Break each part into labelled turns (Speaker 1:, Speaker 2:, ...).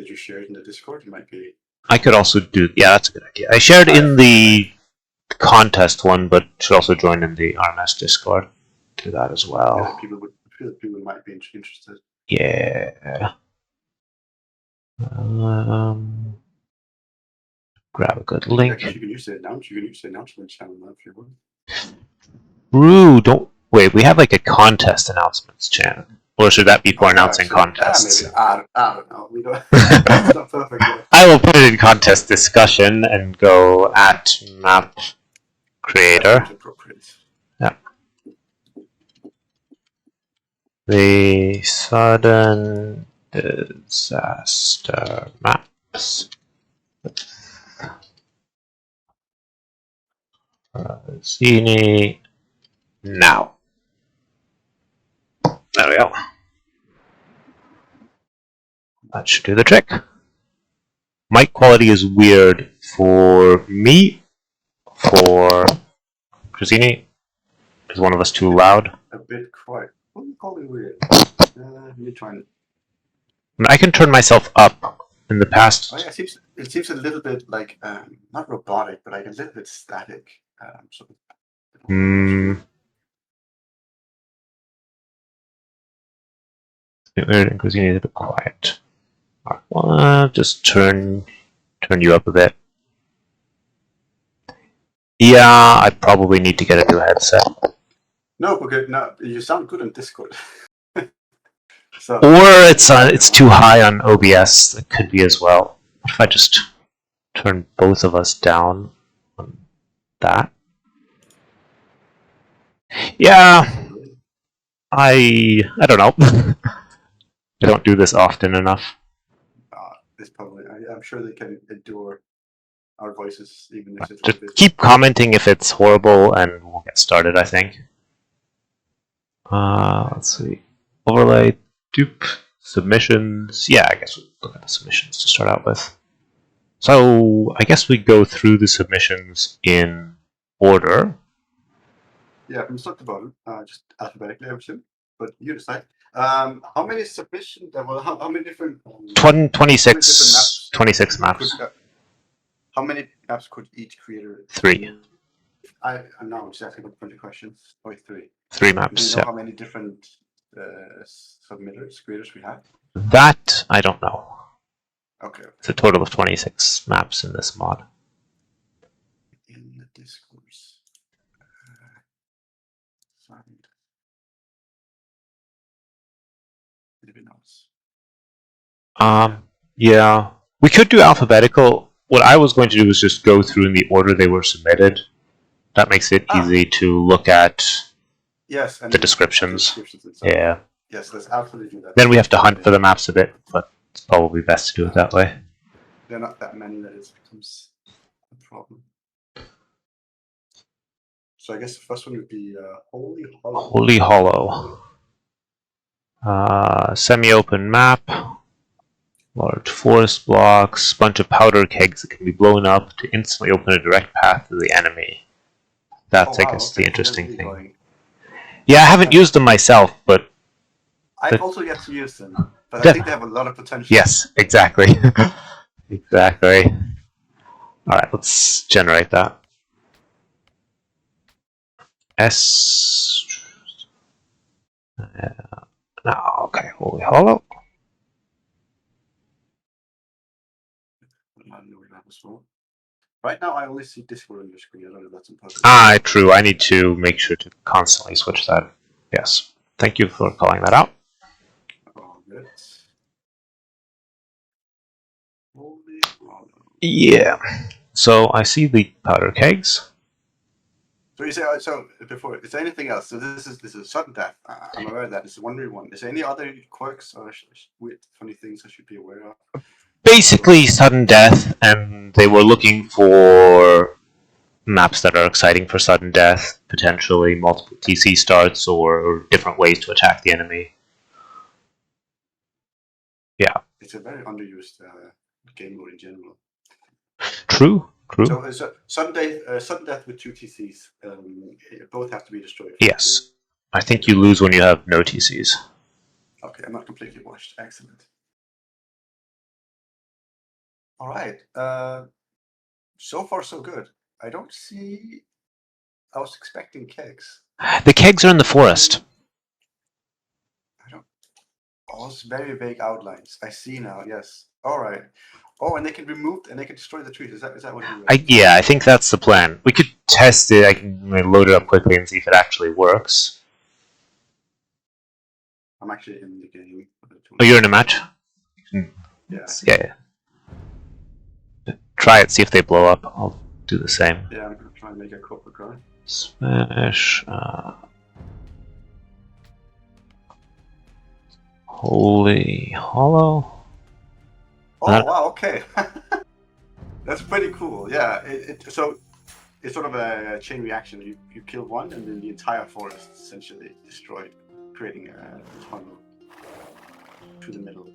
Speaker 1: Did you share it in the Discord? It might be.
Speaker 2: I could also do. Yeah, that's a good idea. I shared in the contest one, but should also join in the RMS Discord. Do that as well.
Speaker 1: Yeah, people might be interested.
Speaker 2: Yeah. Grab a good link.
Speaker 1: You can use the announcement channel now if you want.
Speaker 2: Don't wait. We have like a contest announcements channel, or should that be for announcing contests?
Speaker 1: Maybe. I don't know. We don't. It's not perfect yet.
Speaker 2: I will put it in contest discussion and go at map creator. Yeah. The sudden disaster maps. Chrazini now. There we go. That should do the trick. Mic quality is weird for me. For Chrazini, is one of us too loud?
Speaker 1: A bit quiet. What do you call it weird? You're trying to.
Speaker 2: I can turn myself up. In the past,
Speaker 1: oh, yeah, it seems a little bit like not robotic, but like a little bit static.
Speaker 2: Chrazini is a bit quiet. I'll just turn you up a bit. Yeah, I probably need to get a new headset.
Speaker 1: No, because you sound good on Discord. So,
Speaker 2: or it's too high on OBS. It could be as well. What if I just turn both of us down on that? Yeah, I don't know. I don't do this often enough.
Speaker 1: It's probably. I'm sure they can endure our voices, even if it's.
Speaker 2: Just keep commenting if it's horrible, and we'll get started. I think. Let's see. Overlay, dupe, submissions. Yeah, I guess we'll look at the submissions to start out with. So I guess we go through the submissions in order.
Speaker 1: Yeah, from top to bottom, just alphabetically, I assume. But you decide. How many submissions? Well, how many different?
Speaker 2: 26 maps.
Speaker 1: How many maps could each creator?
Speaker 2: 3.
Speaker 1: I know I'm just asking a bunch of questions. Oh, 3.
Speaker 2: 3 maps.
Speaker 1: Do you know how many different creators we have?
Speaker 2: That I don't know.
Speaker 1: Okay.
Speaker 2: It's a total of 26 maps in this mod.
Speaker 1: In the discourse.
Speaker 2: Yeah. We could do alphabetical. What I was going to do was just go through in the order they were submitted. That makes it easy to look at the descriptions. Yeah.
Speaker 1: Yes, let's absolutely do that.
Speaker 2: Then we have to hunt for the maps a bit, but it's probably best to do it that way.
Speaker 1: There are not that many that it becomes a problem. So I guess the first one would be Holy Hollow.
Speaker 2: Holy Hollow. Semi-open map. Large forest blocks. Bunch of powder kegs that can be blown up to instantly open a direct path to the enemy. That's, I guess, the interesting thing. Yeah, I haven't used them myself, but...
Speaker 1: I've also yet to use them, but I think they have a lot of potential.
Speaker 2: Yes, exactly. Exactly. Alright, let's generate that. No, okay, Holy Hollow.
Speaker 1: Right now, I only see Discord on your screen. I don't know if that's important.
Speaker 2: True. I need to make sure to constantly switch that. Yes. Thank you for calling that out.
Speaker 1: Oh, good.
Speaker 2: Yeah. So I see the powder kegs.
Speaker 1: So you say before. Is there anything else? So this is sudden death. I'm aware of that. This is 1v1. Is there any other quirks or weird, funny things I should be aware of?
Speaker 2: Basically, sudden death, and they were looking for maps that are exciting for sudden death, potentially multiple TC starts or different ways to attack the enemy. Yeah.
Speaker 1: It's a very underused game mode in general.
Speaker 2: True.
Speaker 1: So sudden death with 2 TCs, both have to be destroyed.
Speaker 2: Yes. I think you lose when you have no TCs.
Speaker 1: Okay, I'm not completely washed. Excellent. All right. So far, so good. I don't see. I was expecting kegs.
Speaker 2: The kegs are in the forest.
Speaker 1: I don't. Oh, it's very vague outlines. I see now. Yes. All right. Oh, and they can remove and they can destroy the trees. Is that what you?
Speaker 2: Yeah, I think that's the plan. We could test it. I can load it up quickly and see if it actually works.
Speaker 1: I'm actually in the game.
Speaker 2: Oh, you're in a match?
Speaker 1: Yeah.
Speaker 2: Yeah. Try it, see if they blow up. I'll do the same.
Speaker 1: Yeah, I'm gonna try and make a corporate guy.
Speaker 2: Smash. Holy Hollow.
Speaker 1: Oh wow! Okay. That's pretty cool. Yeah. So it's sort of a chain reaction. You kill one, and then the entire forest is essentially destroyed, creating a tunnel to the middle.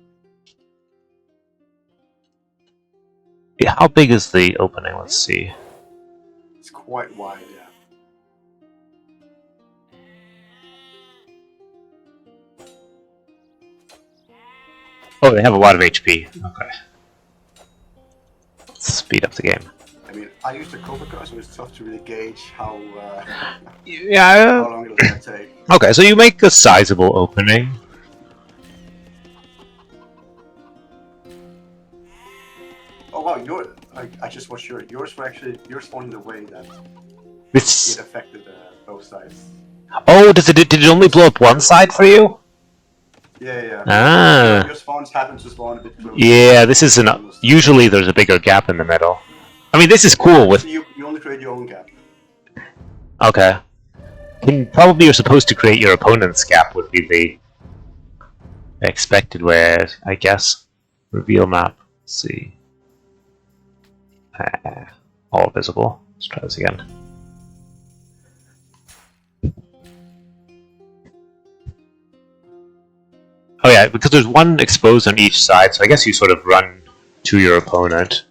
Speaker 2: Yeah, how big is the opening? Let's see.
Speaker 1: It's quite wide, yeah.
Speaker 2: Oh, they have a lot of HP. Okay. Let's speed up the game.
Speaker 1: I mean, I used the Cobra Car, so it's tough to really gauge how
Speaker 2: Yeah.
Speaker 1: how long it'll gonna take.
Speaker 2: Okay, so you make a sizable opening.
Speaker 1: Oh wow, I just watched yours were spawning the way that
Speaker 2: This.
Speaker 1: it affected both sides.
Speaker 2: Oh, did it only blow up one side for you?
Speaker 1: Yeah.
Speaker 2: Ah.
Speaker 1: Your spawns happen to spawn a bit closer.
Speaker 2: Yeah, this is an. Usually there's a bigger gap in the middle. I mean, this is cool with.
Speaker 1: You only create your own gap.
Speaker 2: Okay. Probably you're supposed to create your opponent's gap would be the expected way, I guess. Reveal map. Let's see. All visible. Let's try this again. Oh yeah, because there's one exposed on each side, so I guess you sort of run to your opponent.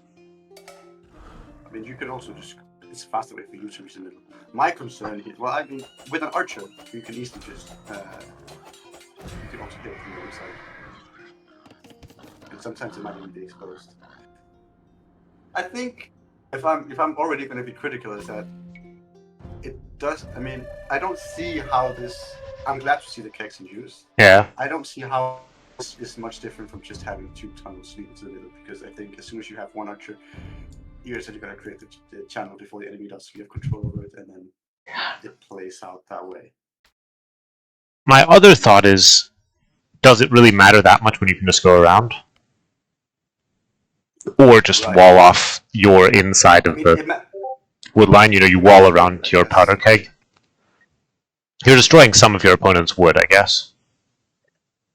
Speaker 1: I mean, you can also just, it's a faster way for you to reach the middle. My concern here, well, I mean, with an archer, you can easily just, you can also hit it from the other side. And sometimes it might even be exposed. I think, if I'm already going to be critical, is that it does, I mean, I don't see how this, I'm glad to see the kegs in use.
Speaker 2: Yeah.
Speaker 1: I don't see how this is much different from just having two tunnels leading to the middle, because I think as soon as you have one archer, you're essentially going to create the channel before the enemy does, so you have control over it, and then it plays out that way.
Speaker 2: My other thought is, does it really matter that much when you can just go around? Or just wall off your inside of the wood line, you wall around your powder keg. You're destroying some of your opponent's wood, I guess.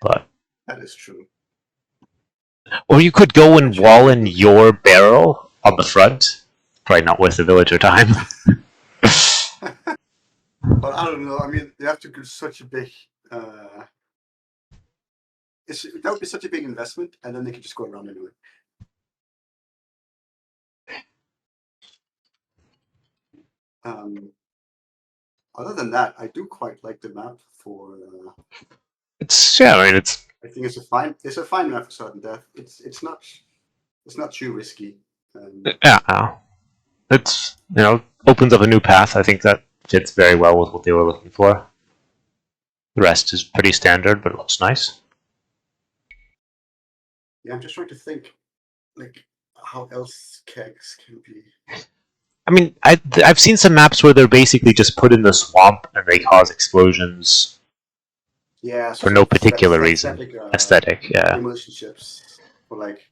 Speaker 2: But
Speaker 1: that is true.
Speaker 2: Or you could go and wall in your barrel on the front. Probably not worth the villager time.
Speaker 1: But I don't know. I mean, you have to do such a big. That would be such a big investment, and then they could just go around anyway. Other than that, I do quite like the map for.
Speaker 2: I mean, it's.
Speaker 1: I think it's a fine map for sudden death. It's not too risky.
Speaker 2: Yeah, it's opens up a new path. I think that fits very well with what they were looking for. The rest is pretty standard, but it looks nice.
Speaker 1: Yeah, I'm just trying to think, like, how else kegs can be.
Speaker 2: I mean, I've seen some maps where they're basically just put in the swamp and they cause explosions.
Speaker 1: Yeah,
Speaker 2: for no particular reason. Aesthetic, yeah.
Speaker 1: Relationships, or like.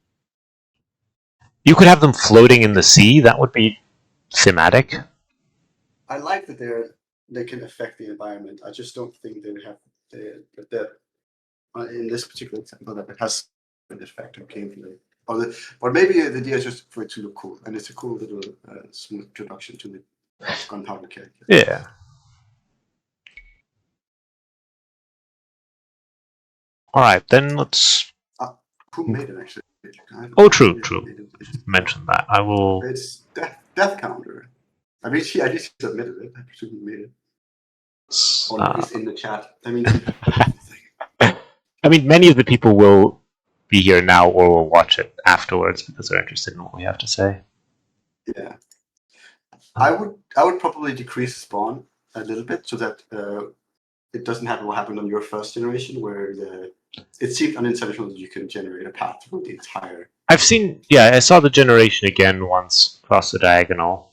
Speaker 2: You could have them floating in the sea. That would be thematic.
Speaker 1: I like that they can affect the environment. I just don't think they would have the in this particular example that it has an effect on gameplay. Or maybe the idea is just for it to look cool, and it's a cool little smooth introduction to the gunpowder keg.
Speaker 2: Yeah. All right, then let's.
Speaker 1: Who made it actually?
Speaker 2: Oh, true. Mention that. I will.
Speaker 1: It's death counter. I mean, I just submitted it. I presume he made it. Or at least in the chat. I mean.
Speaker 2: I mean, many of the people will be here now or will watch it afterwards because they're interested in what we have to say.
Speaker 1: Yeah. I would probably decrease spawn a little bit so that it doesn't happen what happened on your first generation, where it seemed unintentional that you can generate a path through the entire.
Speaker 2: I saw the generation again once across the diagonal.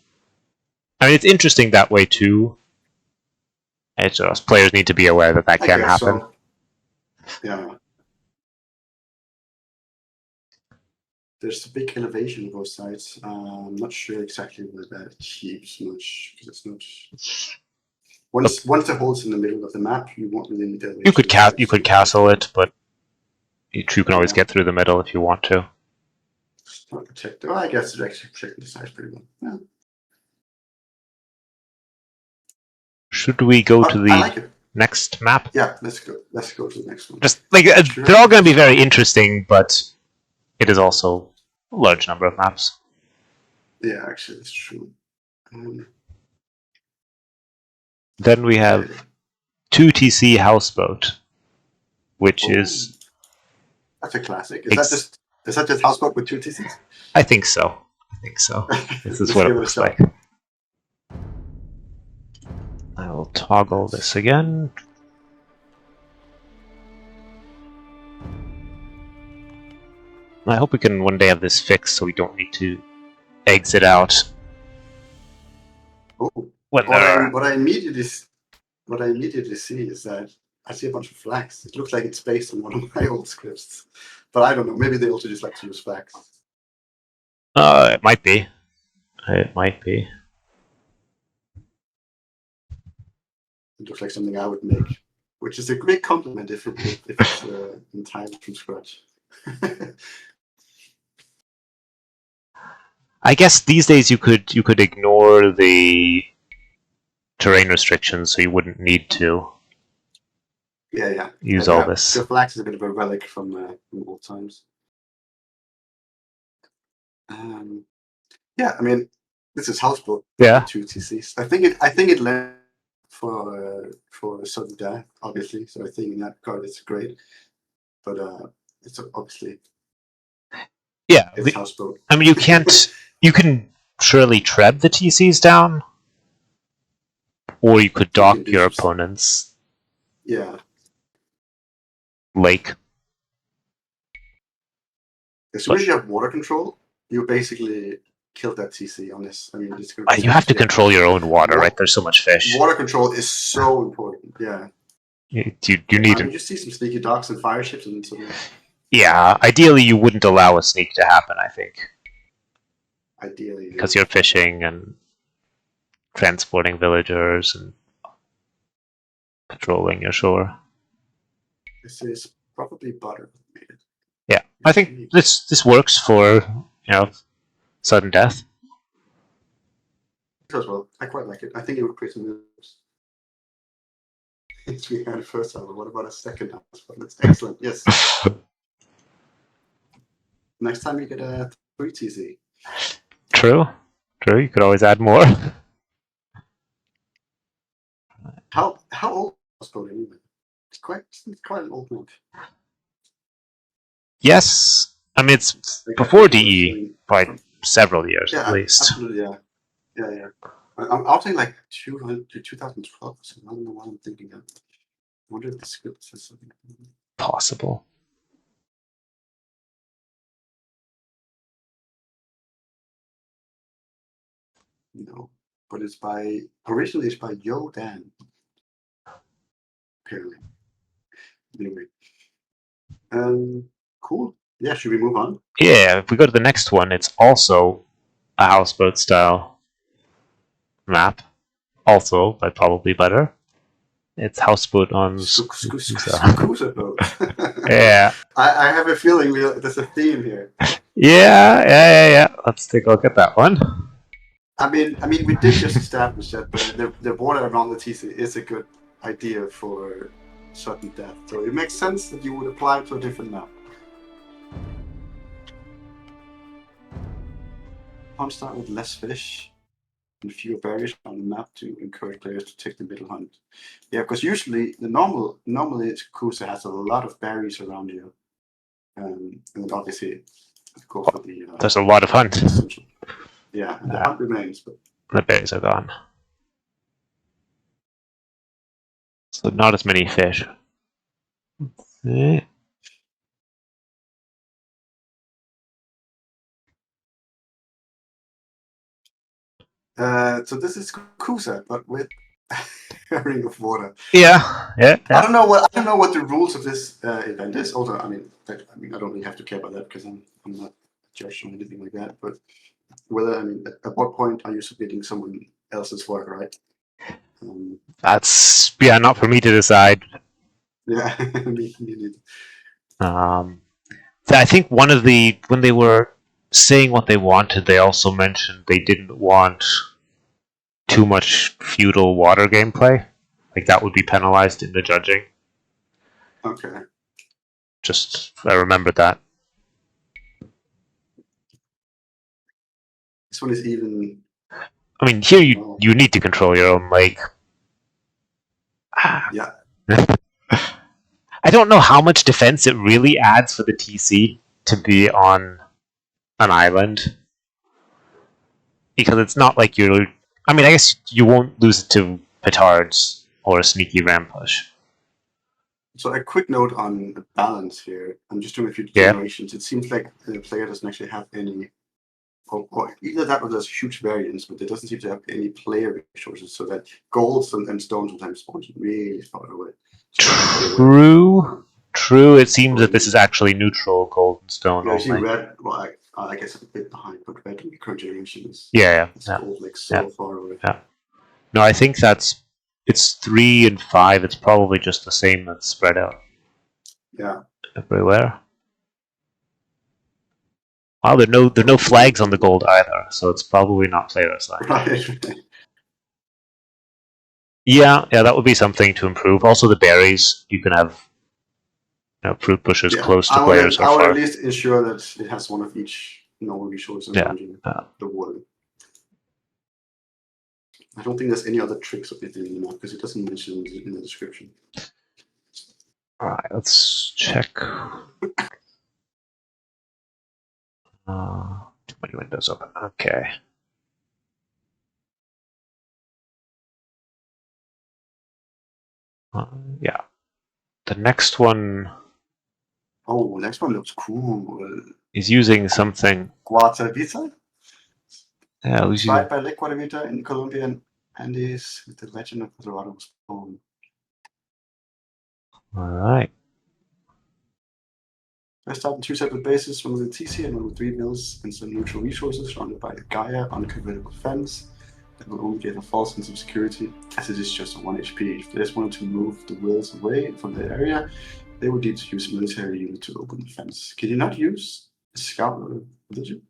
Speaker 2: I mean, it's interesting that way too. It's just players need to be aware that that can happen.
Speaker 1: So. Yeah. There's a big elevation on both sides. I'm not sure exactly where that achieves much because it's not. Once the hole's in the middle of the map, you won't really need elevation.
Speaker 2: You could castle it, but you can always get through the middle if you want to.
Speaker 1: It's not protected. Well, I guess it's actually protecting the sides pretty well. Yeah.
Speaker 2: Should we go to the next map?
Speaker 1: Yeah, let's go. Let's go to the next one.
Speaker 2: Just like they're all going to be very interesting, but it is also a large number of maps.
Speaker 1: Yeah, actually, that's true.
Speaker 2: Then we have 2TC Houseboat, which is.
Speaker 1: That's a classic. Is that just Houseboat with 2 TCs?
Speaker 2: I think so. This is what it looks like. I will toggle this again. I hope we can one day have this fixed so we don't need to exit out.
Speaker 1: Oh, what I immediately see is that I see a bunch of flags. It looks like it's based on one of my old scripts, but I don't know. Maybe they also just like to use flags.
Speaker 2: It might be. It might be.
Speaker 1: It looks like something I would make, which is a great compliment if it's entirely from scratch.
Speaker 2: I guess these days you could ignore the terrain restrictions, so you wouldn't need to.
Speaker 1: Yeah.
Speaker 2: Use all this.
Speaker 1: The flags is a bit of a relic from old times. Yeah, I mean, this is Houseboat.
Speaker 2: Yeah.
Speaker 1: 2 TCs. I think it led for sudden death, obviously. So I think in that regard it's great, but it's obviously.
Speaker 2: Yeah,
Speaker 1: it's Houseboat.
Speaker 2: I mean, you can't. You can surely tread the TCs down, or you could dock your opponent's.
Speaker 1: Yeah.
Speaker 2: Lake.
Speaker 1: As soon as you have water control, you basically kill that TC on this. I mean, it's going
Speaker 2: you have to control your own water, right? There's so much fish.
Speaker 1: Water control is so important. Yeah.
Speaker 2: You need it.
Speaker 1: You see some sneaky docks and fire ships and so.
Speaker 2: Yeah, ideally you wouldn't allow a sneak to happen, I think.
Speaker 1: Ideally.
Speaker 2: Because you're fishing and transporting villagers and patrolling your shore.
Speaker 1: This is probably butter.
Speaker 2: Yeah, I think this works for, sudden death.
Speaker 1: As well, I quite like it. I think it would create some moves. We had a first hour. What about a second hour? That's excellent. Yes. Next time you get a 3 TC.
Speaker 2: True. You could always add more.
Speaker 1: How old was Houseboat anyway? It's quite an old map.
Speaker 2: Yes, I mean it's before DE by several years at least.
Speaker 1: Absolutely, yeah. I'm saying like 2012. So I don't know what I'm thinking of. I wonder if the script says something.
Speaker 2: Possible.
Speaker 1: No, but originally it's by Yo Dan. Apparently. Anyway. Cool. Yeah, should we move on?
Speaker 2: Yeah, if we go to the next one, it's also a Houseboat style map. Also, but probably better. It's Houseboat on
Speaker 1: Scusa boat.
Speaker 2: Yeah.
Speaker 1: I have a feeling there's a theme here.
Speaker 2: Yeah. Let's take a look at that one.
Speaker 1: I mean, we did just establish that the border around the TC is a good idea for sudden death. So it makes sense that you would apply it to a different map. Hunt start with less fish and fewer barriers on the map to encourage players to take the middle hunt. Yeah, because usually normally Kusa has a lot of berries around you. And then obviously go for the.
Speaker 2: There's a lot of hunt.
Speaker 1: Yeah, the hunt remains, but
Speaker 2: the berries are gone. So not as many fish.
Speaker 1: So this is Kusa, but with a ring of water.
Speaker 2: Yeah.
Speaker 1: I don't know what the rules of this event is. Although I mean, I don't really have to care about that because I'm not a judge or anything like that. But whether at what point are you submitting someone else's work, right?
Speaker 2: That's not for me to decide.
Speaker 1: Yeah.
Speaker 2: I think when they were saying what they wanted, they also mentioned they didn't want too much feudal water gameplay. Like that would be penalized in the judging.
Speaker 1: Okay.
Speaker 2: Just I remembered that.
Speaker 1: This one is even.
Speaker 2: I mean, here you need to control your own lake.
Speaker 1: Yeah.
Speaker 2: I don't know how much defense it really adds for the TC to be on an island. Because it's not like you're... I mean, I guess you won't lose it to petards or a sneaky ram push.
Speaker 1: So a quick note on the balance here. I'm just doing a few generations. It seems like the player doesn't actually have any... Or either that or there's huge variance, but it doesn't seem to have any player resources, so that golds and stones sometimes spawn really far away.
Speaker 2: True. It seems that this is actually neutral gold and stone.
Speaker 1: Yeah, I see red. Well, I guess it's a bit behind, but red in the current generation is gold like so far away.
Speaker 2: Yeah. No, I think it's 3 and 5. It's probably just the same that's spread out.
Speaker 1: Yeah.
Speaker 2: Everywhere. Wow, there are no flags on the gold either, so it's probably not player side.
Speaker 1: Right.
Speaker 2: Yeah, that would be something to improve. Also, the berries you can have, fruit bushes close to players.
Speaker 1: I would at least ensure that it has one of each normal resource around the water. I don't think there's any other tricks of it in the map because it doesn't mention it in the description.
Speaker 2: All right, let's check. Too many windows open. Okay. Yeah. The next one.
Speaker 1: Oh, next one looks cool.
Speaker 2: Is using something.
Speaker 1: Guatavita?
Speaker 2: Yeah,
Speaker 1: inspired by Lake Guatavita in Colombian Andes with the legend of Colorado was born.
Speaker 2: All right.
Speaker 1: I start on 2 separate bases, one with a TC and one with 3 mills and some neutral resources surrounded by a Gaia unconvertible fence that will only give a false sense of security as it is just a 1 HP. If players wanted to move the wills away from the area, they would need to use a military unit to open the fence. Can you not use a scout or a villager?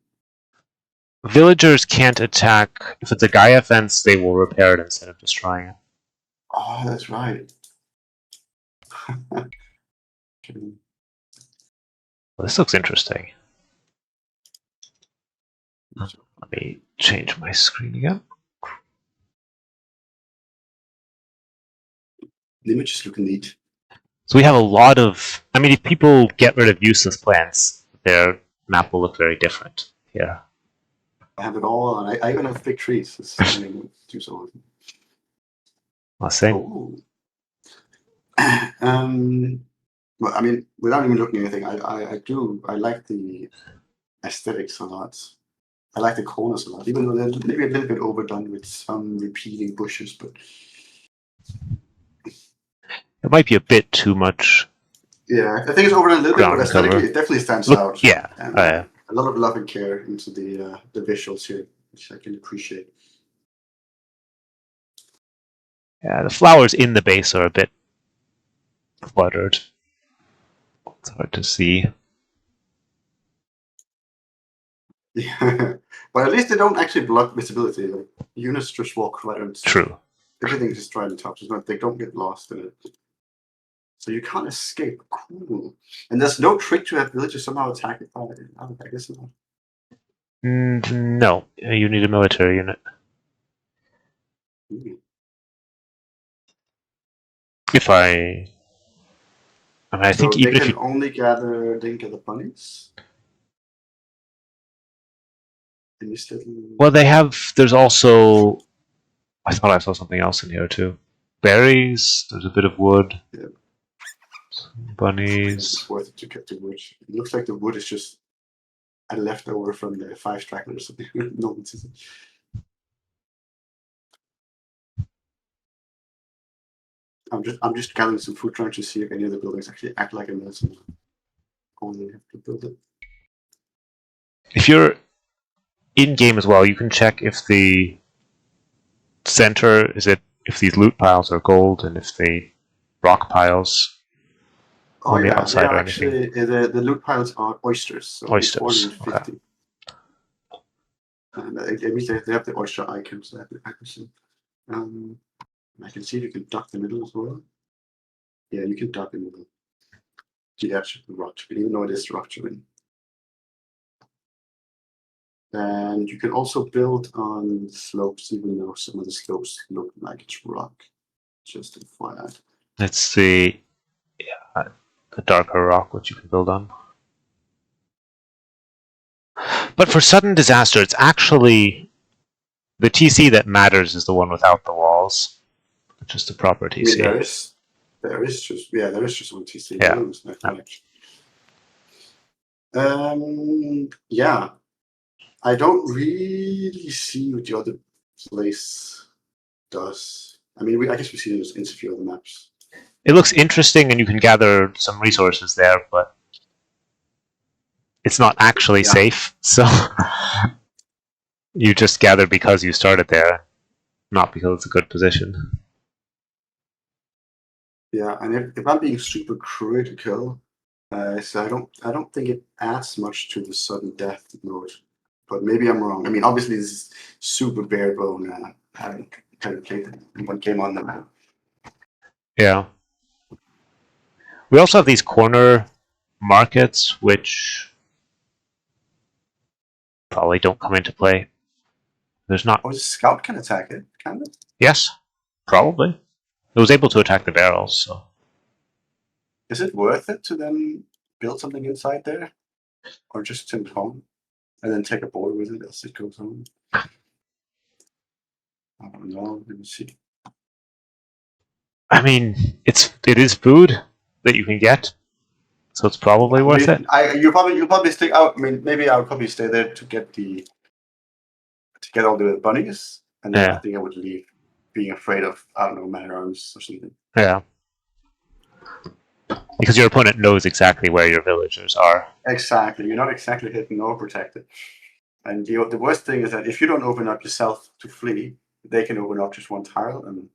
Speaker 2: Villagers can't attack. If it's a Gaia fence, they will repair it instead of destroying it.
Speaker 1: Oh, that's right. Okay.
Speaker 2: Well, this looks interesting. Let me change my screen again.
Speaker 1: The image is looking neat.
Speaker 2: So we have a lot of... I mean, if people get rid of useless plants, their map will look very different here.
Speaker 1: I have it all, and I even have big trees. It's something to do so often.
Speaker 2: I'll say.
Speaker 1: Well, I mean, without even looking at anything, I like the aesthetics a lot. I like the corners a lot, even though they're maybe a little bit overdone with some repeating bushes, but
Speaker 2: it might be a bit too much.
Speaker 1: Yeah, I think it's overdone a little bit, but aesthetically it definitely stands out.
Speaker 2: Yeah,
Speaker 1: and, a lot of love and care into the visuals here, which I can appreciate.
Speaker 2: Yeah, the flowers in the base are a bit cluttered. It's hard to see.
Speaker 1: Yeah, but at least they don't actually block visibility. Like, units just walk right on.
Speaker 2: True.
Speaker 1: Everything is right on top. They don't get lost in it. So you can't escape. Cool. And there's no trick to have villagers somehow attack it. I guess not.
Speaker 2: No, you need a military unit. If I I mean, I
Speaker 1: So
Speaker 2: think
Speaker 1: they
Speaker 2: even if
Speaker 1: can
Speaker 2: you
Speaker 1: only gather bunnies in this little.
Speaker 2: well, there's also I thought I saw something else in here too. Berries. There's a bit of wood.
Speaker 1: Yeah.
Speaker 2: Bunnies.
Speaker 1: It's worth it to get the wood. It looks like the wood is just a leftover from the 5 stragglers. No one sees it. I'm just gathering some food, trying to see if any of the buildings actually act like a medicine. Only have to build it.
Speaker 2: If you're in game as well, you can check if the center if these loot piles are gold and if the rock piles on the outside
Speaker 1: they are
Speaker 2: or anything.
Speaker 1: actually the loot piles are oysters. So
Speaker 2: Oysters.
Speaker 1: 450.
Speaker 2: Okay.
Speaker 1: And it means they have the oyster icons. They have the accuracy. I can see if you can duck the middle as well. Yeah, you can duck the middle. See, that's the rock. Even though it is rock terrain. And you can also build on slopes, even though some of the slopes look like it's rock. Just FYI.
Speaker 2: It's the darker rock which you can build on. But for sudden disaster, it's actually the TC that matters is the one without the walls. Just the proper TC.
Speaker 1: I mean, there is just one TC.
Speaker 2: Yeah.
Speaker 1: I don't really see what the other place does. I mean, I guess we see this in a few other maps.
Speaker 2: It looks interesting, and you can gather some resources there, but it's not actually safe. So you just gather because you started there, not because it's a good position.
Speaker 1: Yeah, and if I'm being super critical, so I don't think it adds much to the sudden death mode. But maybe I'm wrong. I mean, obviously this is super bare bone. Having played one game on the map.
Speaker 2: Yeah. We also have these corner markets, which probably don't come into play. There's not.
Speaker 1: Oh, the scout can attack it, can it?
Speaker 2: Yes, probably. It was able to attack the barrels, so.
Speaker 1: Is it worth it to then build something inside there? Or just send it home? And then take a board with it as it goes home? I don't know. Let me see.
Speaker 2: I mean, it is food that you can get, so it's probably worth it.
Speaker 1: You'll probably stick out. I mean, maybe I would probably stay there to get all the bunnies, and then I think I would leave, being afraid of man arms or something.
Speaker 2: Yeah. Because your opponent knows exactly where your villagers are.
Speaker 1: Exactly. You're not exactly hidden or protected. And the worst thing is that if you don't open up yourself to flee, they can open up just one tile and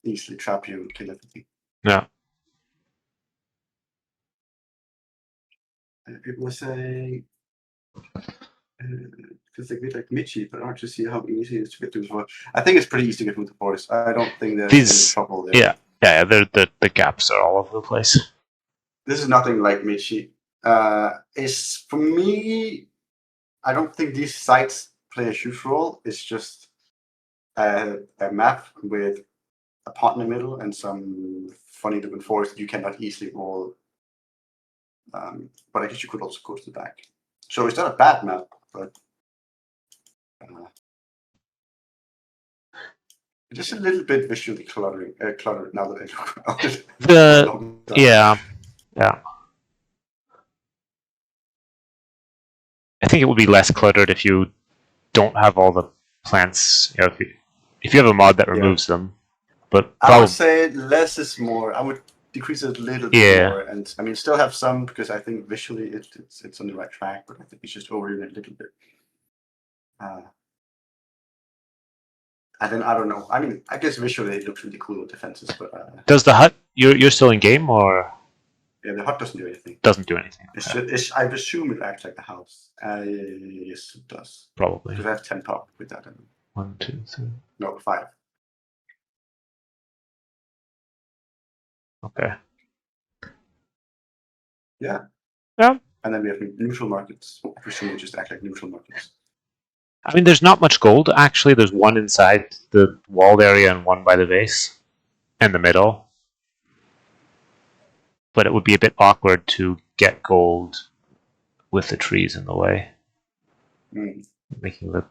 Speaker 1: easily trap you and kill everything.
Speaker 2: Yeah.
Speaker 1: And people are saying, because they get like Michi, but I actually see how easy it is to get to the forest. I think it's pretty easy to get through the forest. I don't think there's any trouble there.
Speaker 2: Yeah. The gaps are all over the place.
Speaker 1: This is nothing like Michi. It's for me. I don't think these sites play a huge role. It's just a map with a pot in the middle and some funny looking forest that you cannot easily roll. But I guess you could also go to the back. So it's not a bad map, but just a little bit visually cluttered now that I look at it.
Speaker 2: Yeah. I think it would be less cluttered if you don't have all the plants. If you have a mod that removes them, but
Speaker 1: I would say less is more. I would decrease it a little bit more, and I mean still have some because I think visually it's on the right track, but I think it's just over it a little bit. And then I don't know. I mean, I guess visually it looks really cool with defenses, but
Speaker 2: does the hut? You're still in game, or?
Speaker 1: Yeah, the hut doesn't do anything.
Speaker 2: Doesn't do anything.
Speaker 1: I assume it acts like the house. Yes, it does.
Speaker 2: Probably.
Speaker 1: Because I have 10 pop with that.
Speaker 2: 1, 2, 3.
Speaker 1: No, 5.
Speaker 2: Okay.
Speaker 1: Yeah.
Speaker 2: Yeah.
Speaker 1: And then we have neutral markets. I presume they just act like neutral markets.
Speaker 2: I mean, there's not much gold, actually. There's one inside the walled area and one by the base. And the middle. but it would be a bit awkward to get gold with the trees in the way, making the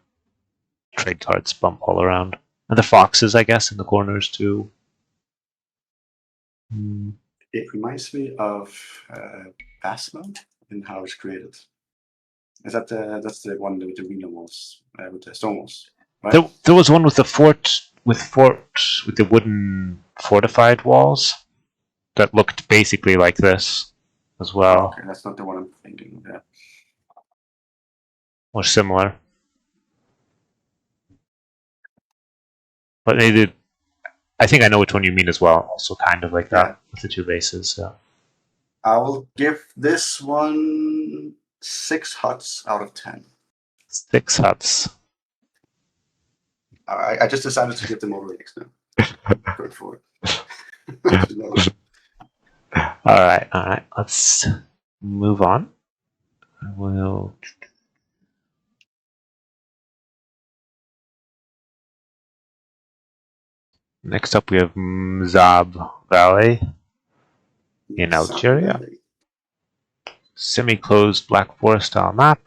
Speaker 2: trade cards bump all around. And the foxes, I guess, in the corners too.
Speaker 1: It reminds me of Basmo in how it's created. Is that that's the one with the arena walls, with the stone walls, right?
Speaker 2: There was one with the fort with the wooden fortified walls that looked basically like this as well.
Speaker 1: Oh, okay, that's not the one I'm thinking. Yeah.
Speaker 2: Or similar. But they did. I think I know which one you mean as well. Also, kind of like that with the two bases. Yeah.
Speaker 1: I will give this one 6 huts out of 10.
Speaker 2: 6 huts.
Speaker 1: I just decided to give them all ratings now. Good for it.
Speaker 2: All right. Let's move on. I will. Next up, we have Mzab Valley in Algeria. Semi-closed Black Forest style map.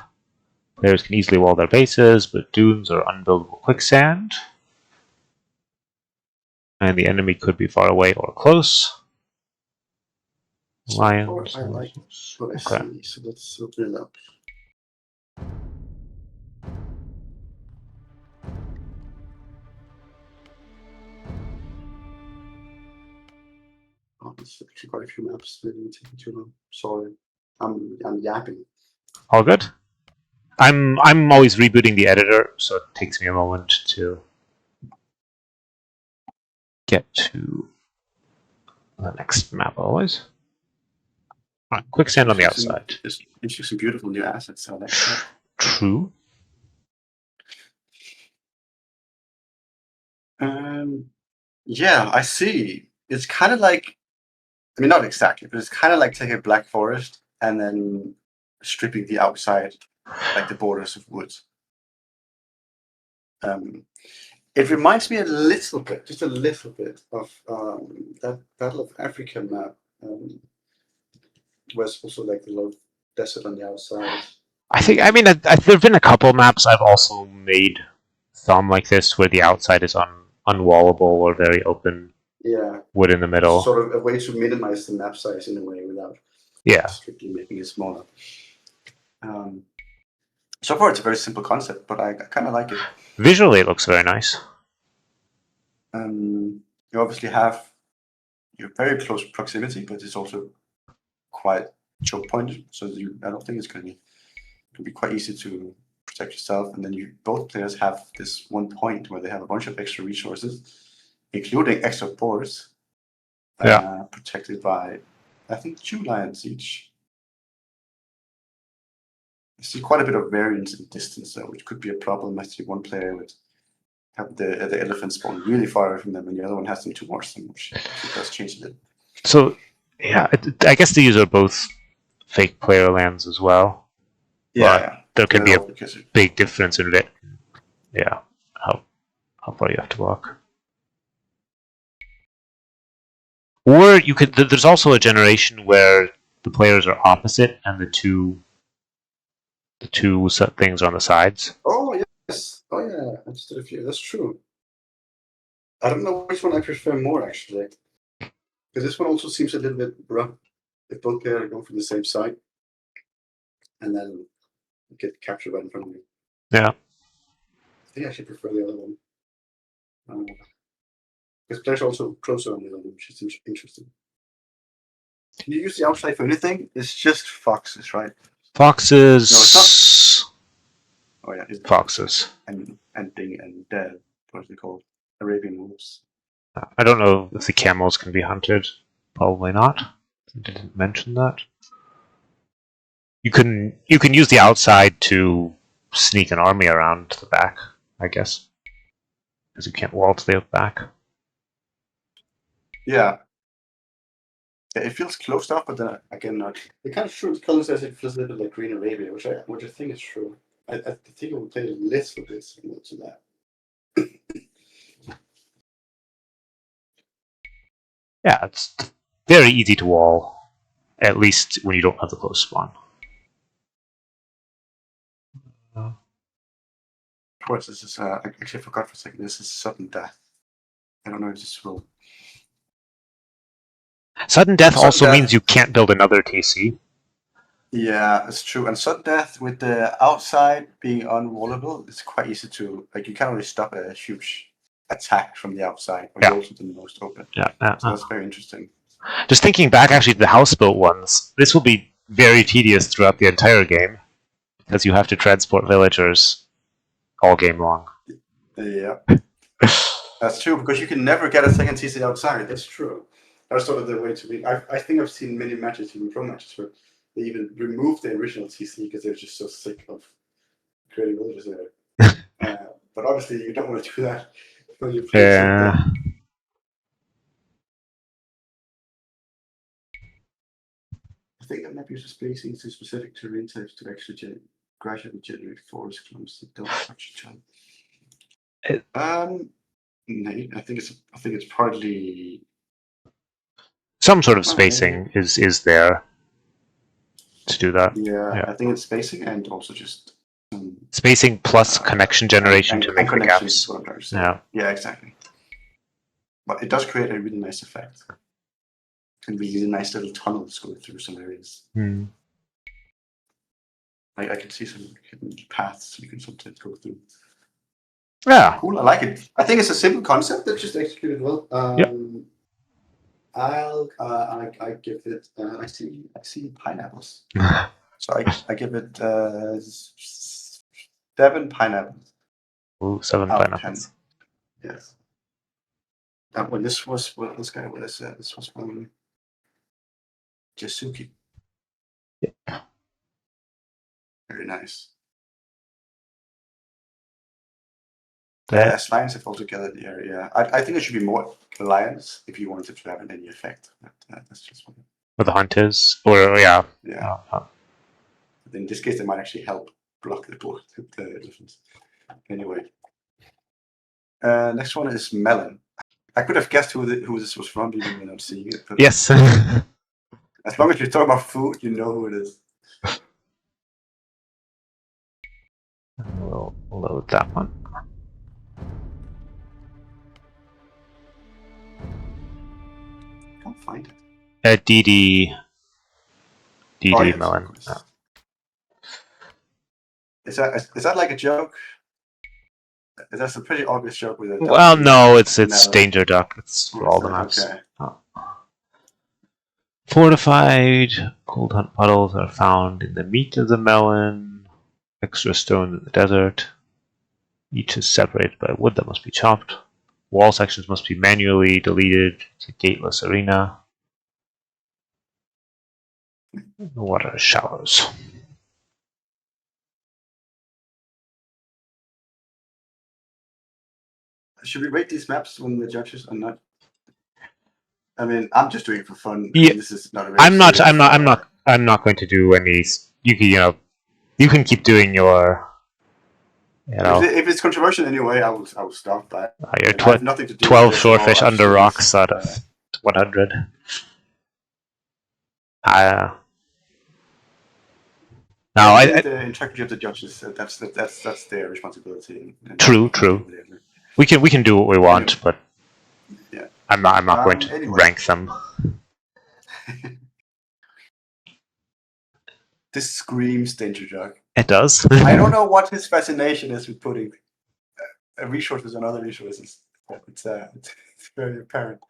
Speaker 2: Players can easily wall their bases, but dunes are unbuildable quicksand. And the enemy could be far away or close. Lions.
Speaker 1: I like what I see, so let's open it up. Oh, there's actually quite a few maps. Maybe it's taking too long. Sorry, I'm yapping.
Speaker 2: All good. I'm always rebooting the editor, so it takes me a moment to get to the next map. Always. All right, quicksand on the outside.
Speaker 1: It's some beautiful new assets. So that's
Speaker 2: True.
Speaker 1: Yeah, I see. It's kind of like, I mean, not exactly, but it's kind of like taking a Black Forest and then stripping the outside, like the borders of woods. It reminds me a little bit, just a little bit, of that Battle of Africa map, where it's also like a lot of desert on the outside.
Speaker 2: I mean, there have been a couple maps I've also made some like this where the outside is unwallable or very open.
Speaker 1: Yeah.
Speaker 2: Wood in the middle.
Speaker 1: Sort of a way to minimize the map size in a way without strictly making it smaller. So far, it's a very simple concept, but I kind of like it.
Speaker 2: Visually, it looks very nice.
Speaker 1: You obviously have your very close proximity, but it's also quite choke pointed, so I don't think it's going to be quite easy to protect yourself. And then both players have this one point where they have a bunch of extra resources, including extra boars, protected by, I think, 2 lions each. I see quite a bit of variance in distance, though, which could be a problem. I see one player would have the elephant spawn really far away from them, and the other one has them towards them, which does change a little.
Speaker 2: So, yeah, I guess these are both fake player lands as well.
Speaker 1: Yeah.
Speaker 2: There could be a big difference in it. Yeah, how far you have to walk. Or you could. There's also a generation where the players are opposite, and the two things are on the sides.
Speaker 1: Oh yes. Oh yeah. I just did a few. That's true. I don't know which one I prefer more actually, because this one also seems a little bit rough. If both players are going from the same side, and then get captured right in front of me.
Speaker 2: Yeah.
Speaker 1: I think I should prefer the other one. Because players are also closer on the other one, which is interesting. Can you use the outside for anything? It's just foxes, right?
Speaker 2: Foxes.
Speaker 1: No, it's not. Oh yeah, it's
Speaker 2: foxes.
Speaker 1: And what's it called? Arabian wolves.
Speaker 2: I don't know if the camels can be hunted. Probably not. I didn't mention that. You can use the outside to sneak an army around the back, I guess, because you can't wall to the back.
Speaker 1: Yeah. It feels closed off, but then again, not. It kind of true. It colors as it feels a little bit like Green Arabia, which I think is true. I think it would play a little bit similar to that.
Speaker 2: Yeah, it's very easy to wall At least when you don't have the close spawn.
Speaker 1: Of course, this is. I actually forgot for a second. This is sudden death. I don't know if this will.
Speaker 2: Sudden death also means you can't build another TC.
Speaker 1: Yeah, it's true. And sudden death with the outside being unwallable, it's quite easy to you can't really stop a huge attack from the outside, or you're also the most open.
Speaker 2: Yeah.
Speaker 1: So that's very interesting.
Speaker 2: Just thinking back actually to the houseboat ones, this will be very tedious throughout the entire game because you have to transport villagers all game long.
Speaker 1: Yeah. That's true, because you can never get a second TC outside. That's true. That's sort of the way to be. I think I've seen many matches, even pro matches, where they even removed the original TC because they're just so sick of creating villages there. But obviously, you don't want to do that when you play something. I think that map uses spacing to specific terrain types to actually gradually generate forest clumps that don't touch each other. No, I think it's partly
Speaker 2: some sort of spacing is there to do that.
Speaker 1: Yeah, I think it's spacing and also just
Speaker 2: spacing plus connection generation to make the gaps.
Speaker 1: Yeah, exactly. But it does create a really nice effect. Can be really nice little tunnels going through some areas. I can see some hidden paths you can sometimes go through.
Speaker 2: Yeah,
Speaker 1: cool. I like it. I think it's a simple concept that's just executed well. I give it. I see pineapples. So I give it 7 pineapples.
Speaker 2: Ooh, 7 pineapples.
Speaker 1: Yes. When this was this guy would have said this was from Jasuki.
Speaker 2: Yeah.
Speaker 1: Very nice.
Speaker 2: That
Speaker 1: lions have also gathered the area. I think there should be more lions if you wanted to have any effect. That's just one.
Speaker 2: Where the hunt is, or yeah.
Speaker 1: In this case, they might actually help block the elephants. Anyway, next one is melon. I could have guessed who this was from even without seeing it. But
Speaker 2: yes.
Speaker 1: As long as you talk about food, you know who it is.
Speaker 2: We'll load that one.
Speaker 1: I can't find it.
Speaker 2: DD
Speaker 1: yes,
Speaker 2: melon.
Speaker 1: Is that like a joke? That's a pretty obvious joke with a duck.
Speaker 2: Well, no, it's Danger Duck. It's for all the maps.
Speaker 1: Okay.
Speaker 2: Fortified cold hunt puddles are found in the meat of the melon. Extra stones in the desert. Each is separated by wood that must be chopped. Wall sections must be manually deleted. It's a gateless arena. The water is shallows.
Speaker 1: Should we rate these maps when the judges are not? I mean, I'm just doing it for fun.
Speaker 2: Yeah,
Speaker 1: I mean, this is not a
Speaker 2: I'm not going to do any. You can keep doing your.
Speaker 1: If it's controversial anyway, I will stop that.
Speaker 2: Your 12 shorefish under rocks out of 100.
Speaker 1: Now, the integrity of the judges, that's their responsibility.
Speaker 2: True. We can do what we want, but
Speaker 1: yeah.
Speaker 2: I'm not going to rank them.
Speaker 1: This screams Danger Duck.
Speaker 2: It does.
Speaker 1: I don't know what his fascination is with putting resources on other resources. It's very apparent.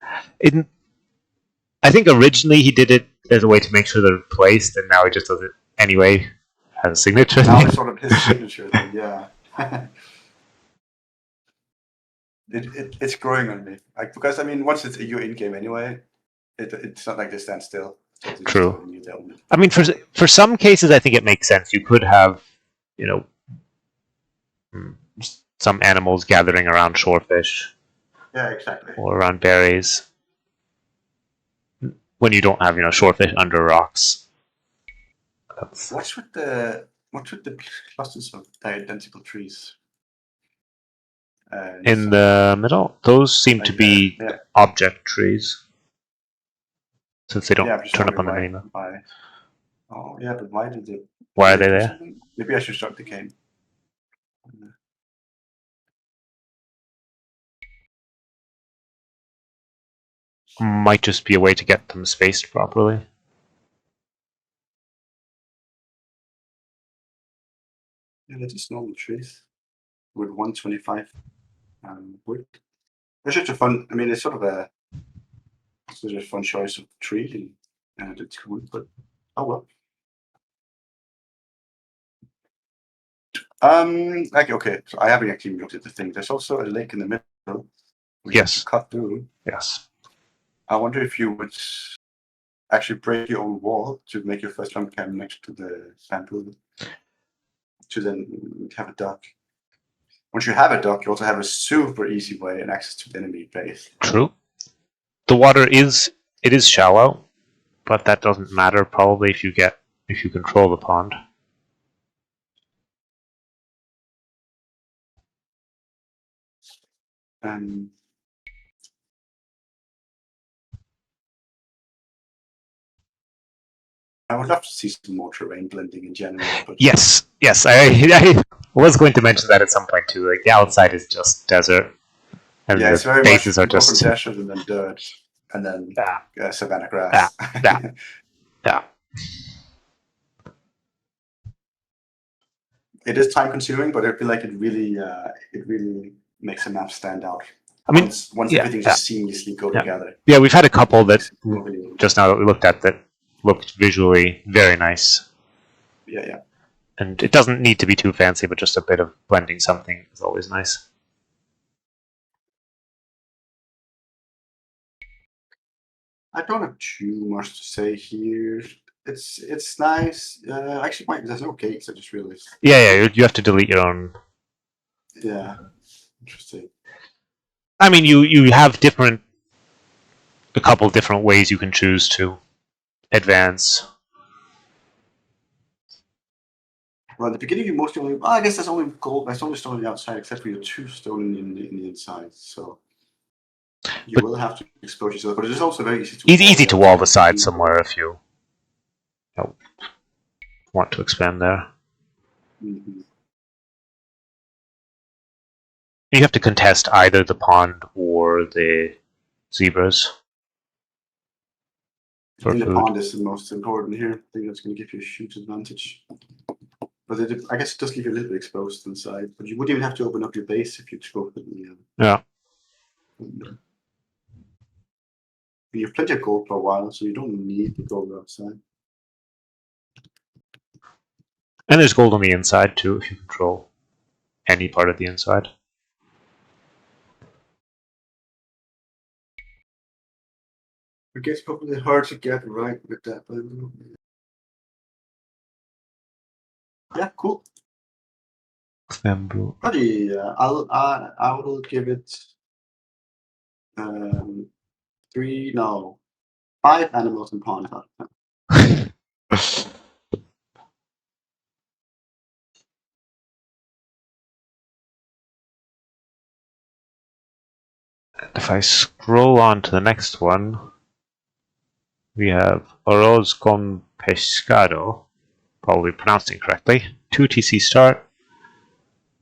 Speaker 2: I think originally he did it as a way to make sure they're replaced, and now he just does it anyway as a signature.
Speaker 1: Now it's sort of his signature thing, yeah. It's growing on me, because I mean, once you're in game anyway, it's not like they stand still.
Speaker 2: True. I mean, for some cases, I think it makes sense. You could have, some animals gathering around shorefish.
Speaker 1: Yeah, exactly.
Speaker 2: Or around berries. When you don't have, shorefish under rocks.
Speaker 1: What's with the clusters of identical trees?
Speaker 2: In the middle, those seem to be object trees. since they don't
Speaker 1: Yeah, I'm just
Speaker 2: turn up on the
Speaker 1: wondering
Speaker 2: minimap.
Speaker 1: why. Oh, yeah, but why did they?
Speaker 2: Why are
Speaker 1: did
Speaker 2: they
Speaker 1: do
Speaker 2: there?
Speaker 1: something? Maybe I should start the game.
Speaker 2: Might just be a way to get them spaced properly.
Speaker 1: Yeah, they're just normal trees with 125 wood. It's just a fun. I mean, it's sort of a fun choice of tree, and it's cool. But oh well. Okay. So I haven't actually looked at the thing. There's also a lake in the middle. We have to
Speaker 2: Yes.
Speaker 1: cut through.
Speaker 2: Yes.
Speaker 1: I wonder if you would actually break your own wall to make your first jump camp next to the bamboo, to then have a dock. Once you have a dock, you also have a super easy way and access to the enemy base.
Speaker 2: True. The water is shallow, but that doesn't matter probably if you control the pond.
Speaker 1: I would love to see some more terrain blending in general. But
Speaker 2: Yes. I was going to mention that at some point too. Like the outside is just desert, and
Speaker 1: yeah, it's
Speaker 2: the
Speaker 1: very
Speaker 2: bases
Speaker 1: much
Speaker 2: are
Speaker 1: you go from
Speaker 2: just
Speaker 1: desert and then dirt, and then savanna grass.
Speaker 2: yeah.
Speaker 1: It is time consuming, but I feel like it really makes a map stand out.
Speaker 2: I mean,
Speaker 1: once everything just seamlessly go together.
Speaker 2: Yeah, we've had a couple that just now that we looked at that looked visually very nice.
Speaker 1: Yeah.
Speaker 2: And it doesn't need to be too fancy, but just a bit of blending something is always nice.
Speaker 1: I don't have too much to say here. It's nice. Actually, there's no gates. I just realized.
Speaker 2: Yeah. You have to delete your own.
Speaker 1: Yeah, interesting.
Speaker 2: I mean, you have a couple different ways you can choose to advance.
Speaker 1: Well, at the beginning, you mostly only. I guess there's only gold. There's only stone on the outside, except for your 2 stone in the inside. So you will have to expose yourself, but it is also very easy to.
Speaker 2: Easy to wall the side somewhere if you want to expand there.
Speaker 1: Mm-hmm.
Speaker 2: You have to contest either the pond or the zebras.
Speaker 1: I think the pond is the most important here. I think that's going to give you a huge advantage. But I guess it does leave you a little bit exposed inside. But you wouldn't even have to open up your base if you exposed it.
Speaker 2: Yeah.
Speaker 1: You have plenty of gold for a while, so you don't need the gold outside.
Speaker 2: And there's gold on the inside too if you control any part of the inside.
Speaker 1: I guess probably hard to get right with that, but yeah, cool.
Speaker 2: Bamboo.
Speaker 1: Buddy, I will give it 5 animals in pond out of 10.
Speaker 2: If I scroll on to the next one, we have Arroz con Pescado, probably pronounced incorrectly. 2 TC start.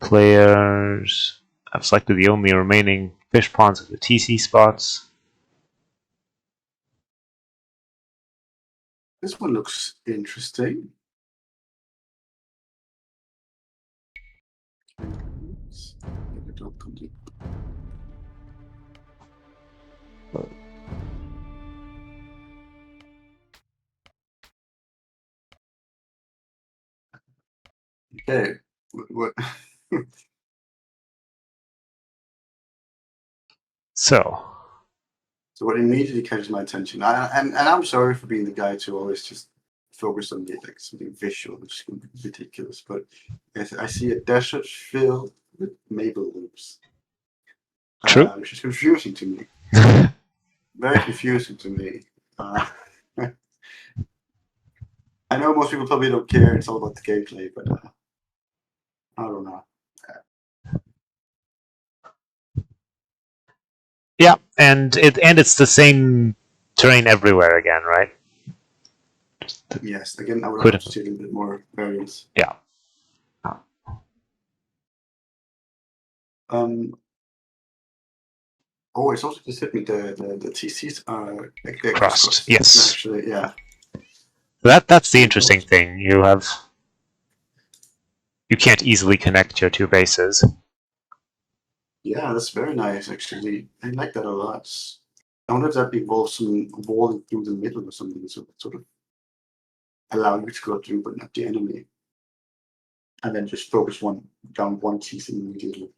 Speaker 2: Players have selected the only remaining fish ponds at the TC spots.
Speaker 1: This one looks interesting. Okay, what?
Speaker 2: So
Speaker 1: what immediately catches my attention, and I'm sorry for being the guy to always just focus on like something visual, which is ridiculous. But I see a desert filled with maple loops.
Speaker 2: true.
Speaker 1: Which is confusing to me. Very confusing to me. I know most people probably don't care. It's all about the gameplay, but I don't know.
Speaker 2: Yeah, and it's the same terrain everywhere again, right?
Speaker 1: Yes, again, I would
Speaker 2: Could
Speaker 1: have to see a little bit more variance.
Speaker 2: Yeah.
Speaker 1: Oh, it's also just hit me. The TCs are like they're
Speaker 2: Crossed.
Speaker 1: crisscrossed.
Speaker 2: Yes.
Speaker 1: Actually, yeah.
Speaker 2: That's the interesting thing. You can't easily connect your two bases.
Speaker 1: Yeah, that's very nice. Actually, I like that a lot. I wonder if that involves some walling through the middle or something, so that sort of allow you to go through, but not the enemy, and then just focus down one TC immediately.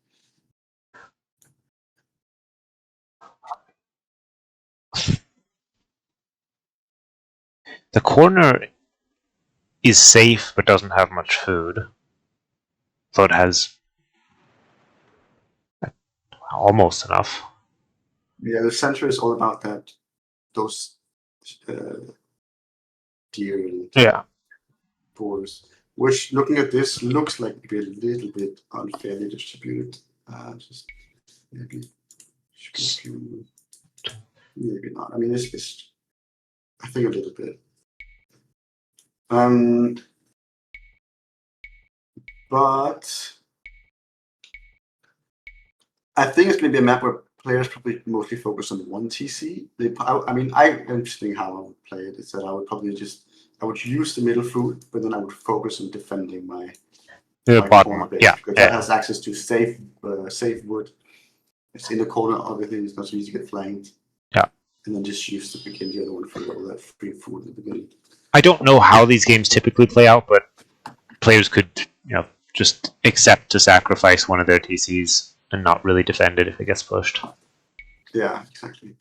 Speaker 2: The corner is safe but doesn't have much food. So it has almost enough.
Speaker 1: Yeah, the center is all about that. Those deer and boars, which looking at this looks like maybe a little bit unfairly distributed. Just maybe maybe not. I mean, it's I think a little bit. But I think it's going to be a map where players probably mostly focus on one TC. Interesting how I would play it is that I would use the middle food, but then I would focus on defending my
Speaker 2: bottom
Speaker 1: base,
Speaker 2: yeah,
Speaker 1: because that has access to safe wood. It's in the corner, obviously, it's not so easy to get flanked.
Speaker 2: Yeah.
Speaker 1: And then just use the begin the other one for all that free food at the beginning.
Speaker 2: I don't know how these games typically play out, but players could, just accept to sacrifice one of their TCs and not really defend it if it gets pushed.
Speaker 1: Yeah, exactly.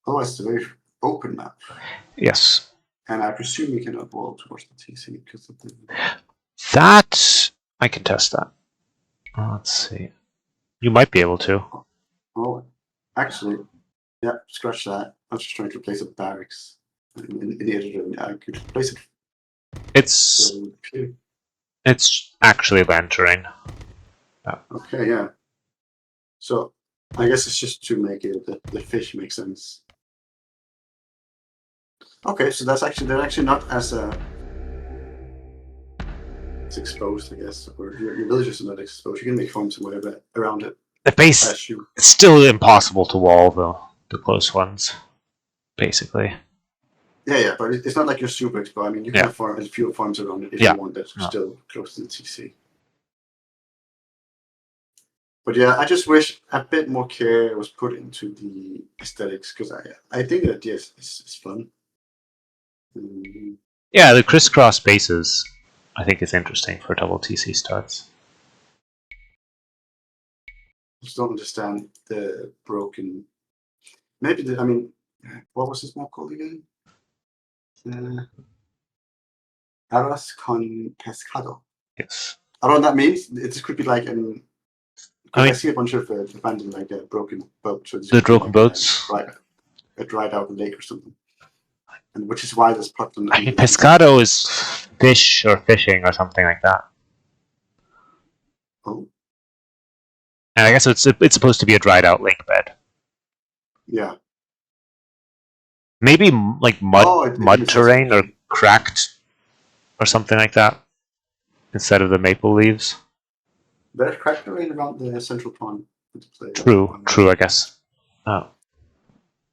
Speaker 1: Oh, it's a very open map.
Speaker 2: Yes.
Speaker 1: And I presume you cannot wall towards the TC because of the...
Speaker 2: That I can test that. Let's see. You might be able to.
Speaker 1: Oh, actually, yeah, scratch that. I was just trying to place a barracks in the editor. I could place it.
Speaker 2: It's actually land terrain.
Speaker 1: Okay, yeah. So I guess it's just to make it the fish make sense. Okay, so they're actually not as it's exposed, I guess, or your villages are not exposed. You can make farms and whatever around it.
Speaker 2: The base, it's still impossible to wall the close ones, basically.
Speaker 1: Yeah, but it's not like you're super exposed. I mean, you can have a few farms around it if you want that still close to the TC. But yeah, I just wish a bit more care was put into the aesthetics, because I think that yes, it's fun.
Speaker 2: Yeah, the crisscross bases, I think it's interesting for double TC starts.
Speaker 1: I just don't understand the broken. Maybe what was this map called again? Arroz con pescado.
Speaker 2: Yes.
Speaker 1: I don't know what that means. It could be like I see a bunch of abandoned broken boats. So
Speaker 2: the broken boats.
Speaker 1: A dried out lake or something. And which is why there's problem.
Speaker 2: I mean, pescado is fish or fishing or something like that.
Speaker 1: Oh.
Speaker 2: And I guess it's supposed to be a dried out lake bed.
Speaker 1: Yeah.
Speaker 2: Maybe like mud terrain or cracked or something like that instead of the maple leaves.
Speaker 1: There's cracked terrain around the central pond.
Speaker 2: True, I guess. Oh.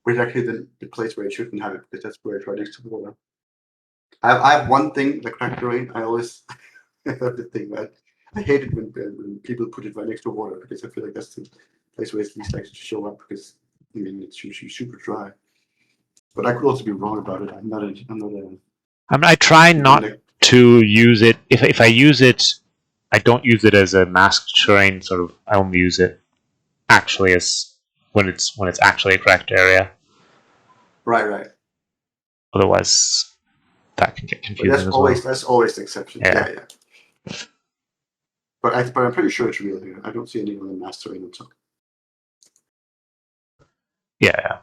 Speaker 1: Which is actually the place where you shouldn't have it, because that's where it's right next to the water. I have one thing, the cracked terrain. I always have the thing that I hate it when people put it right next to water, because I feel like that's the place where it's least likely to show up, because it's usually super dry. But I could also be wrong about it. I'm not
Speaker 2: I try not to use it. If I use it, I don't use it as a masked terrain. Sort of, I only use it actually as when it's actually a cracked area.
Speaker 1: Right.
Speaker 2: Otherwise, that can get confusing.
Speaker 1: That's always the exception. Yeah. But I'm pretty sure it's real here. I don't see any other masked terrain on top.
Speaker 2: Yeah.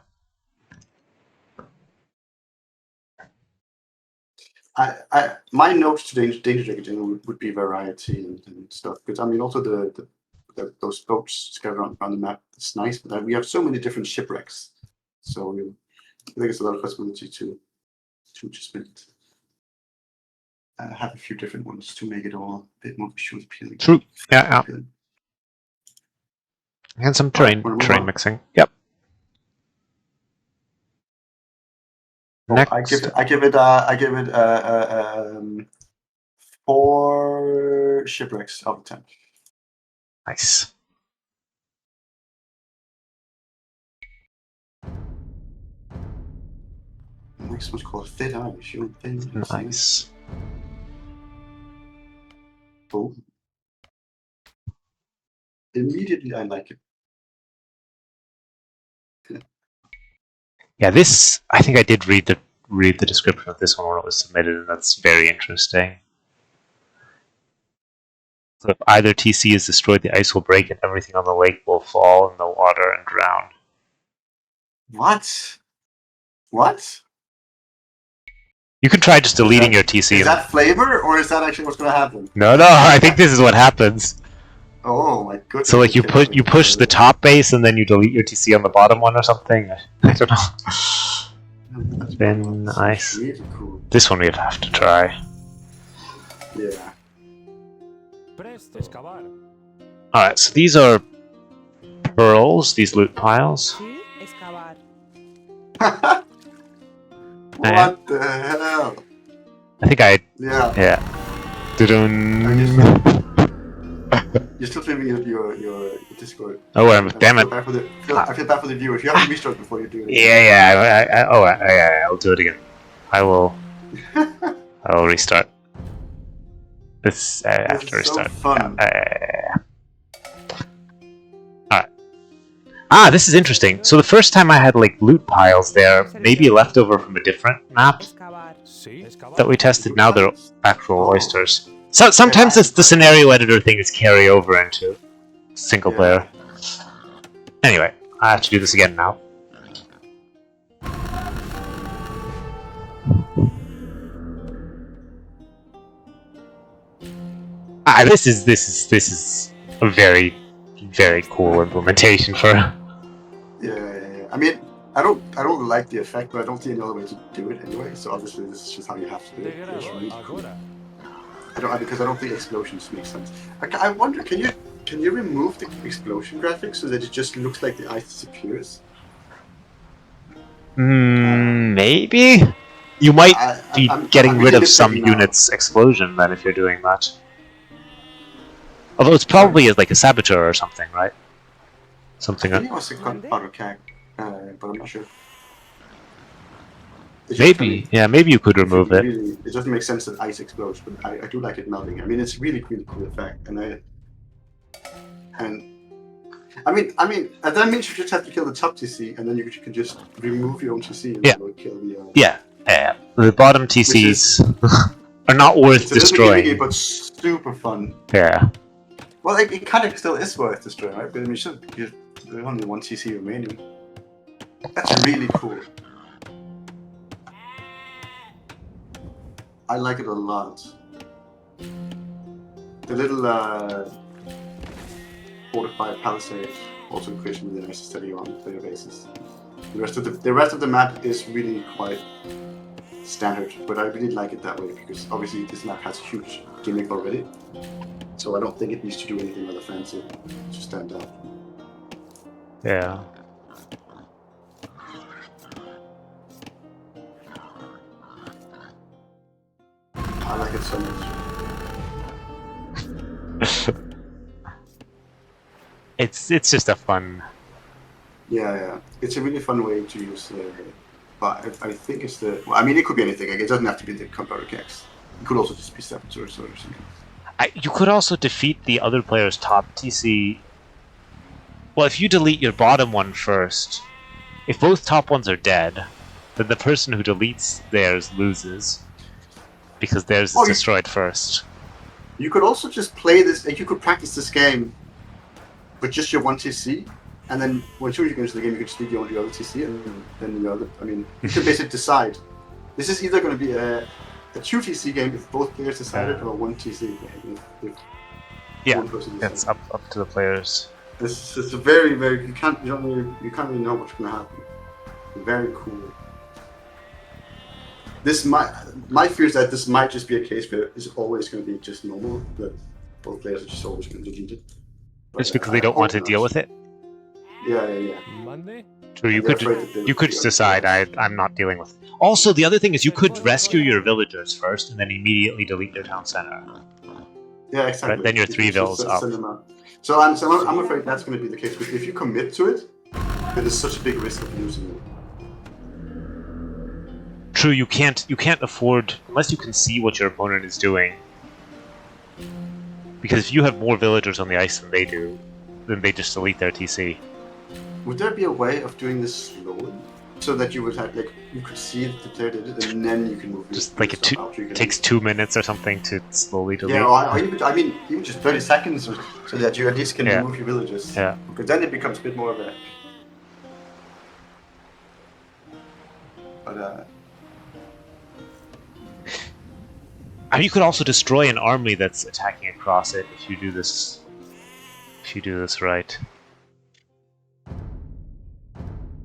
Speaker 1: My notes to Danger Jacket would be variety and stuff, because also the those boats scattered around the map. It's nice, but we have so many different shipwrecks, so I think it's a lot of possibility to just have a few different ones to make it all a bit more visually appealing.
Speaker 2: True. Yeah. And some terrain mixing. Yep. Next.
Speaker 1: I give it 4 shipwrecks out of 10.
Speaker 2: Nice.
Speaker 1: The next one's called Fit Irish.
Speaker 2: Nice.
Speaker 1: Oh. Immediately, I like it.
Speaker 2: Yeah, this, I think I did read the description of this one when it was submitted, and that's very interesting. So if either TC is destroyed, the ice will break and everything on the lake will fall in the water and drown.
Speaker 1: What? What?
Speaker 2: You can try just deleting your TC.
Speaker 1: Is that flavor, or is that actually what's going to happen?
Speaker 2: No, I think this is what happens.
Speaker 1: Oh my goodness.
Speaker 2: So like you push the top base and then you delete your TC on the bottom one or something. I don't know. That's been nice.
Speaker 1: Really cool.
Speaker 2: This one we'd have to try.
Speaker 1: Yeah.
Speaker 2: Alright, so these are pearls, these loot piles.
Speaker 1: What the hell?
Speaker 2: I think
Speaker 1: Yeah. You're still filming your Discord.
Speaker 2: Oh, damn it.
Speaker 1: I feel bad for the viewers. You have to restart before you do it.
Speaker 2: Yeah. I'll do it again. I will restart. This after restart.
Speaker 1: So fun.
Speaker 2: Alright. This is interesting. So the first time I had like loot piles there, maybe left over from a different map that we tested. Now they're actual oysters. So sometimes it's the scenario editor thing is carry over into single player. Anyway, I have to do this again now. This is a very, very cool implementation for.
Speaker 1: Yeah. I mean, I don't like the effect, but I don't see any other way to do it anyway. So obviously, this is just how you have to do it. It's really cool. Because I don't think explosions make sense. I wonder, can you remove the explosion graphics so that it just looks like the ice disappears?
Speaker 2: Maybe. You might be getting rid of some units' explosion then if you're doing that. Although it's probably like a saboteur or something, right? Something.
Speaker 1: I think it was a gunpowder keg, but I'm not sure.
Speaker 2: Maybe, maybe you could remove it.
Speaker 1: Really, it doesn't make sense that ice explodes, but I do like it melting. I mean, it's really cool effect, and that means you just have to kill the top TC, and then you can just remove your own TC and kill the.
Speaker 2: The bottom TCs are not worth destroying.
Speaker 1: It's but super fun.
Speaker 2: Yeah.
Speaker 1: Well, it kind of still is worth destroying, right? But I mean, there's only one TC remaining. That's really cool. I like it a lot. The little fortified palisade also creates really nice study on player bases. The rest of the map is really quite standard, but I really like it that way because obviously this map has a huge gimmick already. So I don't think it needs to do anything rather fancy to stand out.
Speaker 2: Yeah.
Speaker 1: I like it so much.
Speaker 2: It's just a fun.
Speaker 1: Yeah. It's a really fun way to use. But I think it's the. Well, I mean, it could be anything. Like, it doesn't have to be the gunpowder kegs. It could also just be saboteurs or something.
Speaker 2: You could also defeat the other player's top TC. Well, if you delete your bottom one first, if both top ones are dead, then the person who deletes theirs loses. Because theirs is destroyed first.
Speaker 1: You could also just play this, you could practice this game with just your one TC, and then once you get into the game, you can just leave your other TC, and then the other. I mean, you can basically decide. This is either going to be a 2 TC game if both players decided, or a 1 TC game.
Speaker 2: Yeah,
Speaker 1: one person
Speaker 2: it's up to the players.
Speaker 1: This is very you can't really know what's gonna happen. Very cool. My fear is that this might just be a case where it's always going to be just normal, that both players are just always going to delete it. But,
Speaker 2: Just because they don't want to deal with it.
Speaker 1: Yeah.
Speaker 3: Monday?
Speaker 2: True, you could just decide I'm not dealing with it. Also, the other thing is you could rescue your villagers first and then immediately delete their town center.
Speaker 1: Yeah, exactly.
Speaker 2: Right? Then your 3 vills up.
Speaker 1: So I'm afraid that's going to be the case. But if you commit to it, there is such a big risk of losing it.
Speaker 2: True, you can't afford, unless you can see what your opponent is doing. Because if you have more villagers on the ice than they do, then they just delete their TC.
Speaker 1: Would there be a way of doing this slowly, so that you would have you could see that the player did it, and then you can move?
Speaker 2: Just like it takes 2 minutes or something to slowly delete.
Speaker 1: Yeah, or even just 30 seconds, so that you at least can remove your villagers.
Speaker 2: Yeah.
Speaker 1: Because then it becomes a bit more of a. But
Speaker 2: I mean, you could also destroy an army that's attacking across it if you do this. If you do this right.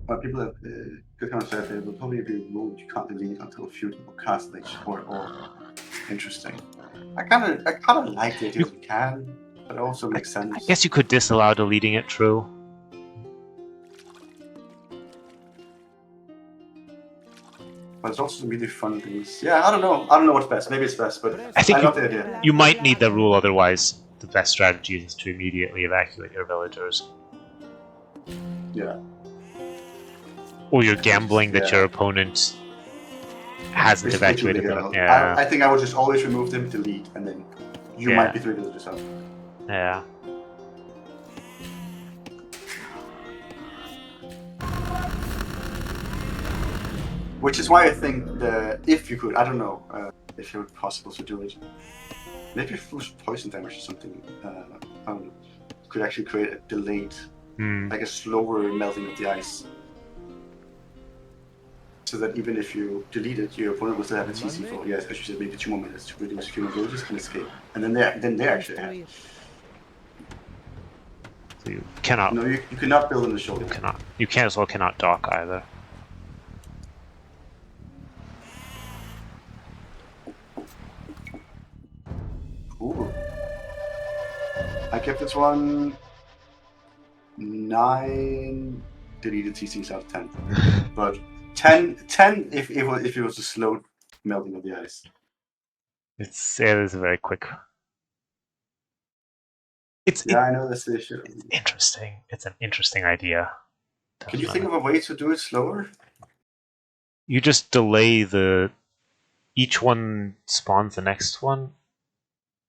Speaker 1: Well, people have good kind of said it will probably be ruled you can't delete until a few people cast like or interesting. I kind of like the idea you can, but it also makes sense.
Speaker 2: I guess you could disallow deleting it. True.
Speaker 1: But it's also really fun things. Yeah, I don't know what's best. Maybe it's best, but
Speaker 2: I think
Speaker 1: love the idea.
Speaker 2: You might need the rule, otherwise the best strategy is to immediately evacuate your villagers.
Speaker 1: Yeah.
Speaker 2: Or you're gambling that your opponent hasn't evacuated them.
Speaker 1: Yeah. I think I would just always remove them, delete, and then you might be 3 villagers up.
Speaker 2: Yeah.
Speaker 1: Which is why I think that if you could, I don't know if it would be possible to do it. Maybe if it was poison damage or something, could actually create a delayed, like a slower melting of the ice. So that even if you delete it, your opponent will still have a TC for, as you said, maybe 2 more minutes to reduce human villages and escape. And then they actually have.
Speaker 2: So you cannot.
Speaker 1: No, you cannot build on the shoulder.
Speaker 2: You cannot dock either.
Speaker 1: Ooh. I kept this one 9 deleted TCs out of 10. But 10 if it was a slow melting of the ice.
Speaker 2: It is very quick.
Speaker 1: I know that's the issue.
Speaker 2: It's interesting. It's an interesting idea.
Speaker 1: Can you think of a way to do it slower?
Speaker 2: You just delay each one spawns the next one,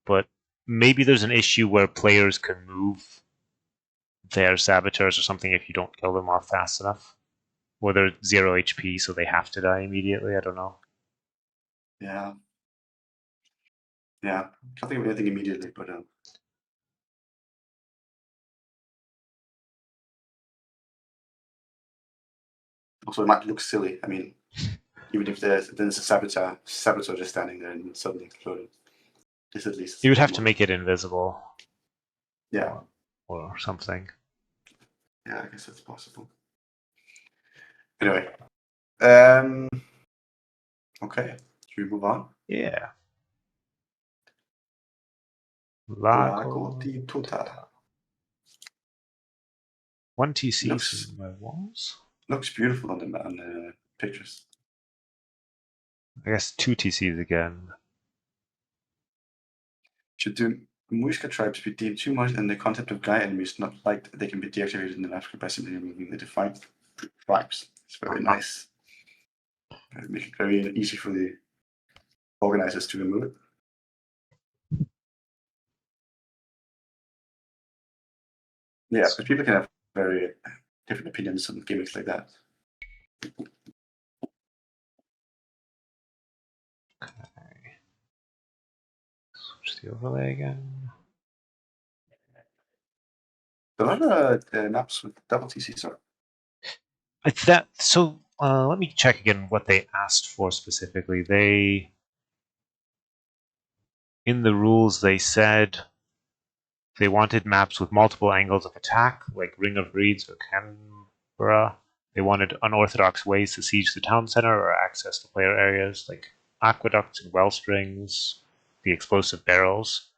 Speaker 2: but maybe there's an issue where players can move their saboteurs or something if you don't kill them off fast enough. Or they're 0 HP, so they have to die immediately. I don't know.
Speaker 1: Yeah. Can't think of anything immediately, but also it might look silly. I mean, even if there's a saboteur just standing there and suddenly exploded. This at least.
Speaker 2: You would have to make it invisible.
Speaker 1: Yeah.
Speaker 2: Or something.
Speaker 1: Yeah, I guess that's possible. Anyway. Okay. Should we move on?
Speaker 2: Yeah.
Speaker 1: Lago di Tota.
Speaker 2: 1 TC from my walls.
Speaker 1: Looks beautiful on the pictures.
Speaker 2: I guess 2 TCs again.
Speaker 1: Should the Muisca tribes be deemed too much and the concept of guy enemies not liked, they can be deactivated in the life script by simply removing the defined tribes. It's very nice. Make it very easy for the organizers to remove it. Yeah, because people can have very different opinions on gimmicks like that.
Speaker 2: Okay. Switch the overlay again.
Speaker 1: A lot of maps with double TCs are.
Speaker 2: Let me check again what they asked for specifically. In the rules, they said They wanted maps with multiple angles of attack, like Ring of Reeds or Canberra. They wanted unorthodox ways to siege the town center or access the player areas, like aqueducts and wellsprings, the explosive barrels.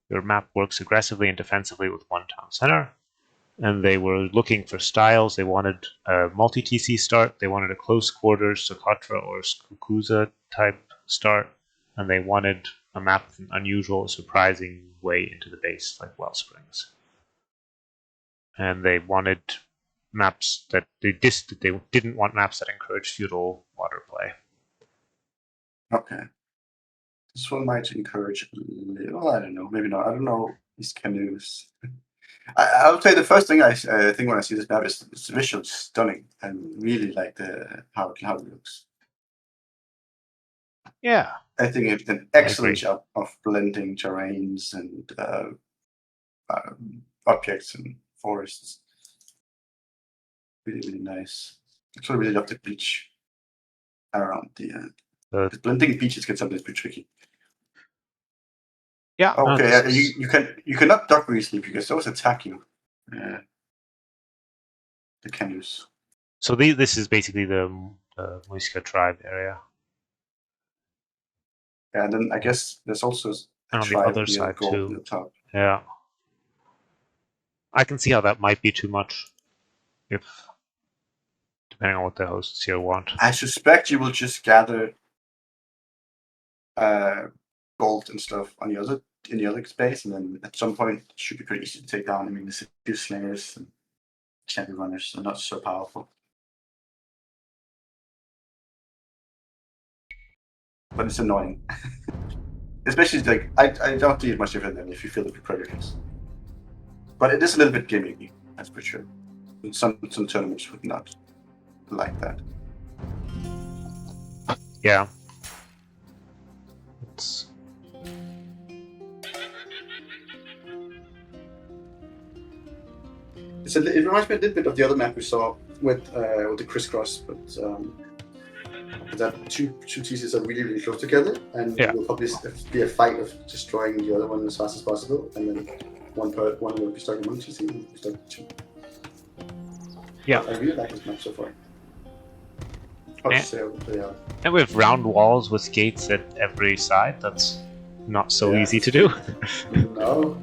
Speaker 2: Your map works aggressively and defensively with one town center. And they were looking for styles. They wanted a multi-TC start. They wanted a close quarters Socotra or Skukuza type start. And they wanted a map with an unusual, surprising way into the base, like Wellsprings. And they wanted maps that they didn't want maps that encouraged feudal water play.
Speaker 1: Okay. This one might encourage a little. I don't know. Maybe not. I don't know these canoes. I would say the first thing I think when I see this map is it's visually stunning and really like how it looks.
Speaker 2: Yeah.
Speaker 1: I think it's an excellent job of blending terrains and objects and forests. Really, really nice. Actually, I really love the beach around the blending beaches can sometimes be tricky.
Speaker 2: Yeah.
Speaker 1: Okay. You cannot dock easily because those attack you. The canoes.
Speaker 2: So this is basically the Muisca tribe area.
Speaker 1: Yeah, and then I guess there's also
Speaker 2: and on the other side too.
Speaker 1: The top.
Speaker 2: Yeah. I can see how that might be too much, depending on what the hosts here want.
Speaker 1: I suspect you will just gather gold and stuff in the other space, and then at some point it should be pretty easy to take down. I mean, the few slingers and champion runners are not so powerful. But it's annoying. Especially like I don't think it's much different than if you fill it with predators. But it is a little bit gimmicky, that's for sure. Some tournaments would not like that.
Speaker 2: Yeah.
Speaker 1: It reminds me a little bit of the other map we saw with the crisscross, but that two TCs are really, really close together, and it will probably be a fight of destroying the other one as fast as possible, and then one will be stuck in one TC and one will be stuck in two.
Speaker 2: Yeah.
Speaker 1: I really like this map so far.
Speaker 2: And with round walls with gates at every side, that's not so easy to do.
Speaker 1: No.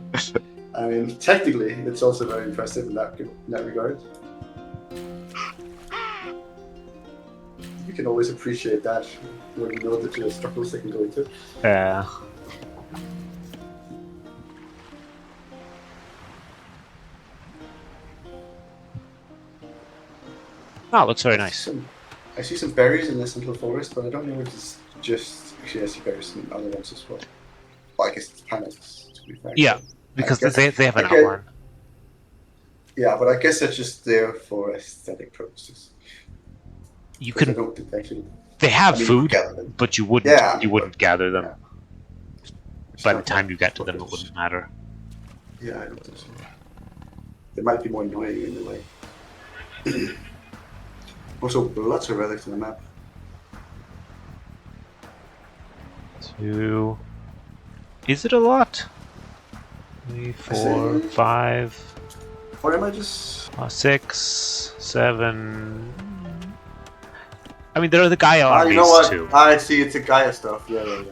Speaker 1: I mean, technically, it's also very impressive in that regard. You can always appreciate that when you know that the struggles they can go into.
Speaker 2: Yeah. Oh, it looks very nice.
Speaker 1: I see some berries in this little forest, but I don't know if it's just... Actually, I see berries in other ones as well. Well, I guess it's planets, to be fair.
Speaker 2: Yeah, because they have an outline.
Speaker 1: Yeah, but I guess that's just there for aesthetic purposes.
Speaker 2: You can...
Speaker 1: Actually,
Speaker 2: they have food, but you wouldn't gather them.
Speaker 1: Yeah.
Speaker 2: By the time you get to them, it wouldn't matter.
Speaker 1: Yeah, I don't think so. They might be more annoying in a way. Also, lots of relics on the map.
Speaker 2: 2. Is it a lot? 3, 4, 5.
Speaker 1: Or am I just...
Speaker 2: 6, 7. I mean, there are the Gaia armies
Speaker 1: you know what?
Speaker 2: too.
Speaker 1: I see, it's a Gaia stuff. Yeah.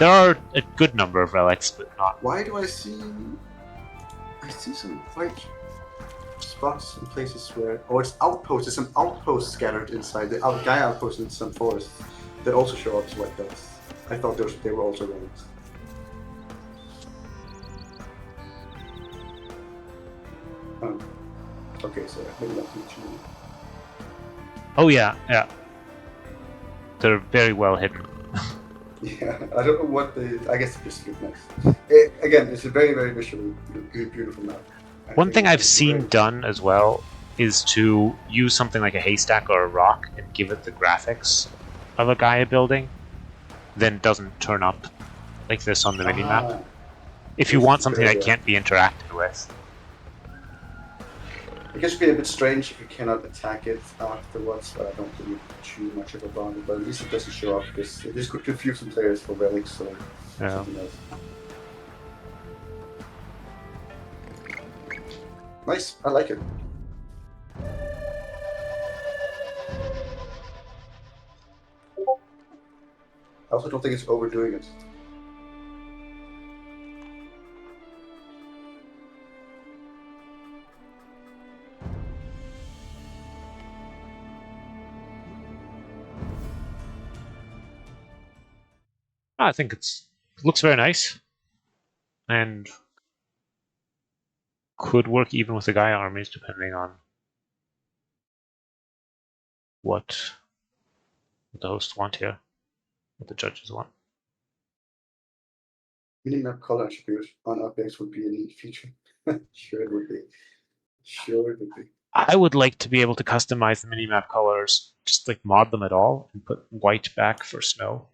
Speaker 2: There are a good number of relics, but not.
Speaker 1: Why do I see? I see some white spots in places where, it's outposts. There's some outposts scattered inside the Gaia outposts in some forests that also show up as white dots. I thought they were also relics. Oh. Okay, so maybe not too much.
Speaker 2: Oh yeah. They're very well hidden.
Speaker 1: Yeah, I don't know what I guess it just looks nice. Again, it's a very, very visually beautiful map.
Speaker 2: One thing I've seen done as well is to use something like a haystack or a rock and give it the graphics of a Gaia building, then it doesn't turn up like this on the minimap. If you want something that can't be interacted with.
Speaker 1: I guess it would be a bit strange if you cannot attack it afterwards, but I don't believe too much of a bond. But at least it doesn't show up because this could confuse some players for relics or something else. Nice. I like it. I also don't think it's overdoing it.
Speaker 2: I think it looks very nice, and could work even with the Gaia armies, depending on what the hosts want here, what the judges want.
Speaker 1: Minimap color attribute on objects would be a neat feature. Sure it would be. Sure it would be.
Speaker 2: I would like to be able to customize the minimap colors, just like mod them at all, and put white back for snow.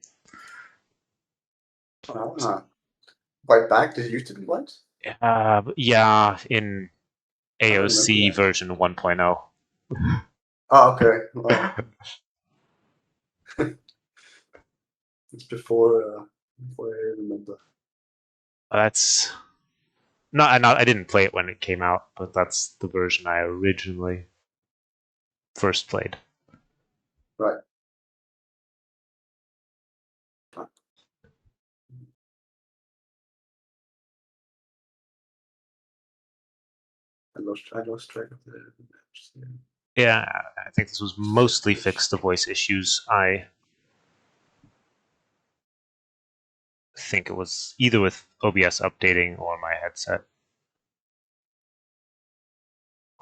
Speaker 1: White back? Did it used to be white?
Speaker 2: Yeah, in AOC
Speaker 1: yeah.
Speaker 2: version 1.0.
Speaker 1: Oh, okay. Well, it's before I remember.
Speaker 2: That's I didn't play it when it came out, but that's the version I originally first played.
Speaker 1: Right. I lost track of the maps.
Speaker 2: Yeah, I think this was mostly fixed the voice issues. I think it was either with OBS updating or my headset.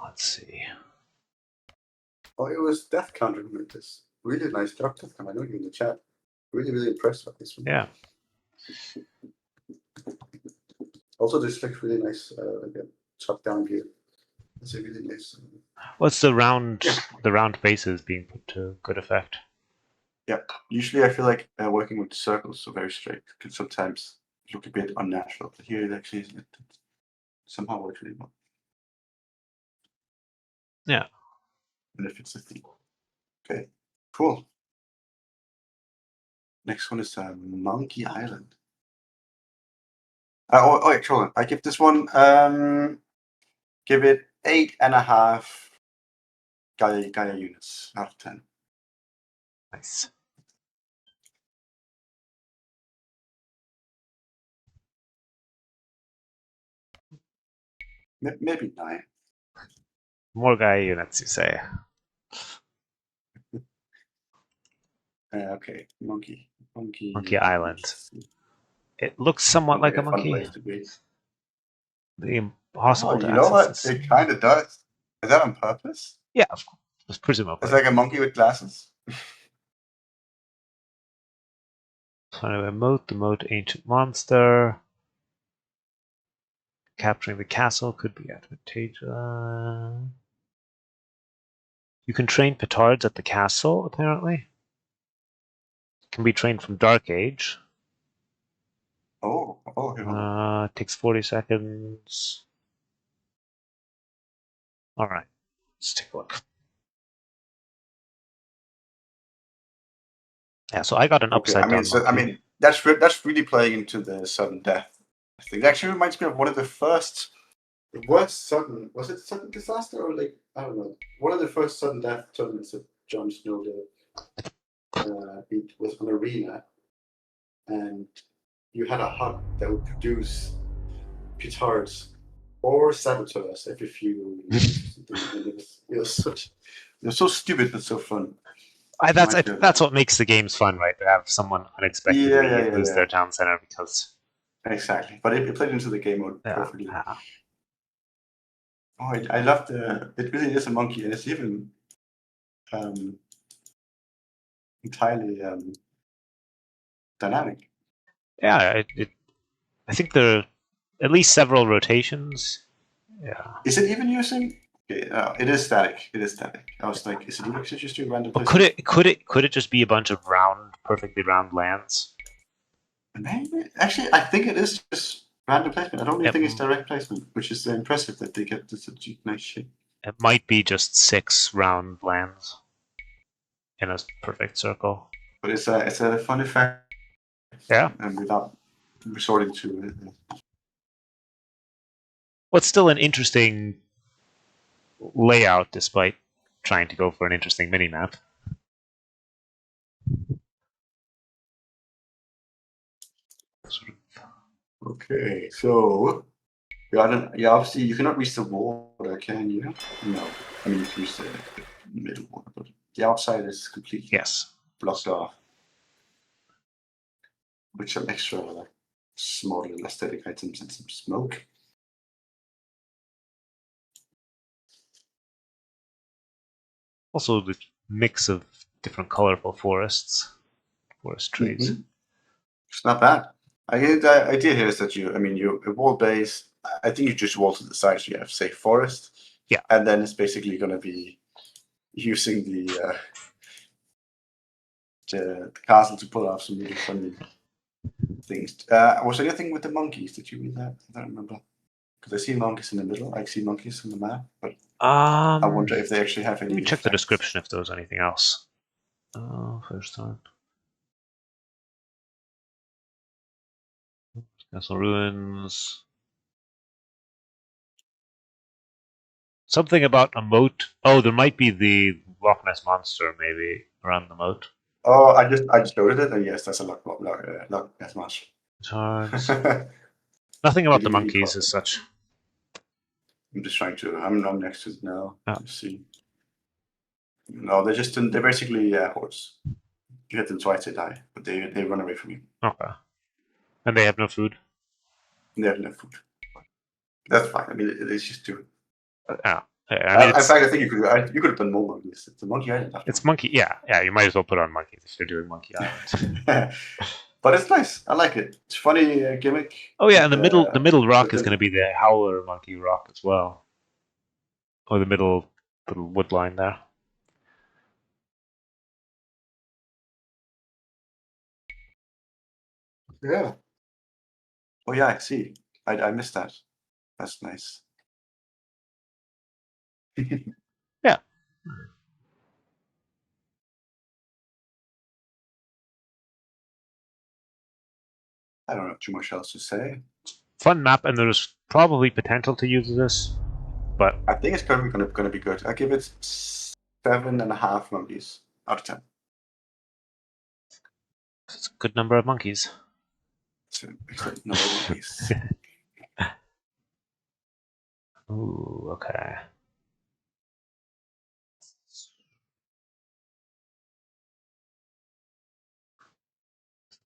Speaker 2: Let's see.
Speaker 1: Oh, it was Death Counter who made this. Really nice job, Death Counter. I know you in the chat. Really, really impressed with this one.
Speaker 2: Yeah.
Speaker 1: Also, this looks really nice, like a top-down view. It's a really nice.
Speaker 2: What's the round bases being put to good effect?
Speaker 1: Yeah. Usually, I feel like working with circles so very straight can sometimes look a bit unnatural. But here, it actually is. It somehow works really well.
Speaker 2: Yeah.
Speaker 1: And it fits the theme. Okay. Cool. Next one is Monkey Island. Actually, I give this one give it 8.5 Gaia units out of 10.
Speaker 2: Nice.
Speaker 1: Maybe 9.
Speaker 2: More Gaia units, you say?
Speaker 1: Okay, Monkey
Speaker 2: Island. It looks somewhat like a monkey.
Speaker 1: Place to be.
Speaker 2: The impossible to
Speaker 1: you know what?
Speaker 2: access.
Speaker 1: It kind of does. Is that on purpose?
Speaker 2: Yeah, of course, presumably.
Speaker 1: It's like a monkey with glasses.
Speaker 2: So emote, the moat ancient monster. Capturing the castle could be advantageous. You can train petards at the castle, apparently. Can be trained from Dark Age. Takes 40 seconds. Alright, let's take a look. Yeah, so I got an upside down monkey.
Speaker 1: That's really playing into the sudden death thing. It actually reminds me of one of the first. Was it sudden disaster or like I don't know? One of the first sudden death tournaments that Jon Snow did. It was an arena, and you had a hut that would produce petards or saboteurs if you fuel. It was so stupid but so fun.
Speaker 2: That's what makes the games fun, right? To have someone unexpectedly lose their town center because.
Speaker 1: Exactly, but it played into the game mode perfectly. Yeah. Oh, I love it really is a monkey, and it's even entirely dynamic.
Speaker 2: Yeah, I think there are at least several rotations. Yeah.
Speaker 1: Is it even using? Okay, it is static. I was like, is it even just doing random placement?
Speaker 2: Could it just be a bunch of perfectly round lands?
Speaker 1: Maybe. Actually, I think it is just random placement. I don't even think it's direct placement, which is impressive that they get this nice shape.
Speaker 2: It might be just 6 round lands in a perfect circle.
Speaker 1: But it's a fun effect.
Speaker 2: Yeah.
Speaker 1: And without resorting to it.
Speaker 2: What's still an interesting layout despite trying to go for an interesting mini-map.
Speaker 1: Okay, so obviously you cannot reach the water, can you? No. I mean, you can reach the middle water, but the outside is completely blocked off. With some extra small little aesthetic items and some smoke.
Speaker 2: Also, the mix of different colorful forest trees.
Speaker 1: It's not bad. The idea here is that you a wall base. I think you just wall to the sides. You have, say, forest.
Speaker 2: Yeah.
Speaker 1: And then it's basically going to be using the castle to pull off some really funny things. Was there anything with the monkeys? Did you read that? I don't remember. Because I see monkeys in the middle. I see monkeys on the map, but I wonder if they actually have any.
Speaker 2: Let me check
Speaker 1: effects.
Speaker 2: the description if there was anything else. First time. Castle ruins. Something about a moat. Oh, there might be the Loch Ness monster maybe around the moat.
Speaker 1: Oh, I just loaded it, and yes, that's a Loch Ness monster.
Speaker 2: Nothing about the monkeys as such.
Speaker 1: I'm just trying to. I'm next to it now to see. No, they're basically hordes. You hit them twice, they die, but they run away from you.
Speaker 2: Okay. And they have no food.
Speaker 1: And they have no food. That's fine. I mean, it's just two.
Speaker 2: Yeah.
Speaker 1: In fact, I think you could have done more monkeys. It's a monkey island.
Speaker 2: It's monkey. Yeah. You might as well put on monkeys if you're doing Monkey Island.
Speaker 1: But it's nice. I like it. It's funny gimmick.
Speaker 2: Oh yeah, and the middle rock is going to be the Howler Monkey Rock as well. Or the middle little wood line there.
Speaker 1: Yeah. Oh yeah, I see. I missed that. That's nice.
Speaker 2: Yeah.
Speaker 1: I don't have too much else to say.
Speaker 2: Fun map, and there's probably potential to use this, but
Speaker 1: I think it's probably going to be good. I give it 7.5 monkeys out of 10.
Speaker 2: It's a good number of monkeys.
Speaker 1: It's an excellent number of monkeys.
Speaker 2: Ooh, okay.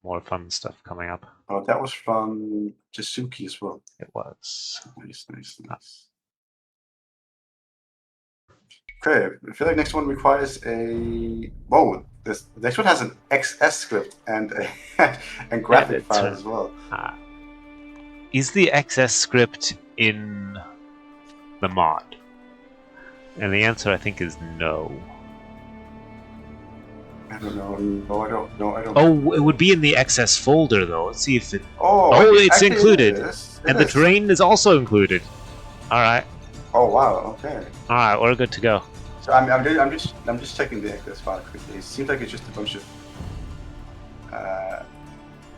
Speaker 2: More fun stuff coming up.
Speaker 1: Oh, that was from Jasuki as well.
Speaker 2: It was.
Speaker 1: Nice. Okay, I feel like next one requires a. Whoa, this next one has an XS script and and graphic file as well.
Speaker 2: Is the XS script in the mod? And the answer, I think, is no.
Speaker 1: I don't know. No, I don't.
Speaker 2: Oh, it would be in the XS folder, though. Let's see if it.
Speaker 1: Oh,
Speaker 2: it's included, and the terrain is also included. All right.
Speaker 1: Oh wow. Okay.
Speaker 2: All right, we're good to go.
Speaker 1: So I'm just checking the XS file quickly. It seems like it's just a bunch of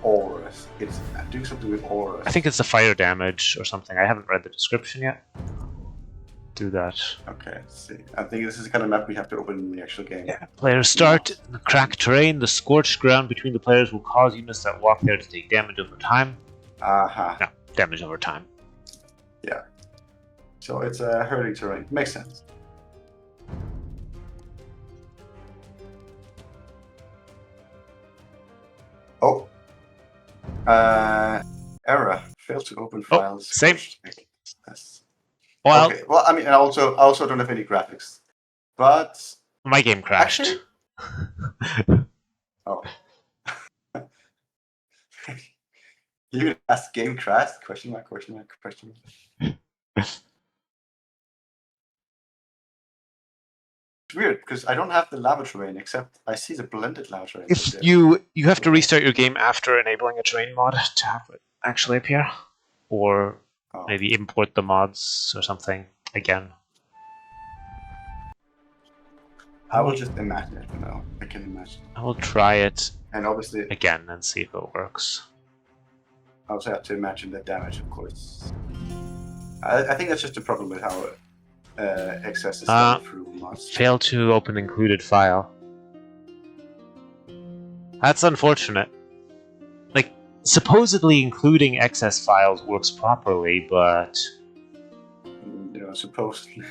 Speaker 1: auras. It's doing something with auras.
Speaker 2: I think it's the fire damage or something. I haven't read the description yet. Do that.
Speaker 1: Okay, let's see. I think this is the kind of map we have to open in the actual game.
Speaker 2: Yeah. Players start in the cracked terrain. The scorched ground between the players will cause units that walk there to take damage over time. No, damage over time.
Speaker 1: Yeah. So it's a hurting terrain. Makes sense. Oh. Error. Failed to open files.
Speaker 2: Same.
Speaker 1: Well, okay. Well, I mean, I also don't have any graphics, but
Speaker 2: my game crashed.
Speaker 1: Actually... Oh. You asked game crashed? Question mark. It's weird because I don't have the lava terrain, except I see the blended lava terrain.
Speaker 2: If you have to restart your game after enabling a terrain mod to have it actually appear, or maybe import the mods or something again.
Speaker 1: I will just imagine it for now. I can imagine.
Speaker 2: I will try it
Speaker 1: and obviously
Speaker 2: again and see if it works.
Speaker 1: I also have to imagine the damage, of course. I think that's just a problem with how excess is done through mods.
Speaker 2: Fail to open included file. That's unfortunate. Like, supposedly including excess files works properly, but
Speaker 1: Supposedly.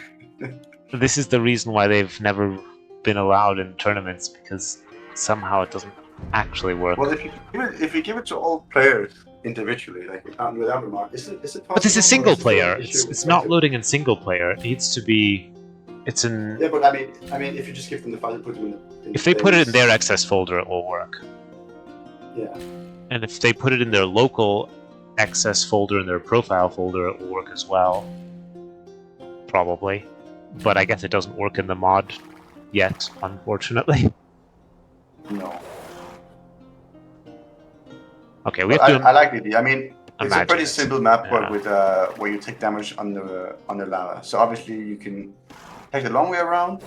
Speaker 2: this is the reason why they've never been allowed in tournaments, because somehow it doesn't actually work.
Speaker 1: Well, if you give it to all players individually, like without remark, is it possible?
Speaker 2: But this is single player. It's not loading in single player. It needs to be. It's in.
Speaker 1: Yeah, but I mean, if you just give them the file, put them in
Speaker 2: if they put it in their excess folder, it will work.
Speaker 1: Yeah.
Speaker 2: And if they put it in their local excess folder in their profile folder, it will work as well. Probably. But I guess it doesn't work in the mod yet, unfortunately.
Speaker 1: No.
Speaker 2: Okay, we have to.
Speaker 1: I like the idea. I mean, it's a pretty
Speaker 2: it.
Speaker 1: simple map with where you take damage on the lava. So obviously you can take the long way around,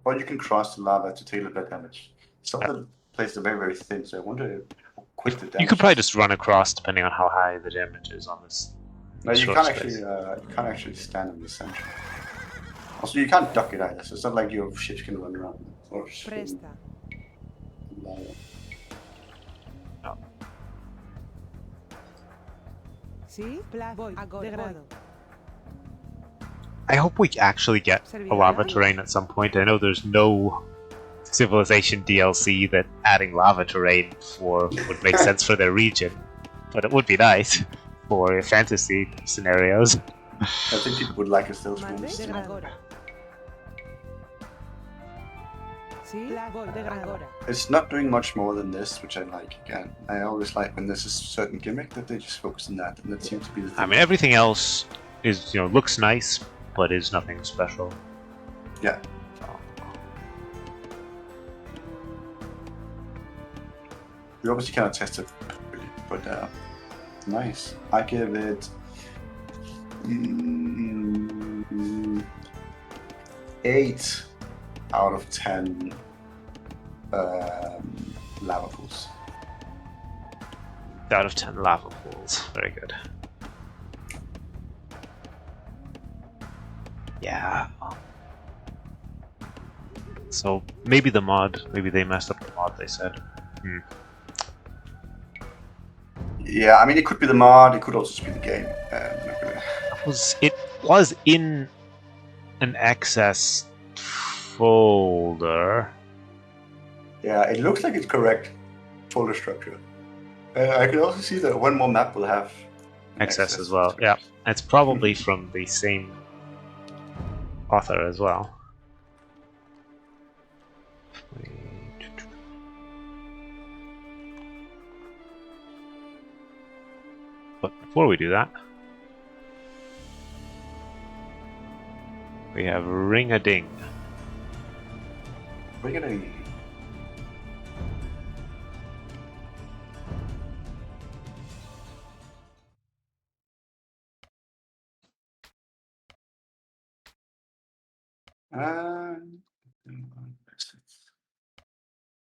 Speaker 1: or you can cross the lava to take a bit of damage. Some of the places are very, very thin, so I wonder how quick the damage.
Speaker 2: You could probably just run across depending on how high the damage is on this.
Speaker 1: No, you can't actually stand in the center. Also, you can't duck it either, so it's not like your ships can run around or swim. Lava.
Speaker 2: No.
Speaker 3: Sí, voy, degrado.
Speaker 2: I hope we actually get a lava terrain at some point. I know there's no Civilization DLC that adding lava terrain would make sense for their region, but it would be nice for fantasy scenarios.
Speaker 1: I think people would like it still. It's not doing much more than this, which I like. Again, I always like when there's a certain gimmick that they just focus on that, and that seems to be the thing.
Speaker 2: I mean, everything else is looks nice, but is nothing special.
Speaker 1: Yeah. We obviously cannot test it, but nice. I give it 8 out of 10 lava pools.
Speaker 2: Out of 10 lava pools. Very good. Yeah. So maybe the mod, maybe they messed up the mod, they said.
Speaker 1: Yeah, I mean, it could be the mod, it could also just be the game.
Speaker 2: It was in an excess folder.
Speaker 1: Yeah, it looks like it's correct folder structure. I can also see that one more map will have
Speaker 2: excess as well. Yeah, it's probably from the same author as well. But before we do that, we have Ring-a-Ding.
Speaker 1: Ring-a-Ding.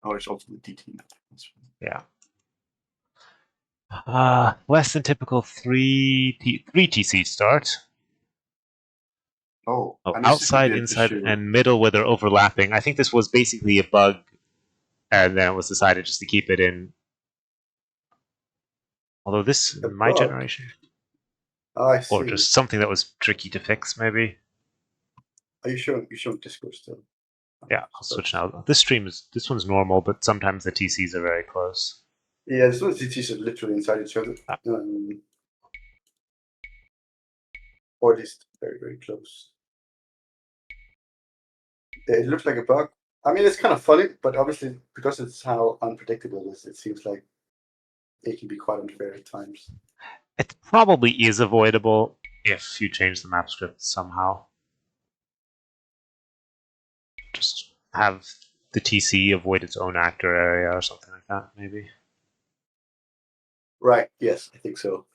Speaker 1: Oh, it's also the DT map.
Speaker 2: Yeah. Less than typical 3 TC start.
Speaker 1: Oh,
Speaker 2: outside, inside, and middle where they're overlapping. I think this was basically a bug, and then it was decided just to keep it in. Although this, in my generation.
Speaker 1: Oh, I see.
Speaker 2: Or just something that was tricky to fix, maybe.
Speaker 1: Are you showing Discord still?
Speaker 2: Yeah, I'll switch now. This one's normal, but sometimes the TCs are very close.
Speaker 1: Yeah, some of the TCs are literally inside each other. Or at least very, very close. It looks like a bug. I mean, it's kind of funny, but obviously, because it's how unpredictable it is, it seems like it can be quite unfair at times.
Speaker 2: It probably is avoidable if you change the map script somehow. Just have the TC avoid its own actor area or something like that, maybe.
Speaker 1: Right. Yes, I think so.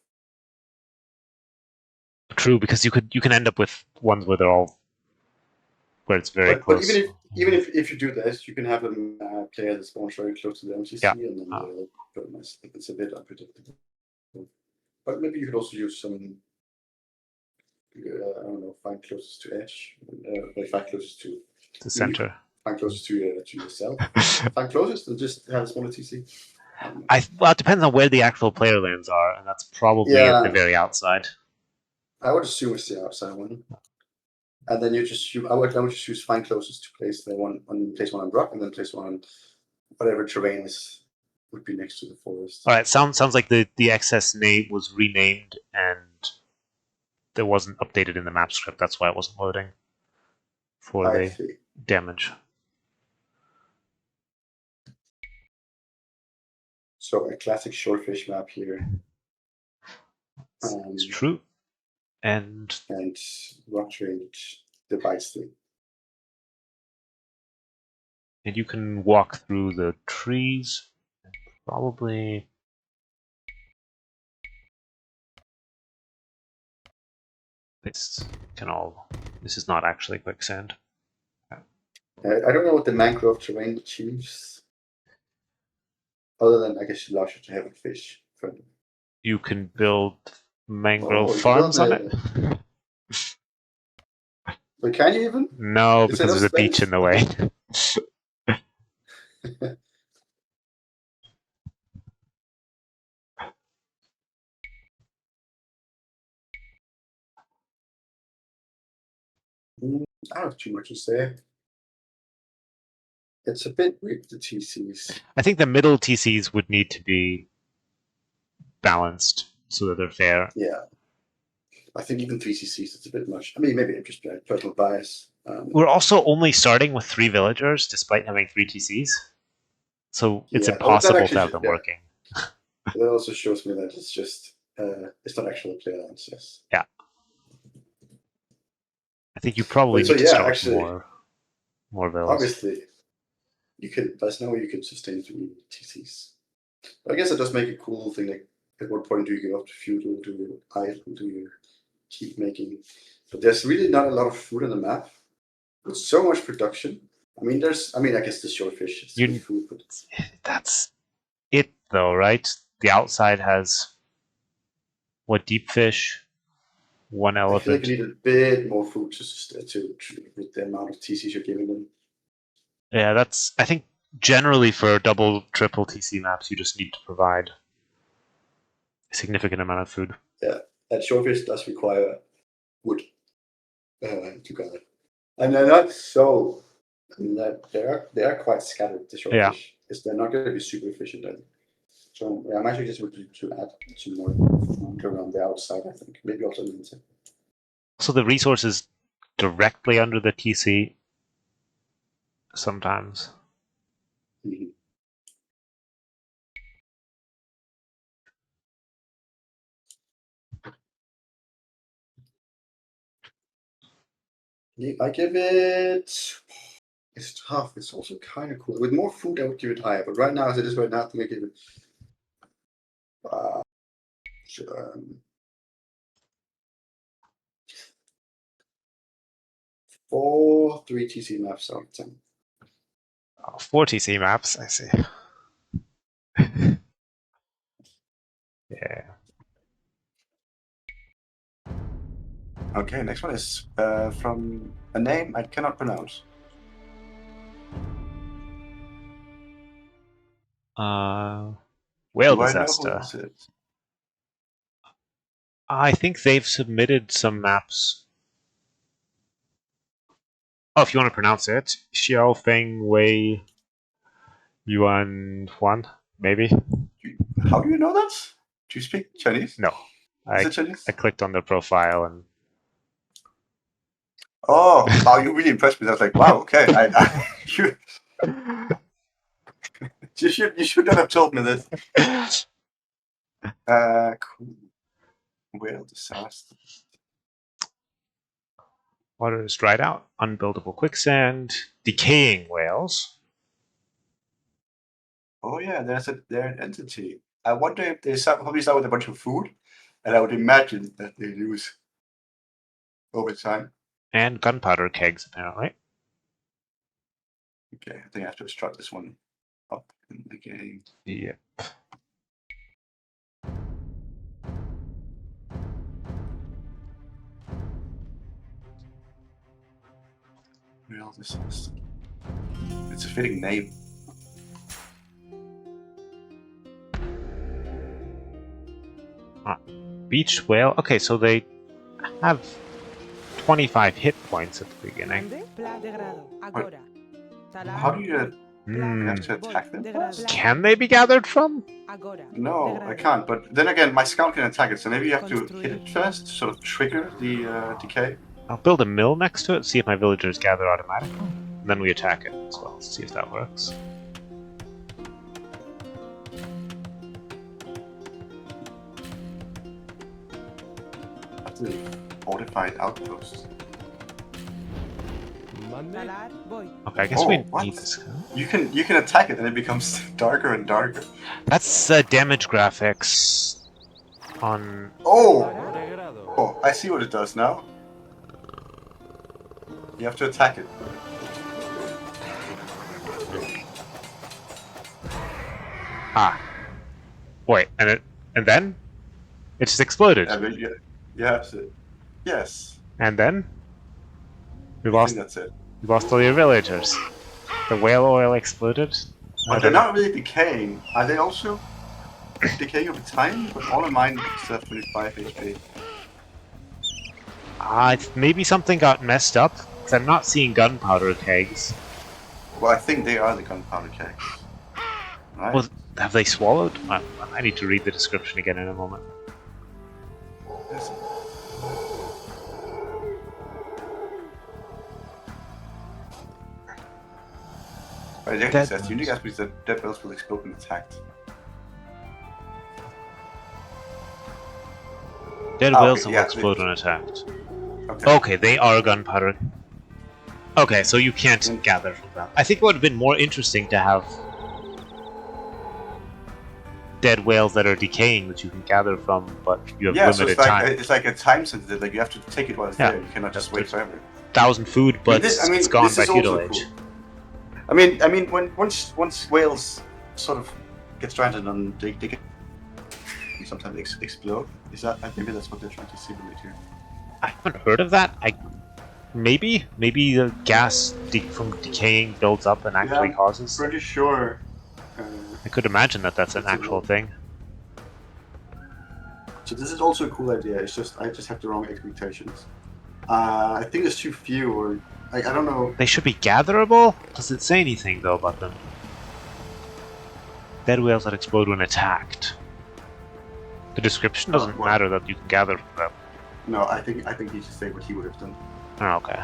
Speaker 2: True, because you can end up with ones where they're all where it's very close.
Speaker 1: But even if you do this, you can have them play the spawn very close to the MCC, and then they'll go nice. It's a bit unpredictable. But maybe you could also use some I don't know, find closest to edge. Find closest to
Speaker 2: The center.
Speaker 1: Find closest to yourself. Find closest and just have a smaller TC.
Speaker 2: Well, it depends on where the actual player lands are, and that's probably at the very outside.
Speaker 1: I would assume it's the outside one. And then you just choose, I would just choose find closest to place the one on place one on rock, and then place one on whatever terrain would be next to the forest.
Speaker 2: All right, sounds like the excess name was renamed and it wasn't updated in the map script. That's why it wasn't loading for the damage.
Speaker 1: So a classic shorefish map here.
Speaker 2: It's true. And
Speaker 1: rock terrain divides the.
Speaker 2: And you can walk through the trees. Probably. This is not actually quicksand.
Speaker 1: I don't know what the mangrove terrain achieves. Other than, I guess, it allows you to have a fish.
Speaker 2: You can build mangrove farms on it.
Speaker 1: But can you even?
Speaker 2: No, because there's a beach in the way.
Speaker 1: I don't have too much to say. It's a bit weak, the TCs.
Speaker 2: I think the middle TCs would need to be balanced so that they're fair.
Speaker 1: Yeah. I think even 3 CCs, it's a bit much. I mean, maybe I'm just personal bias.
Speaker 2: We're also only starting with 3 villagers despite having 3 TCs. So it's impossible to have them working.
Speaker 1: That also shows me that it's just, it's not actually a player lines, yes.
Speaker 2: Yeah. I think you probably need to start with more villas.
Speaker 1: Obviously, there's no way you can sustain 3 TCs. But I guess it does make a cool thing, like at what point do you give up to feudal, do you idle, do you keep making? But there's really not a lot of food on the map. With so much production. I mean, I guess the shorefish is food, but
Speaker 2: that's it though, right? The outside has deep fish, 1 elephant.
Speaker 1: I feel like you need a bit more food to with the amount of TCs you're giving them.
Speaker 2: Yeah, I think generally for double, triple TC maps, you just need to provide a significant amount of food.
Speaker 1: Yeah, that shorefish does require wood to gather. And they're not so. I mean, they are quite scattered. The shorefish, they're not going to be super efficient. So I'm actually just looking to add some more food around the outside. I think maybe also the inside.
Speaker 2: So the resource is directly under the TC. Sometimes.
Speaker 1: Mm-hmm. I give it. It's tough. It's also kind of cool. With more food, I would give it higher. But right now, as it is right now, I think I give it 4 3 TC maps out of 10.
Speaker 2: 4 TC maps, I see. Yeah.
Speaker 1: Okay, next one is from a name I cannot pronounce.
Speaker 2: Whale Dessaster. I think they've submitted some maps. Oh, if you want to pronounce it, Xiao Feng Wei Yuan Huan, maybe.
Speaker 1: How do you know that? Do you speak Chinese?
Speaker 2: No.
Speaker 1: Is it Chinese?
Speaker 2: I clicked on their profile and.
Speaker 1: Oh, wow! You really impressed me. I was like, wow, okay. You should not have told me this. Cool. Whale Dessaster.
Speaker 2: Water is dried out. Unbuildable quicksand. Decaying whales.
Speaker 1: Oh yeah, they're an entity. I wonder if they probably start with a bunch of food, and I would imagine that they lose over time.
Speaker 2: And gunpowder kegs, apparently.
Speaker 1: Okay, I think I have to start this one up in the game.
Speaker 2: Yep.
Speaker 1: It's a fitting name.
Speaker 2: Beach whale. Okay, so they have 25 hit points at the beginning.
Speaker 3: Grande, pla de grado. Agora. Salar,
Speaker 1: How do you
Speaker 3: voy.
Speaker 1: you have
Speaker 2: Hmm.
Speaker 1: to attack them first?
Speaker 2: Can they be gathered from?
Speaker 3: Agora.
Speaker 1: No,
Speaker 3: de
Speaker 1: I
Speaker 3: grado.
Speaker 1: can't. But then again, my scout can attack it, so maybe you have to hit it first to sort of trigger the decay.
Speaker 2: I'll build a mill next to it, see if my villagers gather automatically. And then we attack it as well, see if that works.
Speaker 1: That's a fortified outpost.
Speaker 3: Salar, voy.
Speaker 2: Okay, I guess
Speaker 1: Oh,
Speaker 2: we
Speaker 1: what?
Speaker 2: need this.
Speaker 1: You can attack it, and it becomes darker and darker.
Speaker 2: That's damage graphics on.
Speaker 1: Oh,
Speaker 3: Agora.
Speaker 1: oh, I see what it does now. You have to attack it.
Speaker 2: Ah. Wait, and then? It just exploded.
Speaker 1: I mean, you have to. Yes,
Speaker 2: And then? We
Speaker 1: I
Speaker 2: lost
Speaker 1: think that's it.
Speaker 2: we lost all your villagers. The whale oil exploded. I
Speaker 1: But they're
Speaker 2: don't know.
Speaker 1: not really decaying. Are they also decaying over time? But all of mine still have 25 HP.
Speaker 2: Maybe something got messed up, because I'm not seeing gunpowder kegs.
Speaker 1: Well, I think they are the gunpowder kegs. Right?
Speaker 2: Well, have they swallowed? I need to read the description again in a moment.
Speaker 1: Yes. But it actually
Speaker 2: Dead
Speaker 1: says
Speaker 2: whales.
Speaker 1: unique aspects that dead whales will explode when attacked.
Speaker 2: Dead
Speaker 1: Ah,
Speaker 2: whales
Speaker 1: okay,
Speaker 2: will
Speaker 1: yeah,
Speaker 2: explode when attacked.
Speaker 1: Okay.
Speaker 2: Okay, they are gunpowder. Okay, so you can't
Speaker 1: Mm.
Speaker 2: gather from that. I think it would have been more interesting to have dead whales that are decaying that you can gather from, but you have
Speaker 1: Yeah, so
Speaker 2: limited
Speaker 1: it's like
Speaker 2: time.
Speaker 1: it's like a time sensitive. Like you have to take it while it's
Speaker 2: Yeah.
Speaker 1: there. You cannot just wait forever.
Speaker 2: 1,000 food, but it's gone
Speaker 1: this
Speaker 2: by
Speaker 1: is also
Speaker 2: feudal age.
Speaker 1: cool. I mean, when once whales sort of get stranded and they can sometimes explode. Is that maybe that's what they're trying to simulate here?
Speaker 2: I haven't heard of that. Maybe the gas from decaying builds up and actually
Speaker 1: Yeah.
Speaker 2: causes.
Speaker 1: Pretty sure.
Speaker 2: I could imagine that that's an
Speaker 1: It's a
Speaker 2: actual
Speaker 1: lot.
Speaker 2: thing.
Speaker 1: So this is also a cool idea. It's just I just have the wrong expectations. I think there's too few, or I don't know.
Speaker 2: They should be gatherable? Does it say anything though about them? Dead whales that explode when attacked. The description doesn't
Speaker 1: what?
Speaker 2: matter that you can gather from them.
Speaker 1: No, I think he should say what he would have done.
Speaker 2: Oh, okay.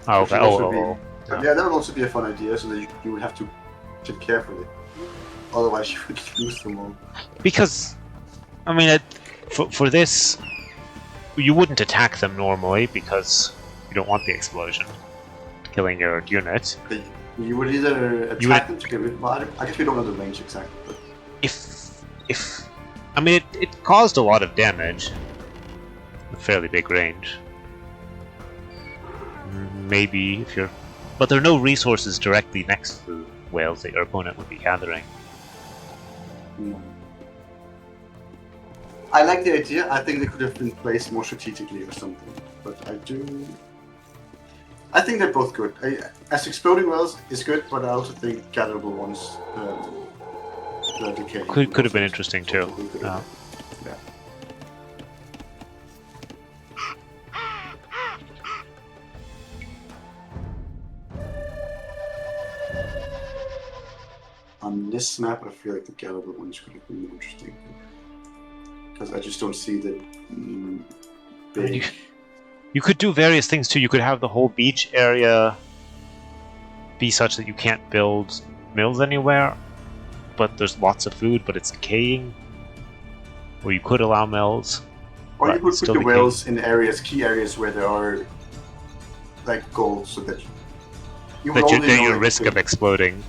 Speaker 2: Oh, okay.
Speaker 1: Should also be-
Speaker 2: Oh.
Speaker 1: Yeah, that would also be a fun idea. So that you would have to sit carefully. Otherwise, you would lose them all.
Speaker 2: Because, I mean, for this, you wouldn't attack them normally because you don't want the explosion killing your unit.
Speaker 1: You would either attack
Speaker 2: You would-
Speaker 1: them to get rid. Well, I guess we don't know the range exactly. But
Speaker 2: If I mean, it caused a lot of damage, a fairly big range. Maybe if you're, but there are no resources directly next to whales that your opponent would be gathering.
Speaker 1: I like the idea. I think they could have been placed more strategically or something. But I think they're both good. As exploding wells is good, but I also think gatherable ones, the decay
Speaker 2: Could have been interesting too.
Speaker 1: Yeah. On this map, I feel like the gatherable ones could have been more interesting. Because I just don't see the big.
Speaker 2: You could do various things too. You could have the whole beach area be such that you can't build mills anywhere, but there's lots of food, but it's decaying. Or you could allow mills.
Speaker 1: Or
Speaker 2: but
Speaker 1: you could
Speaker 2: it's
Speaker 1: put
Speaker 2: still
Speaker 1: the
Speaker 2: decaying.
Speaker 1: wells in areas, key areas where there are like gold, so that you will
Speaker 2: That
Speaker 1: only
Speaker 2: you're
Speaker 1: know
Speaker 2: your
Speaker 1: if
Speaker 2: risk
Speaker 1: the-
Speaker 2: of exploding.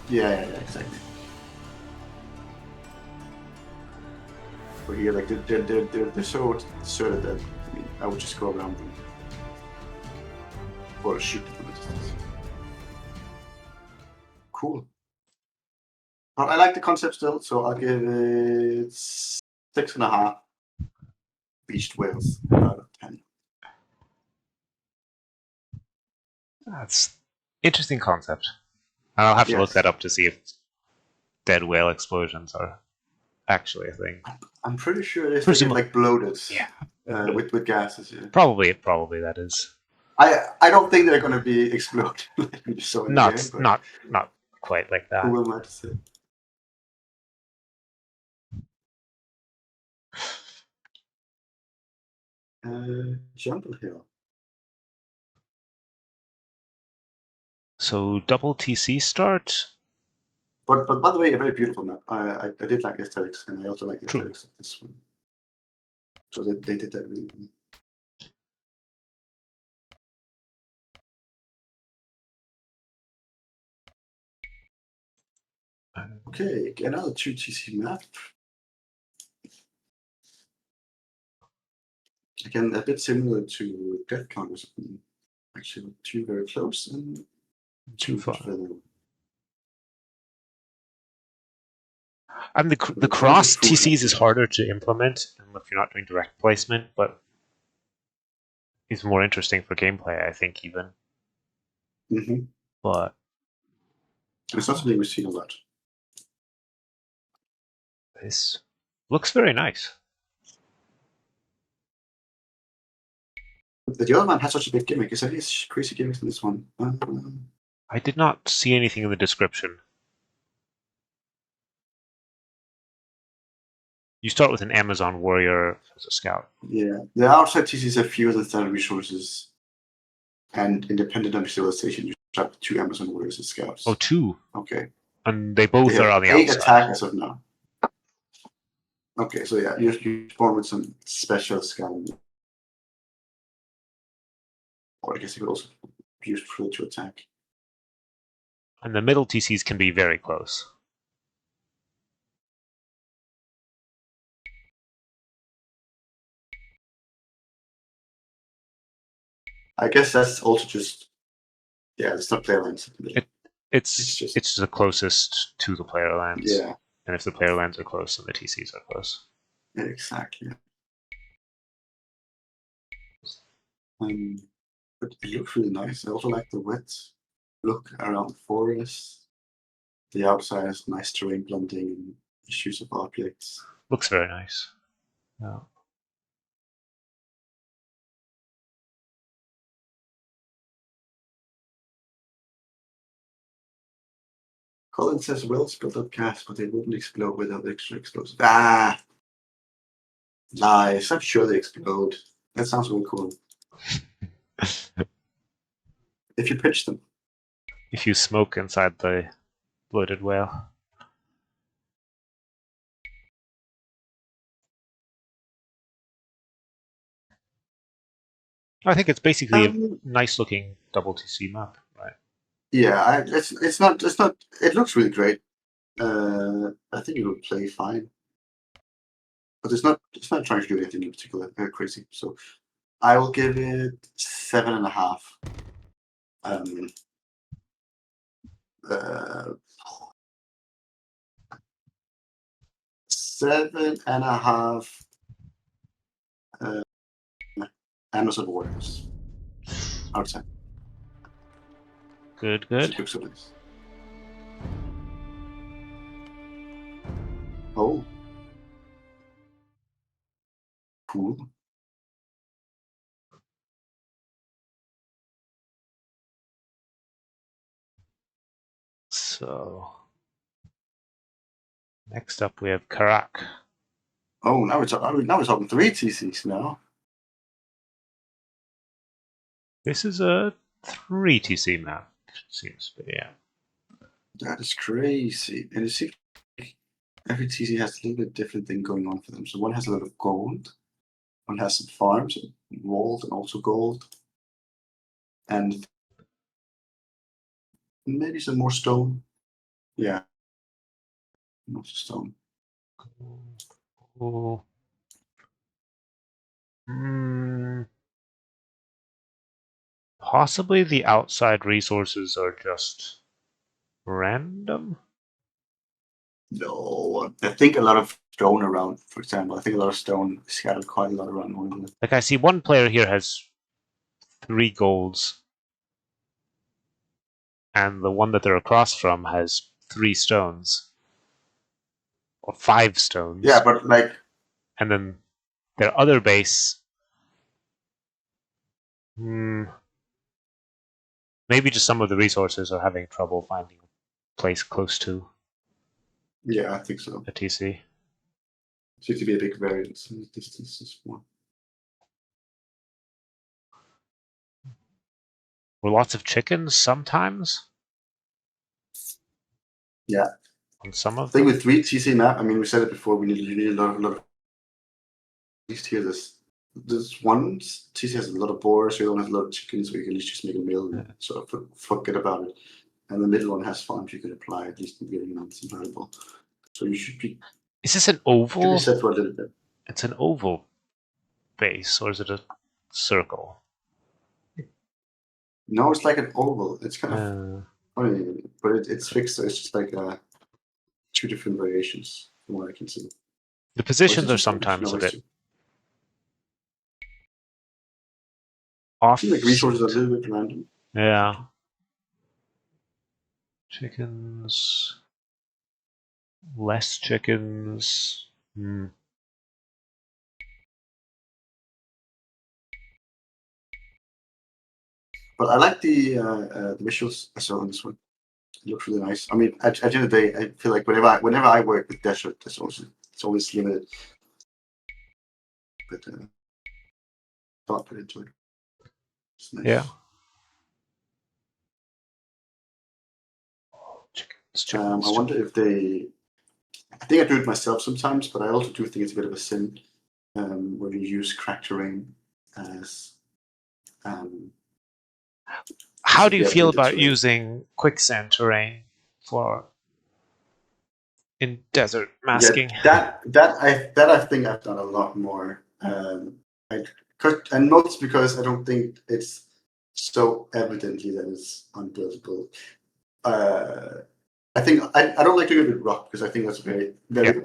Speaker 1: Yeah, exactly. But here, like they're so deserted that I would just go around them or shoot them from a distance. Cool. But I like the concept still, so I'll give it 6.5 beached whales out of 10.
Speaker 2: That's interesting concept. And I'll have to look
Speaker 1: Yes.
Speaker 2: that up to see if dead whale explosions are actually a thing.
Speaker 1: I'm pretty sure they get like bloated.
Speaker 2: Yeah.
Speaker 1: With gases. Yeah.
Speaker 2: Probably that is.
Speaker 1: I don't think they're going to be exploded. So in the game, but
Speaker 2: Not quite like that.
Speaker 1: who am I to say? Jumble Hill.
Speaker 2: So double TC start.
Speaker 1: But by the way, a very beautiful map. I did like the aesthetics, and I also like the
Speaker 2: True.
Speaker 1: aesthetics of this one. So they did that really well. Okay, another 2 TC map. Again, a bit similar to Death Counters. Actually, 2 very close and 2
Speaker 2: far.
Speaker 1: further.
Speaker 2: And the cross TCs is harder to implement if you're not doing direct placement, but it's more interesting for gameplay, I think, even.
Speaker 1: Mm-hmm.
Speaker 2: But
Speaker 1: it's not something we've seen a lot.
Speaker 2: This looks very nice.
Speaker 1: The other one has such a big gimmick. Is there any crazy gimmicks in this one?
Speaker 2: I did not see anything in the description. You start with an Amazon warrior as a scout.
Speaker 1: Yeah, the outside TCs have fewer than standard resources, and independent on civilization, you trap 2 Amazon warriors as scouts.
Speaker 2: Oh, 2.
Speaker 1: Okay.
Speaker 2: And they both are on the
Speaker 1: 8
Speaker 2: outside.
Speaker 1: attack as of now. Okay, so yeah, you're born with some special scouting. Or I guess you could also use for to attack.
Speaker 2: And the middle TCs can be very close.
Speaker 1: I guess that's also just it's not player lands.
Speaker 2: It's just the closest to the player lands.
Speaker 1: Yeah.
Speaker 2: And if the player lands are close, then the TCs are close.
Speaker 1: Yeah, exactly. But it looks really nice. I also like the wet look around the forest. The outside has nice terrain blending and issues of objects.
Speaker 2: Looks very nice. Yeah.
Speaker 1: Colin says wells built up gas, but they wouldn't explode without extra explosives. Ah! Lies. I'm sure they explode. That sounds really cool. If you pitch them.
Speaker 2: If you smoke inside the bloated whale. I think it's basically a nice looking double TC map, right?
Speaker 1: Yeah, it's not. It looks really great. I think it will play fine, but it's not trying to do anything in particular crazy. So I will give it 7.5. 7.5 Amazon warriors outside.
Speaker 2: Good.
Speaker 1: Oh, cool.
Speaker 2: So next up we have Karak.
Speaker 1: Oh, now we're talking 3 TCs now.
Speaker 2: This is a 3 TC map, seems, but yeah.
Speaker 1: That is crazy. And you see, every TC has a little bit different thing going on for them. So one has a lot of gold, one has some farms, walled and also gold, and maybe some more stone. Yeah, more stone.
Speaker 2: Oh. Possibly the outside resources are just random?
Speaker 1: No, I think a lot of stone around, for example. I think a lot of stone scattered quite a lot around.
Speaker 2: Like I see one player here has 3 golds and the one that they're across from has 3 stones. Or 5 stones.
Speaker 1: Yeah, but like...
Speaker 2: And then their other base... maybe just some of the resources are having trouble finding a place close to
Speaker 1: Yeah, I think so.
Speaker 2: a TC.
Speaker 1: Seems to be a big variance in the distances.
Speaker 2: Were lots of chickens sometimes?
Speaker 1: Yeah.
Speaker 2: On some of
Speaker 1: thing
Speaker 2: them?
Speaker 1: with 3 TC map, I mean, we said it before, you need a lot of... At least here, this one TC has a lot of boars, so you don't have a lot of chickens, so you can at least just make a mill and sort of forget about it. And the middle one has farms you can apply, at least in the beginning, it's invaluable. So you should be...
Speaker 2: Is this an
Speaker 1: Should
Speaker 2: oval?
Speaker 1: be set for a little bit.
Speaker 2: It's an oval base, or is it a circle?
Speaker 1: No, it's like an oval. It's kind of funny, but it's fixed, so it's just like 2 different variations from what I can see.
Speaker 2: The positions
Speaker 1: Or
Speaker 2: are
Speaker 1: is it just
Speaker 2: sometimes
Speaker 1: no,
Speaker 2: a
Speaker 1: it's
Speaker 2: bit off.
Speaker 1: like resources are a little bit random.
Speaker 2: Yeah. Chickens. Less chickens.
Speaker 1: But I like the visuals as well on this one. It looks really nice. I mean, at the end of the day, I feel like whenever I work with desert, it's always limited. But thought put into it. It's nice.
Speaker 2: Yeah.
Speaker 1: I wonder if they... I think I do it myself sometimes, but I also do think it's a bit of a sin when you use crack terrain as...
Speaker 2: How do you feel
Speaker 1: updated
Speaker 2: about
Speaker 1: terrain.
Speaker 2: using quicksand terrain in desert masking?
Speaker 1: Yeah, that I think I've done a lot more. And most because I don't think it's so evidently that it's unbuildable. I think I don't like doing it with rock because I think that's very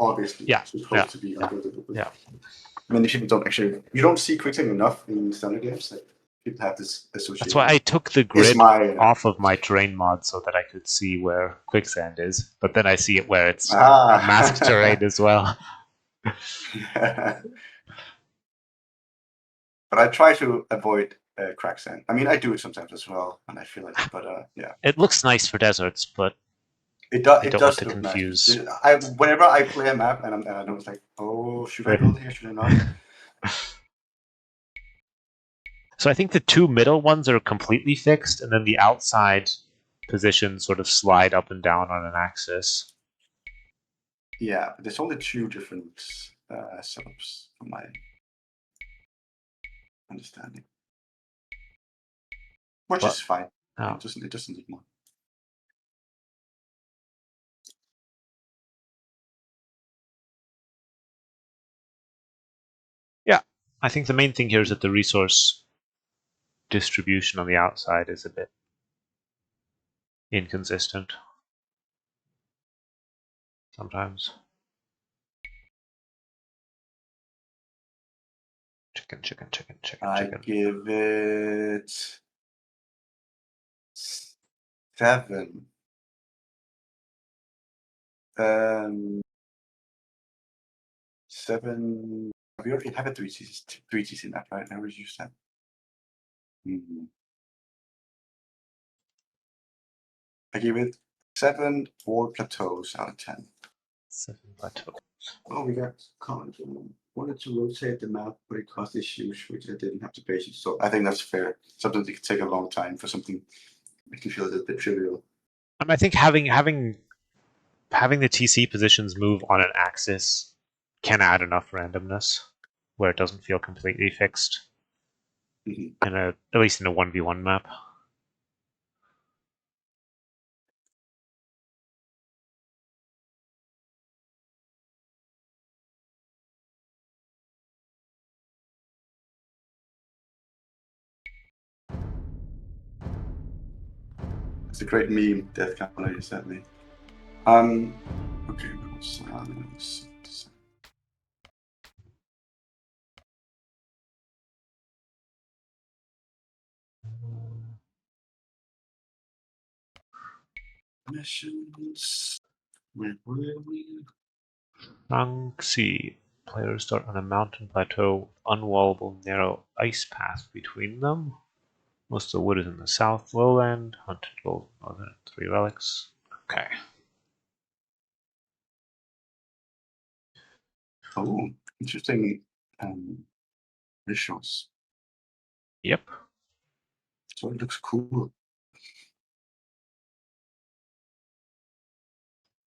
Speaker 1: obviously supposed to be unbuildable.
Speaker 2: Yeah.
Speaker 1: Many people don't actually. You don't see quicksand enough in standard games. Like, people have this association.
Speaker 2: That's why I took the grid off of my terrain mod so that I could see where quicksand is. But then I see it where it's masked terrain as well.
Speaker 1: But I try to avoid crack sand. I mean, I do it sometimes as well, and I feel like, but yeah.
Speaker 2: It looks nice for deserts, but
Speaker 1: it does
Speaker 2: want to
Speaker 1: look
Speaker 2: confuse.
Speaker 1: Nice. Whenever I play a map and I know it's like, oh, should I build here? Should I not?
Speaker 2: So I think the 2 middle ones are completely fixed, and then the outside positions sort of slide up and down on an axis.
Speaker 1: Yeah, but there's only 2 different setups from my understanding, which is fine.
Speaker 2: Oh.
Speaker 1: It doesn't need more.
Speaker 2: Yeah, I think the main thing here is that the resource distribution on the outside is a bit inconsistent sometimes. Chicken.
Speaker 1: I give it 7. 7. We already have a 3 TC map, right? I already used that. I give it 7 4 plateaus out of 10.
Speaker 2: 7 plateaus.
Speaker 1: Oh, we got comment. Wanted to rotate the map, but it cost issues, which I didn't have to patience. So I think that's fair. Sometimes it can take a long time for something make you feel a little bit trivial.
Speaker 2: I think having the TC positions move on an axis can add enough randomness where it doesn't feel completely fixed. At least in a 1v1 map.
Speaker 1: It's a great meme, Death Counter you sent me. Okay, Missions. Where were we?
Speaker 2: Rangxi. Players start on a mountain plateau with unwallable narrow ice path between them. Most of the wood is in the south lowland. Hunted gold northern 3 relics. Okay.
Speaker 1: Oh, interesting visuals.
Speaker 2: Yep.
Speaker 1: So it looks cool.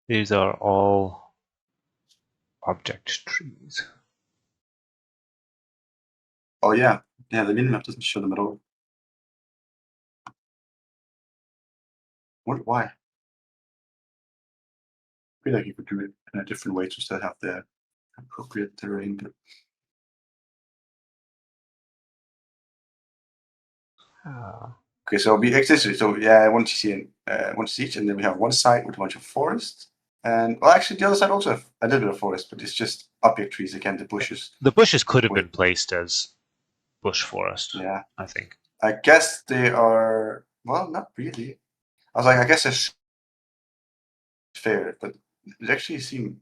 Speaker 2: These are all object trees.
Speaker 1: Oh yeah, yeah. The minimap doesn't show them at all. What? Why? I feel like you could do it in a different way to still have the appropriate terrain. But okay, so we existed. So yeah, one TC and one each, and then we have one side with a bunch of forest, and well, actually the other side also have a little bit of forest, but it's just object trees again. The bushes.
Speaker 2: The bushes could have been placed as bush forest.
Speaker 1: Yeah,
Speaker 2: I think.
Speaker 1: I guess they are. Well, not really. I was like, I guess it's fair, but it actually seemed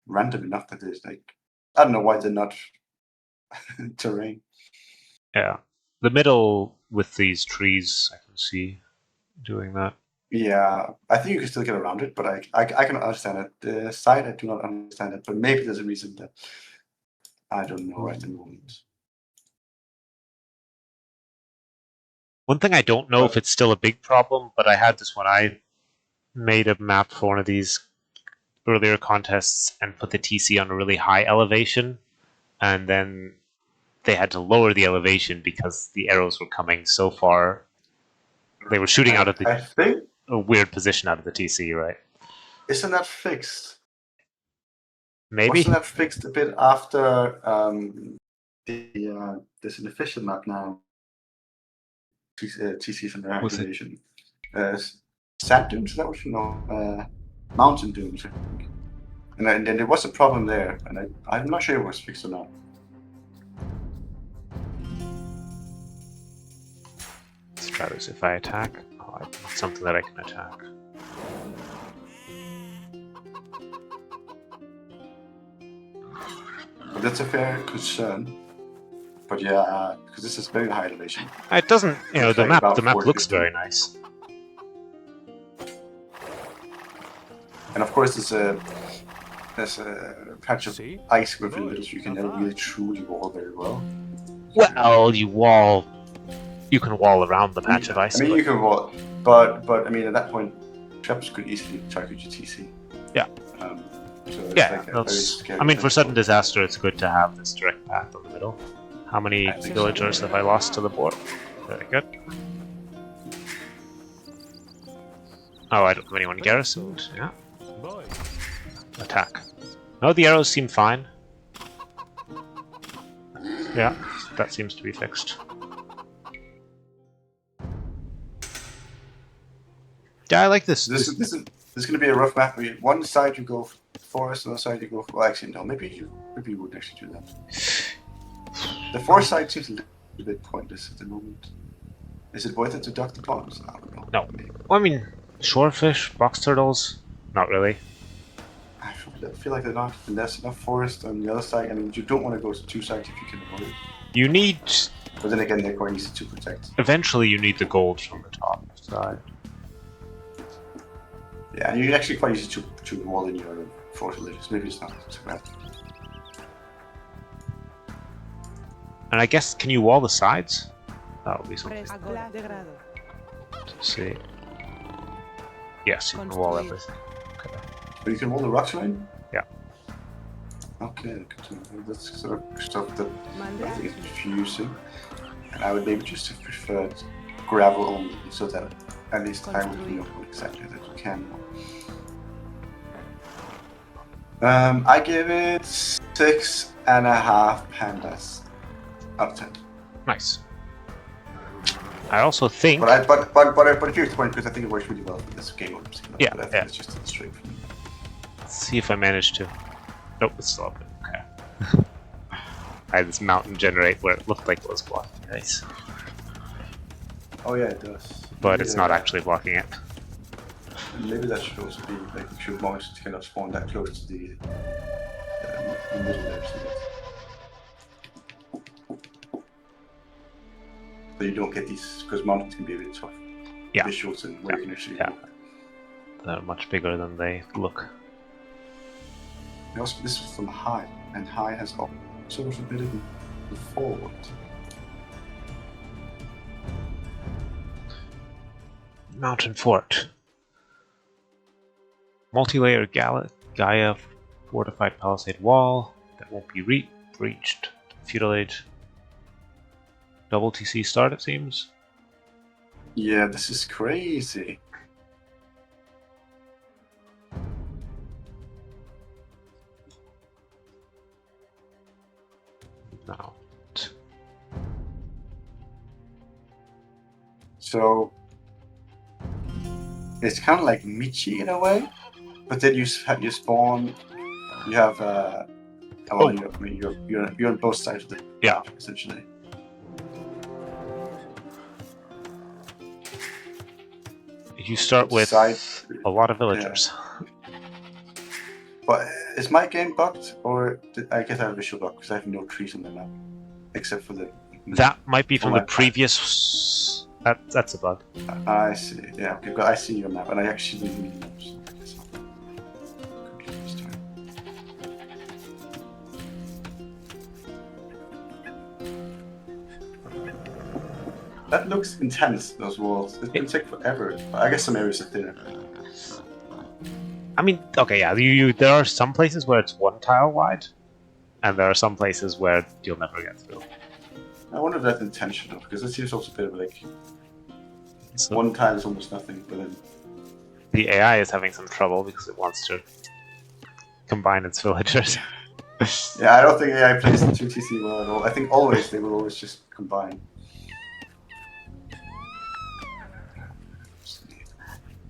Speaker 1: random enough that there's like, I don't know why they're not terrain.
Speaker 2: Yeah. The middle with these trees, I can see doing that.
Speaker 1: Yeah, I think you can still get around it, but I can understand it. The side, I do not understand it, but maybe there's a reason that I don't know at the moment.
Speaker 2: One thing I don't know if it's still a big problem, but I had this when I made a map for one of these earlier contests and put the TC on a really high elevation, and then they had to lower the elevation because the arrows were coming so far. They were shooting out of
Speaker 1: I think
Speaker 2: a weird position out of the TC, right?
Speaker 1: Isn't that fixed?
Speaker 2: Maybe.
Speaker 1: Wasn't that fixed a bit after there's an official map now? TC from their activation. Sand dunes, is that what you know? Mountain dunes, I think. And then there was a problem there, and I'm not sure it was fixed or not.
Speaker 2: Stratus, if I attack, it's something that I can attack.
Speaker 1: But that's a fair concern. But yeah, because this is very high elevation.
Speaker 2: It doesn't, you know,
Speaker 1: It's
Speaker 2: the
Speaker 1: like
Speaker 2: map.
Speaker 1: about
Speaker 2: The map
Speaker 1: 40,
Speaker 2: looks
Speaker 1: 50.
Speaker 2: very nice.
Speaker 1: And of course, there's a patch of ice within it, so you can never really through the wall very well.
Speaker 2: Well, you can wall around the patch of ice.
Speaker 1: I mean, you can wall, but I mean, at that point, traps could easily target your TC.
Speaker 2: Yeah.
Speaker 1: So it's
Speaker 2: Yeah,
Speaker 1: like a very scary
Speaker 2: I mean, for
Speaker 1: thing.
Speaker 2: sudden disaster, it's good to have this direct path in the middle. How many
Speaker 1: I think
Speaker 2: villagers
Speaker 1: so.
Speaker 2: have I lost to the board? Very good. Oh, I don't have anyone garrisoned. Yeah. Attack. No, the arrows seem fine. Yeah, that seems to be fixed. Yeah, I like this.
Speaker 1: This is going to be a rough map. One side you go forest, another side you go. Well, actually, no. Maybe you wouldn't actually do that. The forest side seems a little bit pointless at the moment. Is it worth it to duck the ponds? I don't know.
Speaker 2: No. Well, I mean, shorefish, box turtles, not really.
Speaker 1: I feel like they're not. And there's enough forest on the other side. I mean, you don't want to go to two sides if you can avoid it.
Speaker 2: You need.
Speaker 1: But then again, they're quite easy to protect.
Speaker 2: Eventually, you need the gold from the top side.
Speaker 1: Yeah, and you're actually quite easy to wall in your fort villages. Maybe it's not too bad.
Speaker 2: And I guess, can you wall the sides? That would be something
Speaker 3: Agora de grado.
Speaker 2: to see. Yes, you can wall everything. Okay.
Speaker 1: But you can wall the rocks line?
Speaker 2: Yeah.
Speaker 1: Okay, good to know. That's sort of stuff that I think
Speaker 3: Mandar.
Speaker 1: is confusing. And I would maybe just have preferred gravel only, so that at least I would know exactly that you can wall. I give it 6.5 pandas out of 10.
Speaker 2: Nice. I also think.
Speaker 1: But I here's the point, because I think it works really well for this game mode.
Speaker 2: Yeah,
Speaker 1: But I think
Speaker 2: yeah.
Speaker 1: it's just a straight for me.
Speaker 2: Let's see if I manage to. Nope, it's still open. Okay. I had this mountain generate where it looked like it was blocking ice,
Speaker 1: Oh yeah, it does.
Speaker 2: but it's
Speaker 1: Yeah.
Speaker 2: not actually blocking it.
Speaker 1: Maybe that should also be like you should monsters cannot spawn that close to the middle there, so you don't get these, because mountains can be a bit tough.
Speaker 2: Yeah.
Speaker 1: Visuals and where you can actually
Speaker 2: Yeah.
Speaker 1: walk.
Speaker 2: They're much bigger than they look.
Speaker 1: And also, this was from high, and high has also ability to forward.
Speaker 2: Mountain Fort. Multi-layer Gaia fortified palisade wall that won't be breached. Feudal Age. Double TC start, it seems.
Speaker 1: Yeah, this is crazy.
Speaker 2: No.
Speaker 1: So it's kind of like Michi in a way, but then you spawn. You have you're on both sides of the map, essentially.
Speaker 2: You start with a lot of villagers.
Speaker 1: Yeah. But is my game bugged, or did I get a visual bug because I have no trees on the map, except for the.
Speaker 2: That might be from the previous. That's a bug.
Speaker 1: I see. Yeah, okay, but I see your map, and I actually need maps. That looks intense, those walls. It can take forever. I guess some areas are thinner.
Speaker 2: I mean, okay, yeah. There are some places where it's one tile wide, and there are some places where you'll never get through.
Speaker 1: I wonder if that's intentional, because it seems also a bit of like one tile is almost nothing, but then
Speaker 2: the AI is having some trouble because it wants to combine its villagers.
Speaker 1: Yeah, I don't think AI plays the 2TC well at all. I think they will always just combine.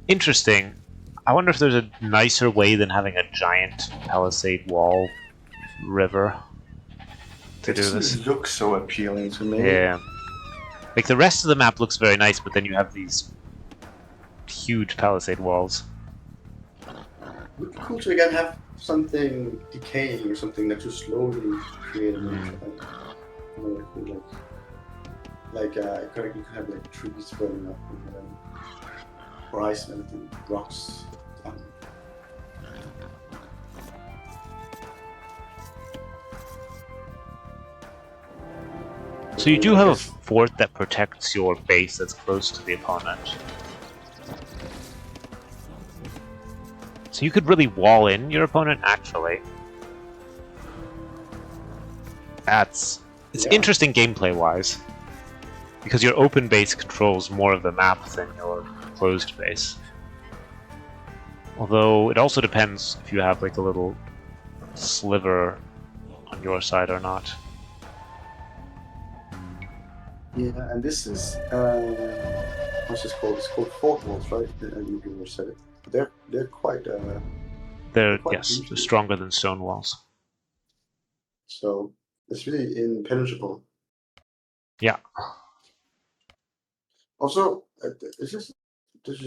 Speaker 2: Interesting. I wonder if there's a nicer way than having a giant palisade wall river to do this.
Speaker 1: It looks so appealing to me.
Speaker 2: Yeah. Like the rest of the map looks very nice, but then you have these huge palisade walls.
Speaker 1: It would be cool to again have something decaying or something that just slowly create a nature. You could have like trees growing up and horizon and rocks.
Speaker 2: So you do have a fort that protects your base that's close to the opponent. So you could really wall in your opponent, actually. It's interesting gameplay-wise, because your open base controls more of the map than your closed base. Although it also depends if you have like a little sliver on your side or not.
Speaker 1: Yeah, and this is what's this called? It's called fort walls, right? You said it. But they're quite.
Speaker 2: They're stronger than stone walls.
Speaker 1: So it's really impenetrable.
Speaker 2: Yeah.
Speaker 1: Also, this is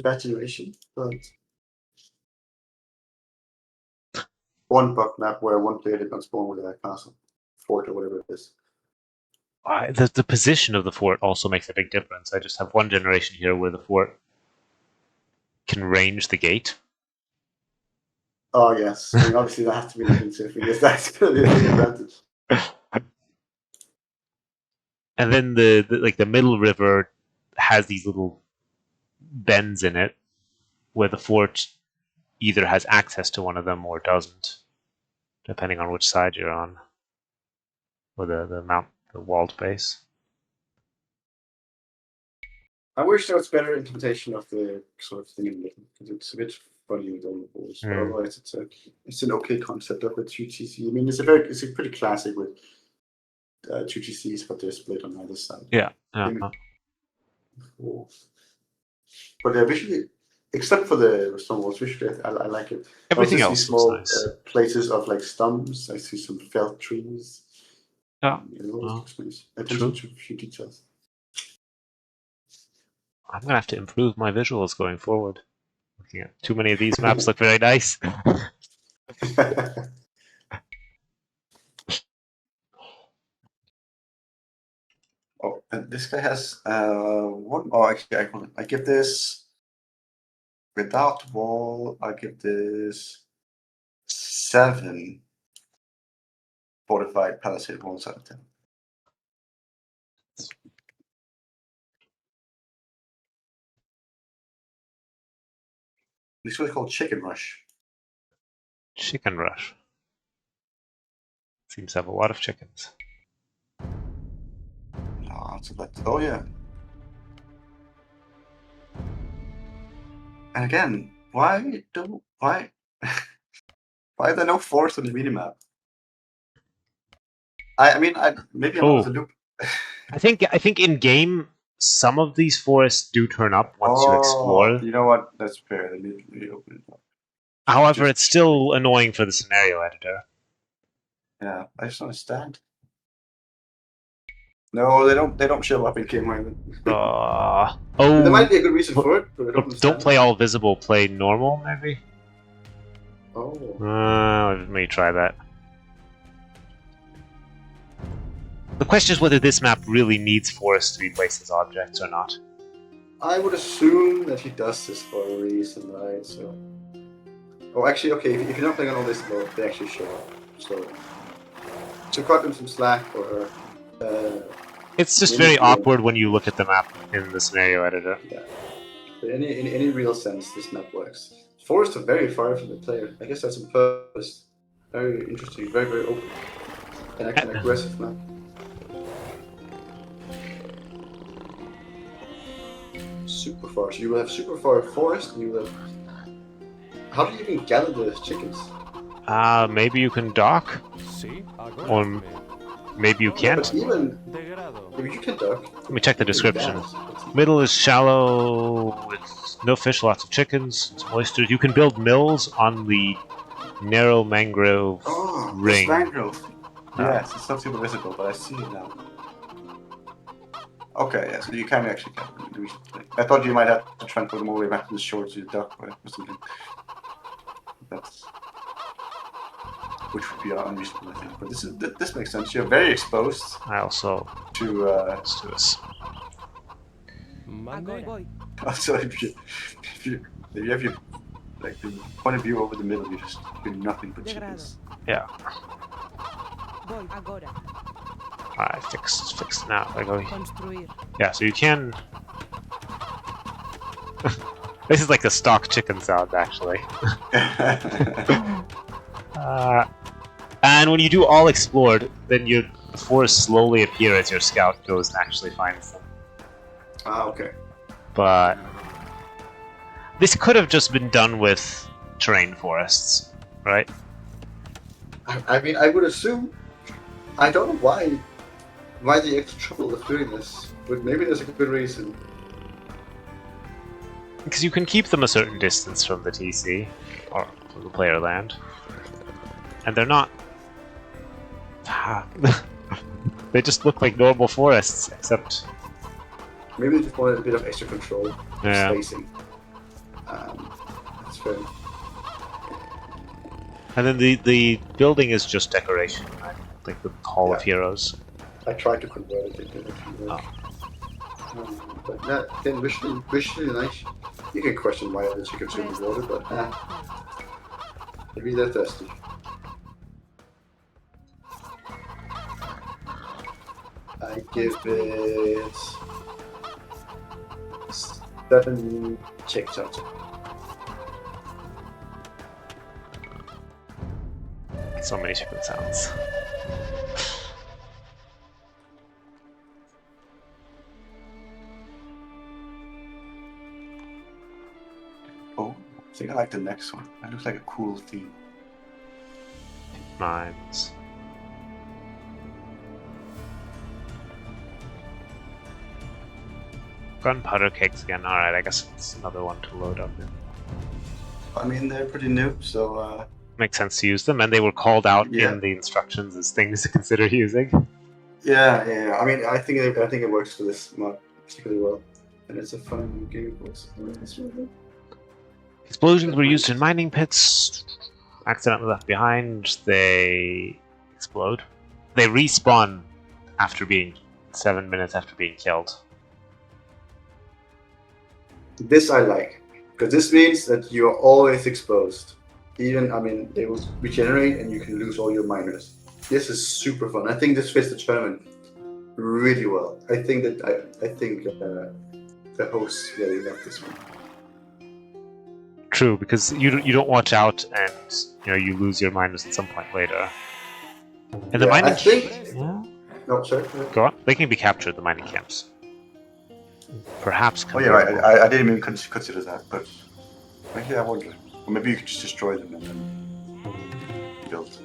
Speaker 1: bad generation, but one bug map where one player did not spawn with a castle, fort, or whatever it is.
Speaker 2: The position of the fort also makes a big difference. I just have one generation here where the fort can range the gate.
Speaker 1: Oh yes, I mean, obviously that has to be considered because that's going to be an advantage.
Speaker 2: And then the middle river has these little bends in it where the fort either has access to one of them or doesn't, depending on which side you're on, or the walled base.
Speaker 1: I wish there was better implementation of the sort of thing in the middle, because it's a bit funny with all the balls. But otherwise, it's an okay concept of a 2TC. I mean, it's a pretty classic with 2TCs, but they're split on either side.
Speaker 2: Yeah.
Speaker 1: But they're visually, except for the stone walls, visually I like it.
Speaker 2: Everything else
Speaker 1: see small
Speaker 2: nice.
Speaker 1: Places of like stumps. I see some felled trees.
Speaker 2: Yeah.
Speaker 1: It always looks nice. Attention to a few details.
Speaker 2: I'm gonna have to improve my visuals going forward. Yeah, too many of these maps look very nice.
Speaker 1: Oh, and this guy has one. Oh, actually, I give this without wall. I give this 7 fortified palisade walls out of 10. This was called Chicken Rush.
Speaker 2: Chicken Rush. Seems to have a lot of chickens.
Speaker 1: Oh yeah. And again, why why are there no forests on the minimap? I mean, maybe I'm out of the loop.
Speaker 2: I think in game some of these forests do turn up once you explore.
Speaker 1: You know what? That's fair. Let me open it up.
Speaker 2: However, it's still annoying for the scenario editor.
Speaker 1: Yeah, I just understand. No, they don't show up in game Island. There might be a good reason for it, but I
Speaker 2: don't play all visible. Play normal, maybe.
Speaker 1: Oh.
Speaker 2: Let me try that. The question is whether this map really needs forests to be placed as objects or not.
Speaker 1: I would assume that he does this for a reason, right? So. Oh, actually, okay. If you're not playing on all this mode, they actually show up. So cut them some slack or.
Speaker 2: It's just very awkward when you look at the map in the scenario editor.
Speaker 1: Yeah. But in any real sense, this map works. Forests are very far from the player. I guess that's on purpose. Very interesting, very, very open. And actually an aggressive map. Super far. So you will have super far forest, and you will have... How do you even gather the chickens?
Speaker 2: Maybe you can dock? Or maybe you can't?
Speaker 1: But even if you can dock...
Speaker 2: Let me check the description. Middle is shallow, with no fish, lots of chickens, it's oysters. You can build mills on the narrow mangrove ring.
Speaker 1: Mangrove. Yes, it's not super visible, but I see it now. Okay, yeah, so you can actually do it. I thought you might have to transport them all the way back to the shore to dock or something. Which would be unreasonable, I think. But this makes sense. You're very exposed.
Speaker 2: I also
Speaker 1: to
Speaker 2: let's do this.
Speaker 1: Also, if you have your like the point of view over the middle, you just do nothing but chickens.
Speaker 2: Yeah. I fixed it now. Yeah, so you can. This is like the stock chicken sound, actually. And when you do all explored, then the forests slowly appear as your scout goes and actually finds them.
Speaker 1: Okay.
Speaker 2: But this could have just been done with terrain forests, right?
Speaker 1: I mean, I would assume. I don't know why the extra trouble of doing this, but maybe there's a good reason.
Speaker 2: Because you can keep them a certain distance from the TC, or from the player land. And they're not... they just look like normal forests, except...
Speaker 1: Maybe they just wanted a bit of extra control,
Speaker 2: yeah.
Speaker 1: spacing. That's fair.
Speaker 2: And then the building is just decoration, right? Like the Hall of Heroes.
Speaker 1: I tried to convert it into but that then visually nice. You can question why other chickens in the water, but maybe they're thirsty. I give it 7 chicks out.
Speaker 2: So many chicken sounds.
Speaker 1: Oh, I think I like the next one. That looks like a cool theme.
Speaker 2: Mines. Gunpowder kegs again. Alright, I guess it's another one to load up in.
Speaker 1: I mean, they're pretty new, so...
Speaker 2: Makes sense to use them, and they were called out in the instructions as things to consider using.
Speaker 1: Yeah. I mean, I think it works for this mod particularly well, and it's a fun game. It's really good.
Speaker 2: Explosions were used in mining pits. Accidentally left behind, they explode. They respawn after being 7 minutes after being killed.
Speaker 1: This I like, because this means that you are always exposed. Even, I mean, they will regenerate and you can lose all your miners. This is super fun. I think this fits the tournament really well. I think the hosts really love this one.
Speaker 2: True, because you don't watch out and you lose your miners at some point later. And the mining
Speaker 1: I think.
Speaker 2: yeah.
Speaker 1: No, sorry.
Speaker 2: Go on. They can be captured, the mining camps. Perhaps.
Speaker 1: Oh yeah, right. I didn't even consider that, but maybe I wonder. Or maybe you could just destroy them and then build.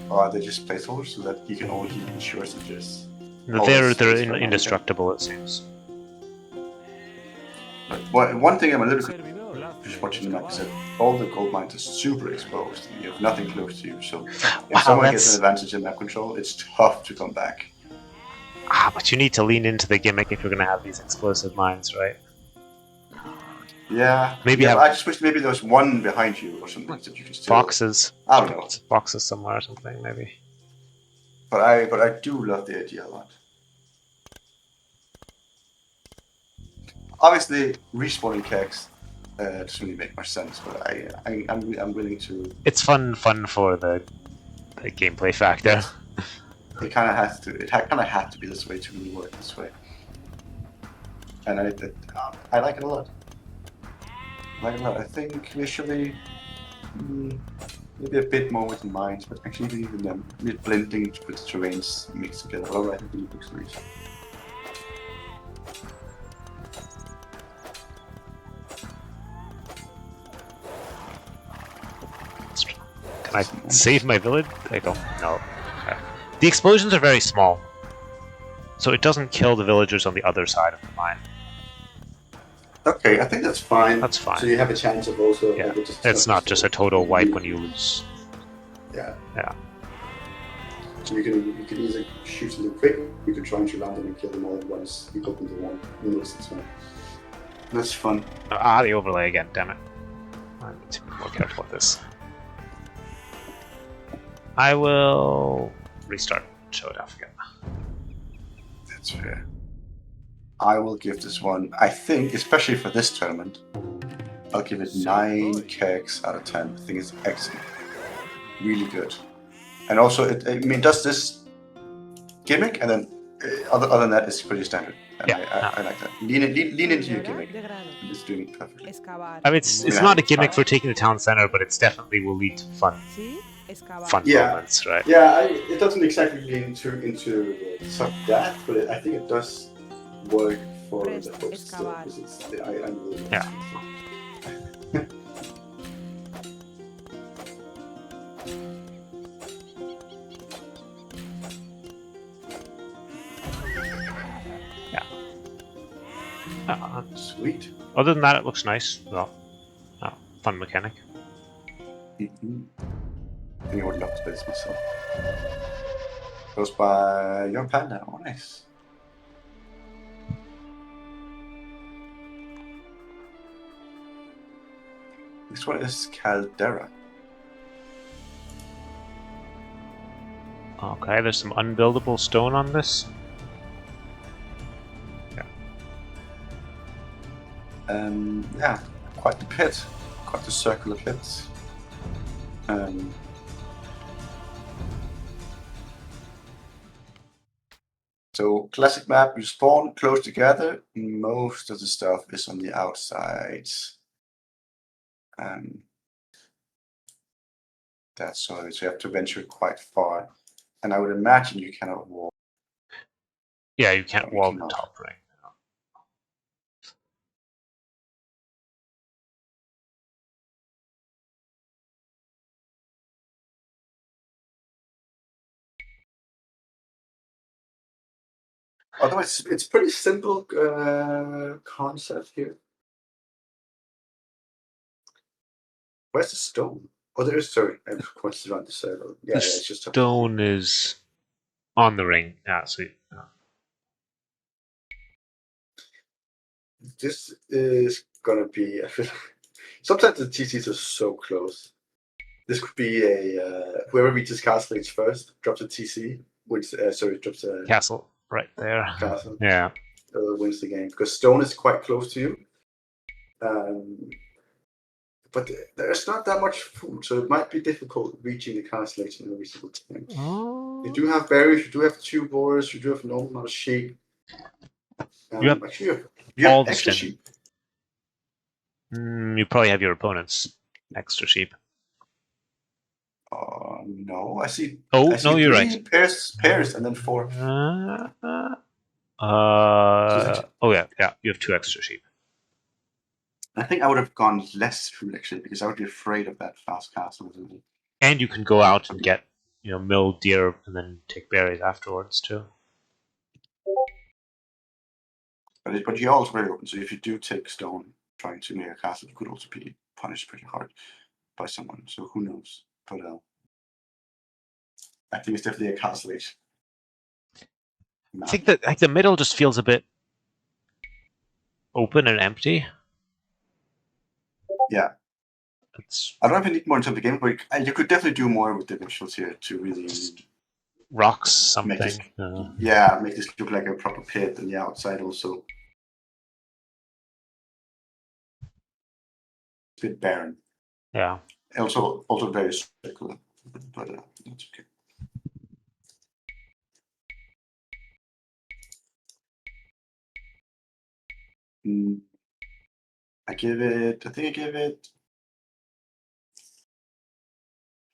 Speaker 1: Or are they just placeholders so that you can only ensure suggest?
Speaker 2: They're indestructible, it seems.
Speaker 1: But one thing I'm a little bit just watching the map is that all the gold mines are super exposed. You have nothing close to you, so if someone gets an advantage in map control, it's tough to come back.
Speaker 2: But you need to lean into the gimmick if you're going to have these explosive mines, right?
Speaker 1: Yeah.
Speaker 2: Maybe
Speaker 1: I just wish maybe there was one behind you or something that you could still.
Speaker 2: Boxes.
Speaker 1: I don't know.
Speaker 2: Boxes somewhere or something, maybe.
Speaker 1: But I do love the idea a lot. Obviously, respawning kegs doesn't really make much sense, but I'm willing to.
Speaker 2: It's fun for the gameplay factor.
Speaker 1: It kind of has to. It kind of has to be this way to really work this way. And I like it a lot. I think visually, maybe a bit more with the mines, but actually even them blending with the terrains mixed together. Although I think it looks nice.
Speaker 2: Can I save my village? I don't know. Okay. The explosions are very small, so it doesn't kill the villagers on the other side of the mine.
Speaker 1: Okay, I think that's fine.
Speaker 2: That's fine.
Speaker 1: So you have a chance of also.
Speaker 2: Yeah, it's not just a total wipe when you lose.
Speaker 1: Yeah.
Speaker 2: Yeah.
Speaker 1: So you can either shoot them quick, you can try and shoot them and kill them all at once. You open the one, that's fine. That's fun.
Speaker 2: The overlay again, damn it. I need to be more careful with this. I will restart Showdown again.
Speaker 1: That's fair. I will give this one, I think, especially for this tournament, I'll give it 9 kegs out of 10. I think it's excellent. Really good. And also, it does this gimmick, and then other than that, it's pretty standard. And
Speaker 2: yeah.
Speaker 1: I like that. Lean into your gimmick. And it's doing it perfectly.
Speaker 2: I mean, it's not a gimmick for taking the town center, but it definitely will lead to fun moments, right?
Speaker 1: Yeah, it doesn't exactly lean into that, but I think it does work for the host still, because I'm really sweet.
Speaker 2: Other than that, it looks nice. Well, fun mechanic.
Speaker 1: Mm-hmm. I think I would love to play this myself. Goes by Young Panda. Oh, nice. This one is Caldera.
Speaker 2: Okay, there's some unbuildable stone on this.
Speaker 1: Yeah, quite the pit. Quite the circular pit. So, classic map, you spawn close together. Most of the stuff is on the outside. That's so you have to venture quite far. And I would imagine you cannot walk.
Speaker 2: Yeah, you can't wall the top ring.
Speaker 1: Although it's pretty simple concept here. Where's the stone? Oh, there is. Sorry, I pointed around the circle. Yeah, it's just
Speaker 2: stone is on the ring. Yeah, sweet.
Speaker 1: This is gonna be. I feel sometimes the TCs are so close. This could be a whoever reaches castle age first drops a TC, which drops a
Speaker 2: Castle right there.
Speaker 1: castle,
Speaker 2: Yeah.
Speaker 1: wins the game because stone is quite close to you. But there's not that much food, so it might be difficult reaching the castle age in every single time.
Speaker 2: Oh.
Speaker 1: You do have berries, you do have 2 boars, you do have a normal amount of sheep.
Speaker 2: You have
Speaker 1: actually, you
Speaker 2: all
Speaker 1: have
Speaker 2: the
Speaker 1: extra
Speaker 2: stem.
Speaker 1: sheep.
Speaker 2: You probably have your opponent's extra sheep.
Speaker 1: No, I see.
Speaker 2: Oh,
Speaker 1: I see
Speaker 2: no, you're
Speaker 1: 3
Speaker 2: right.
Speaker 1: pairs, and then 4.
Speaker 2: Oh yeah, you have 2 extra sheep.
Speaker 1: I think I would have gone less food actually because I would be afraid of that fast castle.
Speaker 2: And you can go out and get, milled deer and then take berries afterwards too.
Speaker 1: But you're also very open. So if you do take stone trying to make a castle, you could also be punished pretty hard by someone. So who knows? But I think it's definitely a castle age.
Speaker 2: I think that the middle just feels a bit open and empty.
Speaker 1: Yeah. I don't know if you need more in terms of the game, but you could definitely do more with the visuals here to really
Speaker 2: rocks something.
Speaker 1: Make this, make this look like a proper pit, and the outside also a bit barren.
Speaker 2: Yeah.
Speaker 1: Also very circular, but that's okay. I think I give it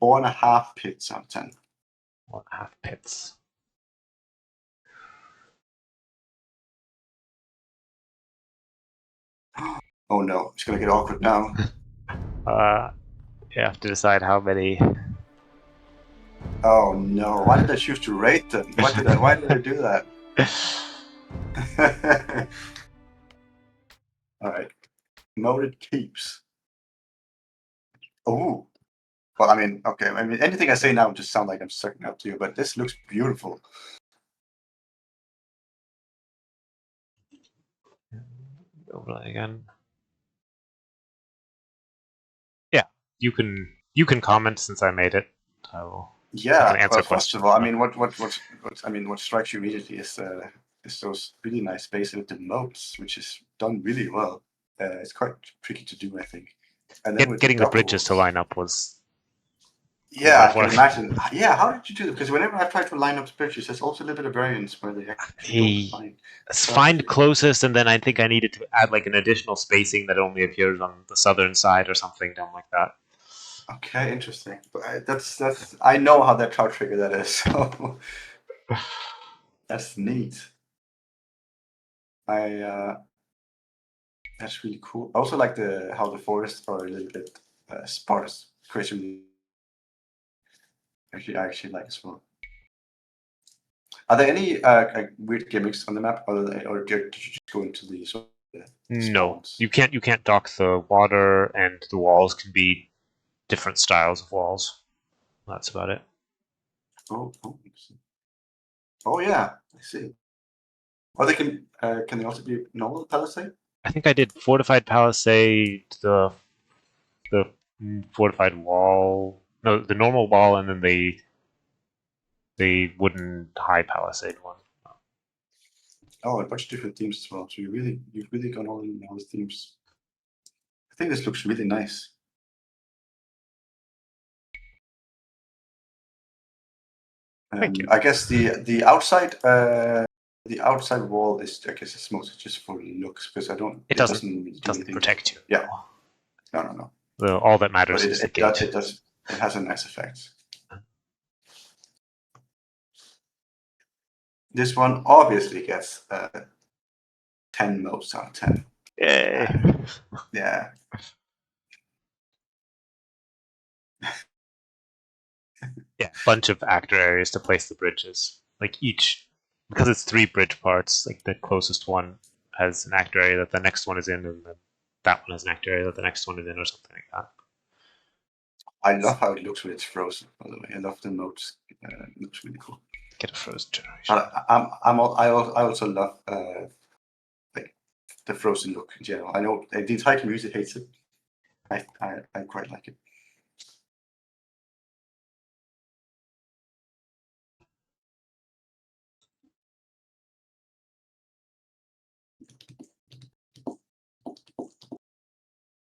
Speaker 1: 4.5 pits out of 10.
Speaker 2: 4.5 pits.
Speaker 1: Oh no, it's gonna get awkward now.
Speaker 2: You have to decide how many.
Speaker 1: Oh no! Why did I choose to rate them? Why did I do that? All right, moated keeps. Oh, well, I mean, okay. I mean, anything I say now would just sound like I'm sucking up to you, but this looks beautiful.
Speaker 2: Overlay again. Yeah, you can comment since I made it. I will.
Speaker 1: Yeah.
Speaker 2: Answer
Speaker 1: First of all, I mean, what strikes you immediately is those really nice base with the moats, which is done really well. It's quite tricky to do, I think. And then
Speaker 2: getting the bridges to line up was.
Speaker 1: Yeah, I can imagine. Yeah, how did you do that? Because whenever I've tried to line up bridges, there's also a little bit of variance where they actually don't find.
Speaker 2: Find closest, and then I think I needed to add like an additional spacing that only appears on the southern side or something down like that.
Speaker 1: Okay, interesting. But that's I know how that trout trigger that is. So that's neat. That's really cool. I also like how the forests are a little bit sparse. Crazy. I actually like as well. Are there any weird gimmicks on the map, or did you just go into the sort of
Speaker 2: No, you can't dock the water, and the walls can be different styles of walls. That's about it.
Speaker 1: Oh yeah, I see. Or they can they also be normal palisade?
Speaker 2: I think I did fortified palisade, the fortified wall, no, the normal wall, and then the wooden high palisade one.
Speaker 1: Oh, a bunch of different themes as well. So you've really gone all in all the themes. I think this looks really nice.
Speaker 2: Thank you.
Speaker 1: I guess the outside wall is, I guess, it's mostly just for looks because it doesn't
Speaker 2: protect you.
Speaker 1: Yeah. No.
Speaker 2: All that matters is the gate.
Speaker 1: It has a nice effect. This one obviously gets 10 moats out of 10.
Speaker 2: Yay!
Speaker 1: Yeah.
Speaker 2: Yeah, bunch of actor areas to place the bridges. Like each, because it's 3 bridge parts. Like the closest one has an actor area that the next one is in, and then that one has an actor area that the next one is in, or something like that.
Speaker 1: I love how it looks when it's frozen. By the way, I love the moats. It looks really cool.
Speaker 2: Get a frozen generation.
Speaker 1: I also love like the frozen look in general. I know the entire community hates it. I quite like it.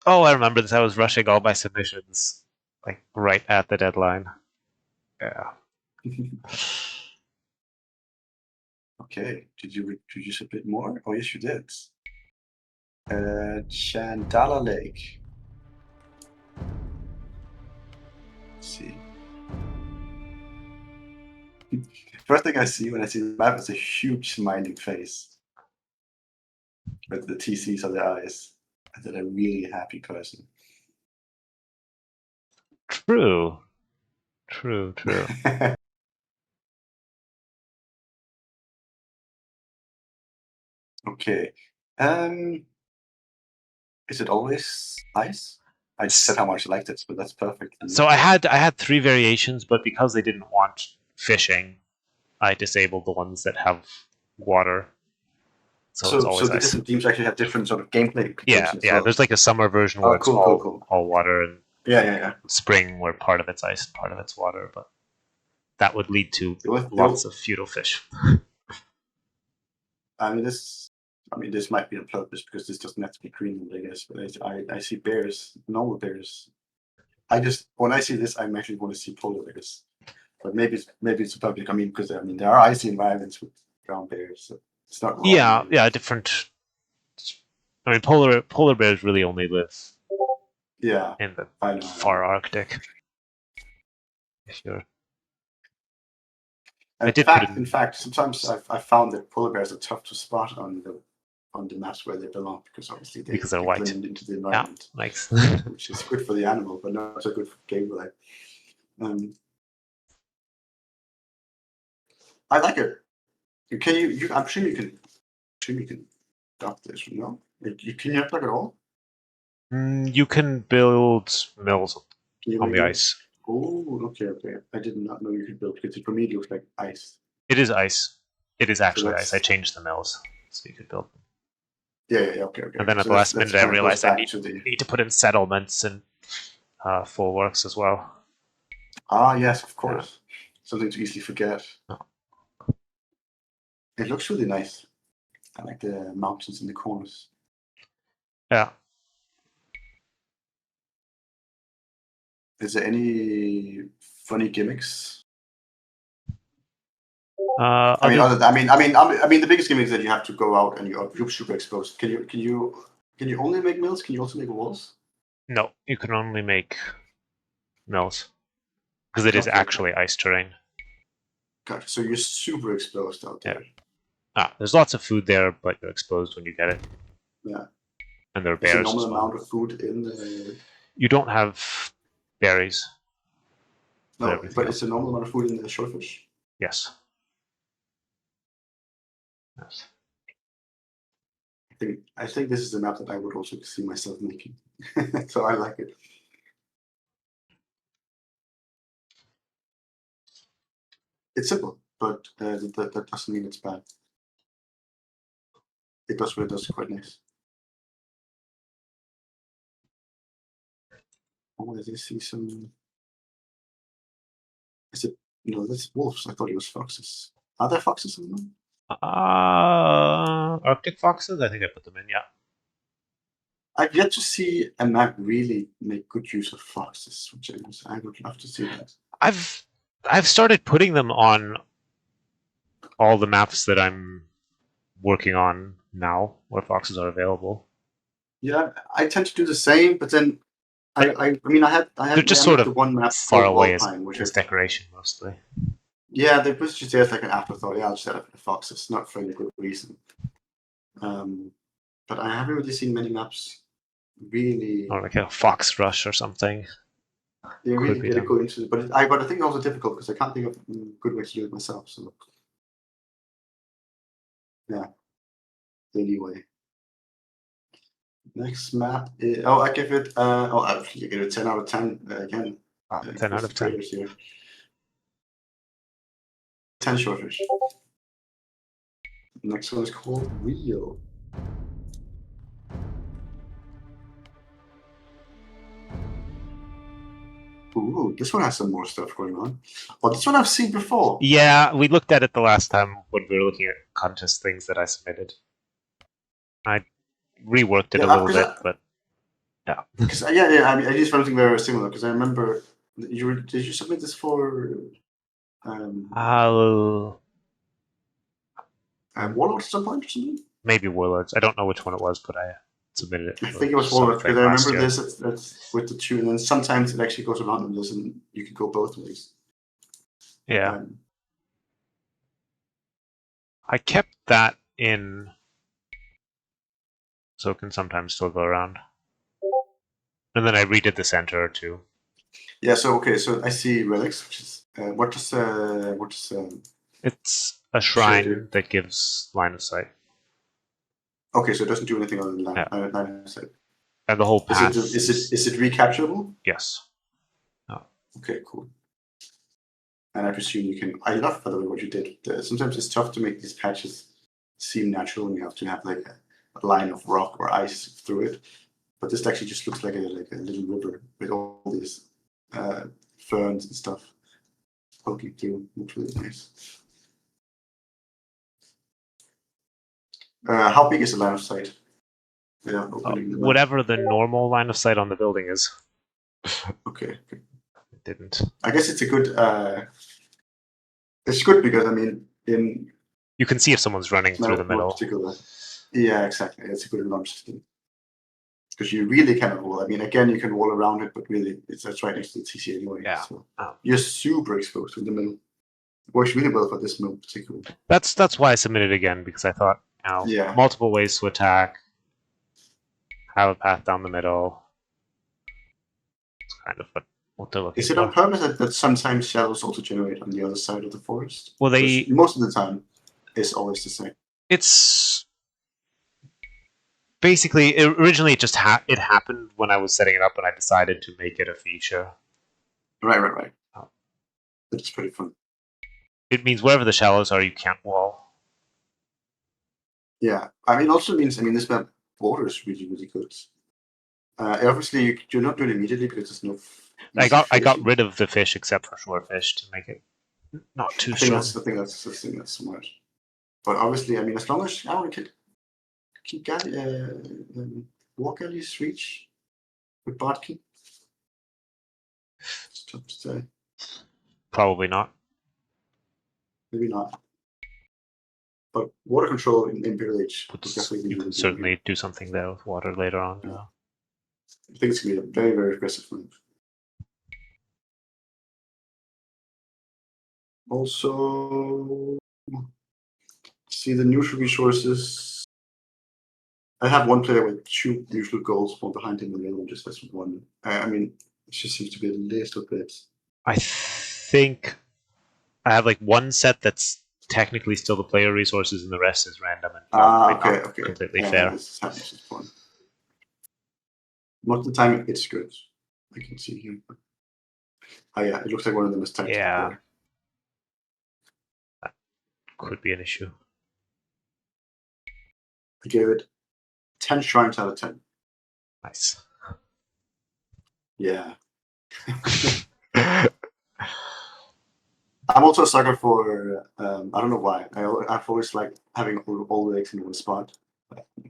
Speaker 2: Oh, I remember this. I was rushing all my submissions, like right at the deadline. Yeah.
Speaker 1: Okay. Did you submit more? Oh yes, you did. Chandala Lake. Let's see. First thing I see when I see the map is a huge smiling face with the TCs on the eyes, and then a really happy person.
Speaker 2: True.
Speaker 1: Okay. Is it always ice? I just said how much I liked it, but that's perfect.
Speaker 2: So I had 3 variations, but because they didn't want fishing, I disabled the ones that have water. So it's always
Speaker 1: the
Speaker 2: ice.
Speaker 1: different teams actually have different sort of gameplay.
Speaker 2: Yeah.
Speaker 1: Well.
Speaker 2: There's like a summer version where it's
Speaker 1: cool.
Speaker 2: all water, and
Speaker 1: yeah.
Speaker 2: spring where part of it's ice and part of it's water. But that would lead to lots of feudal fish.
Speaker 1: This might be on purpose because this doesn't have to be Greenland, I guess. But I see bears, normal bears. When I see this, I actually want to see polar bears. But maybe it's a public. Because there are icy environments with brown bears. So it's not wrong.
Speaker 2: Yeah, different. Polar bears really only live in the far Arctic. If you're
Speaker 1: in fact, sometimes I found that polar bears are tough to spot on the maps where they belong because obviously
Speaker 2: they're white
Speaker 1: blend into the environment.
Speaker 2: Yeah, nice.
Speaker 1: Which is good for the animal, but not so good for gameplay. I like it. Can you? I'm sure you can dock this. No, can you not dock at all?
Speaker 2: You can build mills on the ice.
Speaker 1: Oh, okay. I did not know you could build because for me it looks like ice.
Speaker 2: It is ice. It is actually ice. I changed the mills so you could build them.
Speaker 1: Yeah, okay.
Speaker 2: And then at the last minute I realized I need to put in settlements and full works as well.
Speaker 1: Ah, yes, of course. Yeah. Something to easily forget. Oh. It looks really nice. I like the mountains in the corners.
Speaker 2: Yeah.
Speaker 1: Is there any funny gimmicks? The biggest gimmick is that you have to go out and you're super exposed. Can you only make mills? Can you also make walls?
Speaker 2: No, you can only make mills because it is actually ice terrain.
Speaker 1: Gotcha. So you're super exposed out there.
Speaker 2: Yeah. There's lots of food there, but you're exposed when you get it.
Speaker 1: Yeah.
Speaker 2: And there are bears.
Speaker 1: Is there a normal amount of food in the?
Speaker 2: You don't have berries.
Speaker 1: No, but it's a normal amount of food in the shellfish.
Speaker 2: Yes.
Speaker 1: I think this is a map that I would also see myself making. So I like it. It's simple, but that doesn't mean it's bad. It does what it does quite nice. Oh, did I see some? Is it? No, that's wolves. I thought it was foxes. Are there foxes in them?
Speaker 2: Arctic foxes? I think I put them in, yeah.
Speaker 1: I've yet to see a map really make good use of foxes, which I would love to see that.
Speaker 2: I've started putting them on all the maps that I'm working on now, where foxes are available.
Speaker 1: Yeah, I tend to do the same, but then I had
Speaker 2: they're just sort of
Speaker 1: the one map
Speaker 2: far away
Speaker 1: Alpine,
Speaker 2: as decoration mostly.
Speaker 1: Yeah, they put just there as like an afterthought. Yeah, I'll set up the foxes, not for any good reason. But I haven't really seen many maps really.
Speaker 2: Or like a fox rush or something.
Speaker 1: They really get go into it, but I think it's also difficult because I can't think of a good way to do it myself. So yeah. Anyway, next map is, I give it actually I give it 10 out of 10 again.
Speaker 2: 10 out of 10.
Speaker 1: Here. 10 shortfish. Next one is called Rio. Ooh, this one has some more stuff going on. Oh, this one I've seen before.
Speaker 2: Yeah, we looked at it the last time when we were looking at contest things that I submitted. I reworked it a little bit, but yeah.
Speaker 1: Because yeah. I mean, I did something very similar because I remember did you submit this for Warlord at some point or something?
Speaker 2: Maybe Warlords. I don't know which one it was, but I submitted it.
Speaker 1: I think it was Warlord because I remember this. That's with the two, and then sometimes it actually goes around on this, and you can go both ways.
Speaker 2: Yeah. I kept that in, so it can sometimes still go around. And then I redid the center too.
Speaker 1: Yeah. So okay. So I see relics, which is what does
Speaker 2: It's a shrine that gives line of sight.
Speaker 1: Okay, so it doesn't do anything other than line of sight.
Speaker 2: And the whole path.
Speaker 1: Is it recapturable?
Speaker 2: Yes.
Speaker 1: Oh. Okay, cool. And I presume you can. I love, by the way, what you did. Sometimes it's tough to make these patches seem natural, and you have to have like a line of rock or ice through it. But this actually just looks like a little river with all these ferns and stuff poking through. Looks really nice. How big is the line of sight? Yeah,
Speaker 2: whatever the normal line of sight on the building is.
Speaker 1: Okay.
Speaker 2: It didn't.
Speaker 1: I guess it's a good. It's good because I mean,
Speaker 2: you can see if someone's running through the middle.
Speaker 1: Yeah, exactly. It's a good alarm system because you really cannot wall. I mean, again, you can wall around it, but really, that's right next to the TC anyway.
Speaker 2: Yeah.
Speaker 1: So you're super exposed in the middle. It works really well for this mode, particularly.
Speaker 2: That's why I submitted again because I thought, multiple ways to attack. Have a path down the middle. It's kind of what they're looking for.
Speaker 1: Is it on purpose that sometimes shadows also generate on the other side of the forest?
Speaker 2: Well,
Speaker 1: most of the time, it's always the same.
Speaker 2: It's basically originally it happened when I was setting it up, and I decided to make it a feature.
Speaker 1: Right. Oh. It's pretty fun.
Speaker 2: It means wherever the shallows are, you can't wall.
Speaker 1: Yeah, I mean, also means this map water is really, really good. Obviously, you're not doing it immediately because there's no.
Speaker 2: I got rid of the fish except for shorefish to make it not too strong.
Speaker 1: I think that's smart. But obviously, I mean, as long as I can walk galleys reach with Bartki. It's tough to say.
Speaker 2: Probably not.
Speaker 1: Maybe not. But water control in Imperial Age would definitely
Speaker 2: you can certainly do something there with water later on.
Speaker 1: Yeah. I think it's going to be a very, very aggressive move. Also, see the neutral resources. I have one player with 2 neutral goals, one behind him, and the other one just has 1. I mean, it just seems to be a little bit.
Speaker 2: I think I have like 1 set that's technically still the player resources, and the rest is random and
Speaker 1: okay.
Speaker 2: Completely fair.
Speaker 1: This happens at fun. Most of the time, it's good. I can see here. Oh yeah, it looks like one of them is tactical.
Speaker 2: Yeah, that could be an issue.
Speaker 1: I gave it 10 shrines out of 10.
Speaker 2: Nice.
Speaker 1: Yeah. I'm also a sucker for, I don't know why. I've always liked having all the eggs in one spot.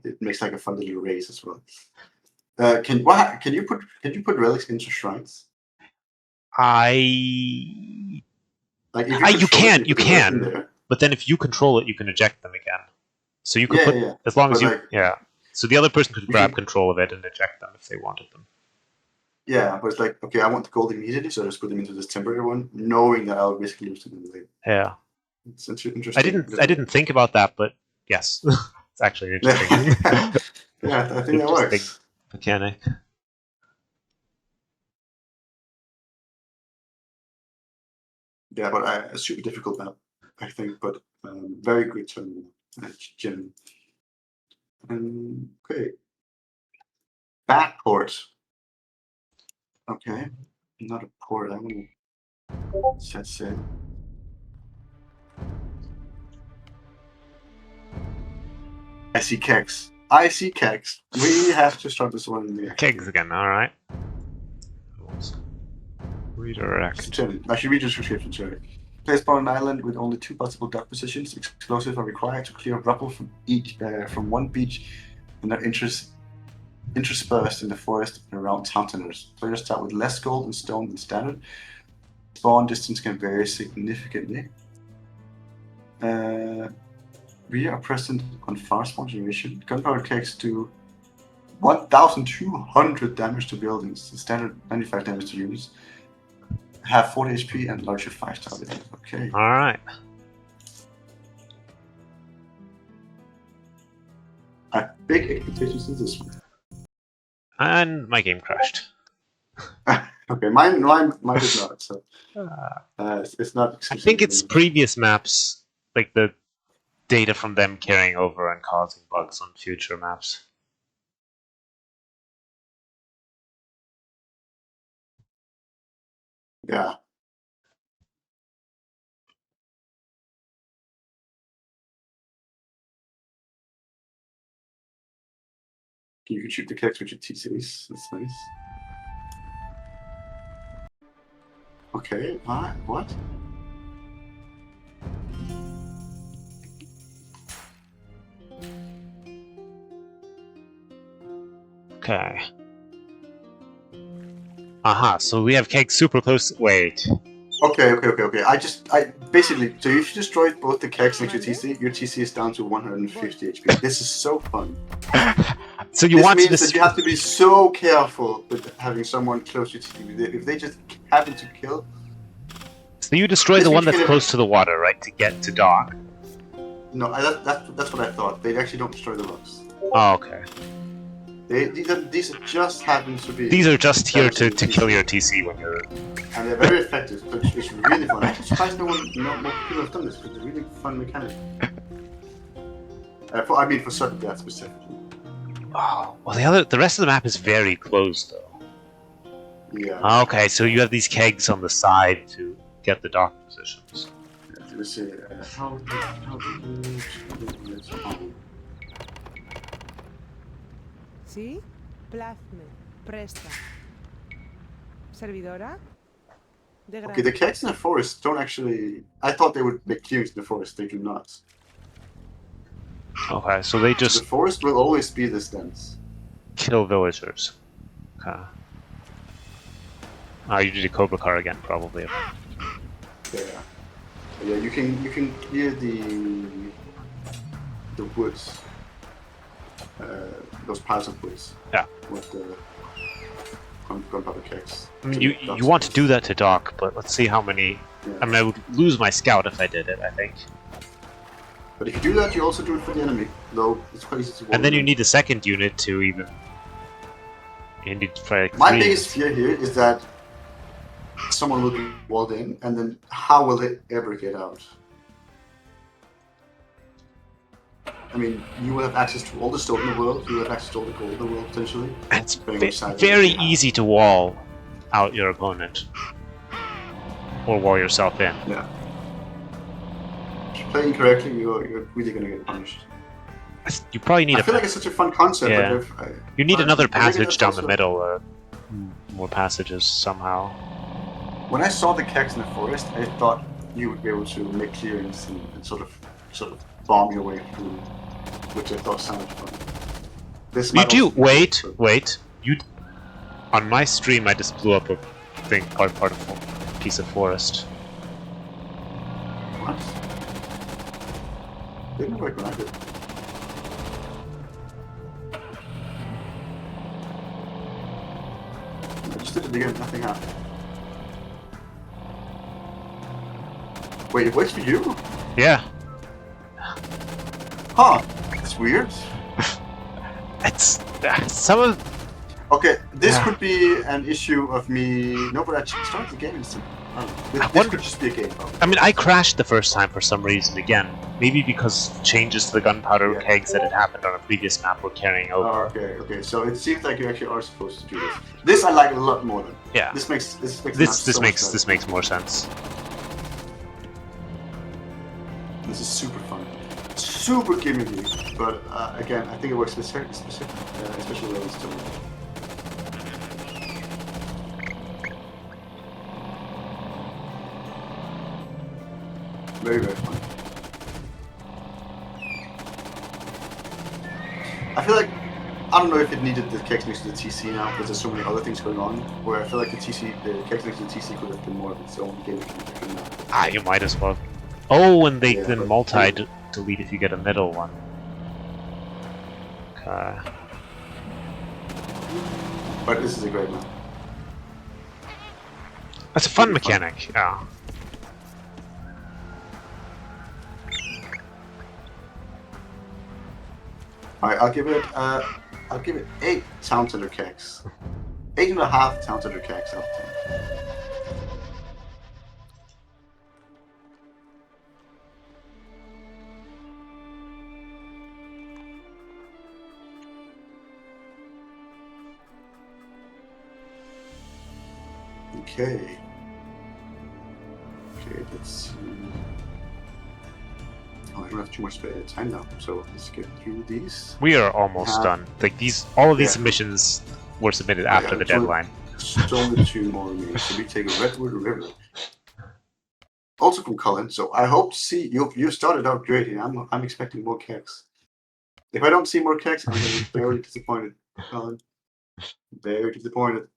Speaker 1: It makes like a fun little race as well. Can you put relics into shrines?
Speaker 2: You can. But then if you control it, you can eject them again. So you could put as long as you So the other person could grab control of it and eject them if they wanted them.
Speaker 1: Yeah, but it's like, okay, I want the gold immediately, so I just put them into this temporary one, knowing that I'll basically lose them later.
Speaker 2: Yeah.
Speaker 1: It's interesting.
Speaker 2: I didn't think about that, but yes. It's actually interesting.
Speaker 1: Yeah, I think that works.
Speaker 2: Mechanic.
Speaker 1: Yeah, but a super difficult map, I think, but very good tournament. Generally. Okay. Backport. Okay. Not a port. I want to set sail. I see kegs. We have to start this one in the
Speaker 2: kegs again, alright. Redirect.
Speaker 1: I should read the description, sorry. Place upon an island with only 2 possible dock positions. Explosives are required to clear rubble from one beach and are interspersed in the forest and around town centers. Players start with less gold and stone than standard. Spawn distance can vary significantly. We are present on far spawn generation. Gunpowder kegs do 1,200 damage to buildings. The standard 95 damage to units. Have 40 HP and larger 5-star damage. Okay.
Speaker 2: Alright.
Speaker 1: I have big expectations in this one.
Speaker 2: And my game crashed.
Speaker 1: Okay, mine did not. So it's not.
Speaker 2: I think it's previous maps, like the data from them carrying over and causing bugs on future maps.
Speaker 1: Yeah. You can shoot the kegs with your TCs. That's nice. Okay, what?
Speaker 2: Okay. Aha, so we have kegs super close. Wait.
Speaker 1: Okay. I basically, so if you destroyed both the kegs and your TC is down to 150 HP. This is so fun.
Speaker 2: So you
Speaker 1: this
Speaker 2: want
Speaker 1: means
Speaker 2: to
Speaker 1: that you have to be so careful with having someone close to TC. If they just happen to kill.
Speaker 2: So you destroy the one that's close to the water, right, to get to dock?
Speaker 1: No, that's what I thought. They actually don't destroy the rocks.
Speaker 2: Oh, okay.
Speaker 1: These just happen to be.
Speaker 2: These are just here to kill your TC when you're.
Speaker 1: And they're very effective, so it's really fun. I'm surprised no more people have done this, because it's a really fun mechanic. For certain deaths specifically.
Speaker 2: Oh, well, the rest of the map is very closed, though.
Speaker 1: Yeah.
Speaker 2: Okay, so you have these kegs on the side to get the dock positions.
Speaker 1: Let's see, how
Speaker 3: Sí, plasme, presta. Servidora.
Speaker 1: Okay, the kegs in the forest don't actually. I thought they would make clearings in the forest. They do not.
Speaker 2: Okay, so they just
Speaker 1: The forest will always be this dense.
Speaker 2: kill villagers. Okay. You did a Cobra car again, probably.
Speaker 1: Yeah, you can clear the woods. Those piles of woods.
Speaker 2: Yeah.
Speaker 1: With the gunpowder kegs.
Speaker 2: I mean, you want to do that to dock, but let's see how many.
Speaker 1: Yeah.
Speaker 2: I mean, I would lose my scout if I did it, I think.
Speaker 1: But if you do that, you also do it for the enemy, though it's quite easy to.
Speaker 2: And then you need a second unit to even. You need to try.
Speaker 1: My biggest fear here is that someone will be walled in, and then how will they ever get out? I mean, you will have access to all the stone in the world, you will have access to all the gold in the world, potentially.
Speaker 2: It's very easy to wall out your opponent. Or wall yourself in.
Speaker 1: Yeah. If you play incorrectly, you're really gonna get punished.
Speaker 2: You probably need
Speaker 1: I feel like it's such a fun concept,
Speaker 2: yeah.
Speaker 1: but
Speaker 2: you need another passage down
Speaker 1: also
Speaker 2: the middle, more passages somehow.
Speaker 1: When I saw the kegs in the forest, I thought you would be able to make clearings and sort of bomb your way through, which I thought sounded fun. This
Speaker 2: You do.
Speaker 1: also be
Speaker 2: Wait.
Speaker 1: fun.
Speaker 2: You. On my stream, I just blew up a thing, part of a piece of forest.
Speaker 1: What? Didn't work when I did. I just did it again, nothing happened. Wait, it works for you?
Speaker 2: Yeah.
Speaker 1: Huh, that's weird.
Speaker 2: It's some of.
Speaker 1: Okay, this
Speaker 2: Yeah.
Speaker 1: could be an issue of me. No, but I started the game instantly. This could just be a game problem.
Speaker 2: I mean, I crashed the first time for some reason again. Maybe because changes to the gunpowder kegs that had happened on a previous map were carrying over.
Speaker 1: Oh, okay. So it seems like you actually are supposed to do this. This I like a lot more than.
Speaker 2: Yeah.
Speaker 1: This makes
Speaker 2: This makes more sense.
Speaker 1: This is super fun, super gimmicky, but again, I think it works specific, especially when it's still. Very, very fun. I feel like, I don't know if it needed the kegs next to the TC now, because there's so many other things going on, where I feel like the kegs next to the TC could have been more of its own gimmick.
Speaker 2: Ah, you might as well. Oh, and they
Speaker 1: Yeah,
Speaker 2: then
Speaker 1: but-
Speaker 2: multi-delete if you get a middle one. Okay.
Speaker 1: But this is a great map.
Speaker 2: That's a fun
Speaker 1: Really fun.
Speaker 2: mechanic, yeah.
Speaker 1: Alright, I'll give it 8 town center kegs. 8.5 town center kegs out of 10. Okay. Okay, let's see. Oh, I don't have too much spare time now, so let's get through these.
Speaker 2: We are almost done. Like all of these
Speaker 1: Yeah.
Speaker 2: submissions were submitted after the
Speaker 1: it's only-
Speaker 2: deadline.
Speaker 1: It's only 2 more remaining, so we take a Redwood River. Also from Colin, so I hope to see you started out great, and I'm expecting more kegs. If I don't see more kegs, I'm gonna be very disappointed, Colin. Very disappointed.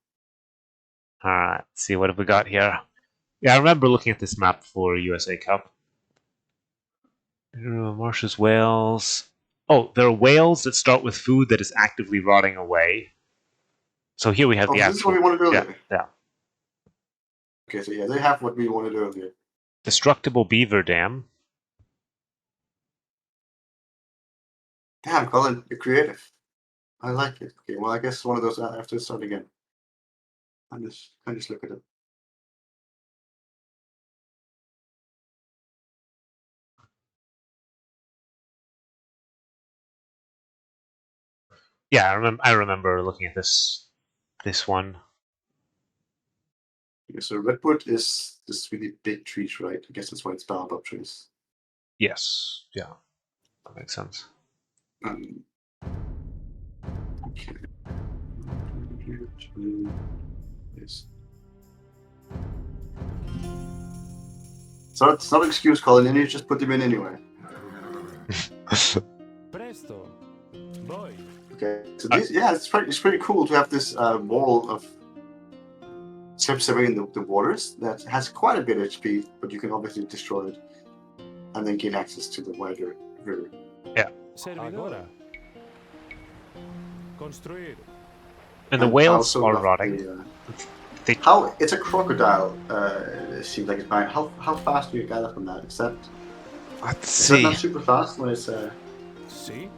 Speaker 2: Alright, let's see what have we got here. Yeah, I remember looking at this map for USA Cup. Marshes whales. Oh, there are whales that start with food that is actively rotting away. So here we have the
Speaker 1: This is what we
Speaker 2: actual
Speaker 1: wanted earlier.
Speaker 2: yeah.
Speaker 1: Okay, so yeah, they have what we wanted earlier.
Speaker 2: Destructible beaver dam.
Speaker 1: Damn, Colin, you're creative. I like it. Okay, well, I guess one of those I have to start again. I just look at it.
Speaker 2: Yeah, I remember looking at this one.
Speaker 1: Okay, so redwood is this really big trees, right? I guess that's why it's baobab trees.
Speaker 2: Yes. Yeah. That makes sense.
Speaker 1: Okay. Yes. So it's not an excuse, Colin. You just put them in anyway.
Speaker 4: Presto. Boy.
Speaker 1: Okay. So these, yeah, it's pretty cool to have this wall of separating the waters that has quite a bit of HP, but you can obviously destroy it and then gain access to the wider river.
Speaker 4: Servidora. Construir.
Speaker 2: And the
Speaker 1: I
Speaker 2: whales
Speaker 1: also
Speaker 2: are
Speaker 1: love
Speaker 2: rotting.
Speaker 1: the, how it's a crocodile? It seems like it's fine. How fast do you gather from that? Is that not super fast when it's
Speaker 4: See?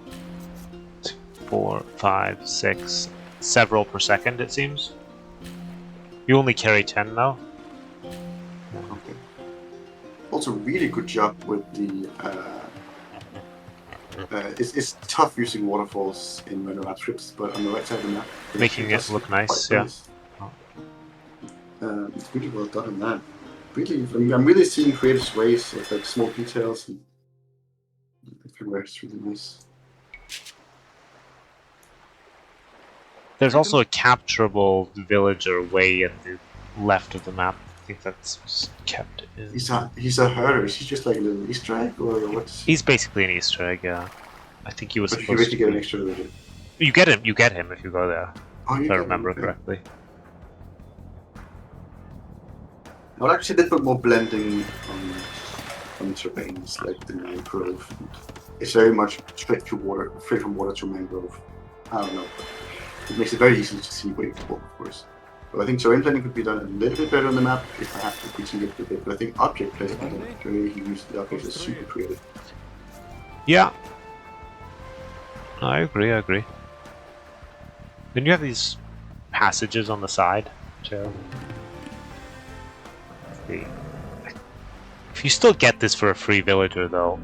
Speaker 2: 4, 5, 6, several per second, it seems. You only carry 10 now.
Speaker 1: okay. Also, really good job with the. It's tough using waterfalls in random map scripts, but on the right side of the map,
Speaker 2: Making it look nice, yeah.
Speaker 1: It's really well done on that. Really, I'm really seeing creative ways of like small details and everywhere. It's really nice.
Speaker 2: There's also a capturable villager way at the left of the map. I think that's kept in.
Speaker 1: He's a herder. Is he just like a little Easter egg, or what's?
Speaker 2: He's basically an Easter egg. Yeah, I think he was
Speaker 1: But you
Speaker 2: supposed
Speaker 1: basically
Speaker 2: to
Speaker 1: get an
Speaker 2: be.
Speaker 1: extra villager.
Speaker 2: You get him. You get him if you go there.
Speaker 1: Oh, you
Speaker 2: If I
Speaker 1: get him,
Speaker 2: remember
Speaker 1: okay.
Speaker 2: correctly.
Speaker 1: I would actually did put more blending on terrains like the mangrove. It's very much straight from water to mangrove. I don't know. It makes it very easy to see where you can walk, of course. But I think terrain blending could be done a little bit better on the map if I have to tweak it a bit. But I think object placement, the way he used the objects is super creative.
Speaker 2: Yeah. I agree. Then you have these passages on the side, too. If you still get this for a free villager, though.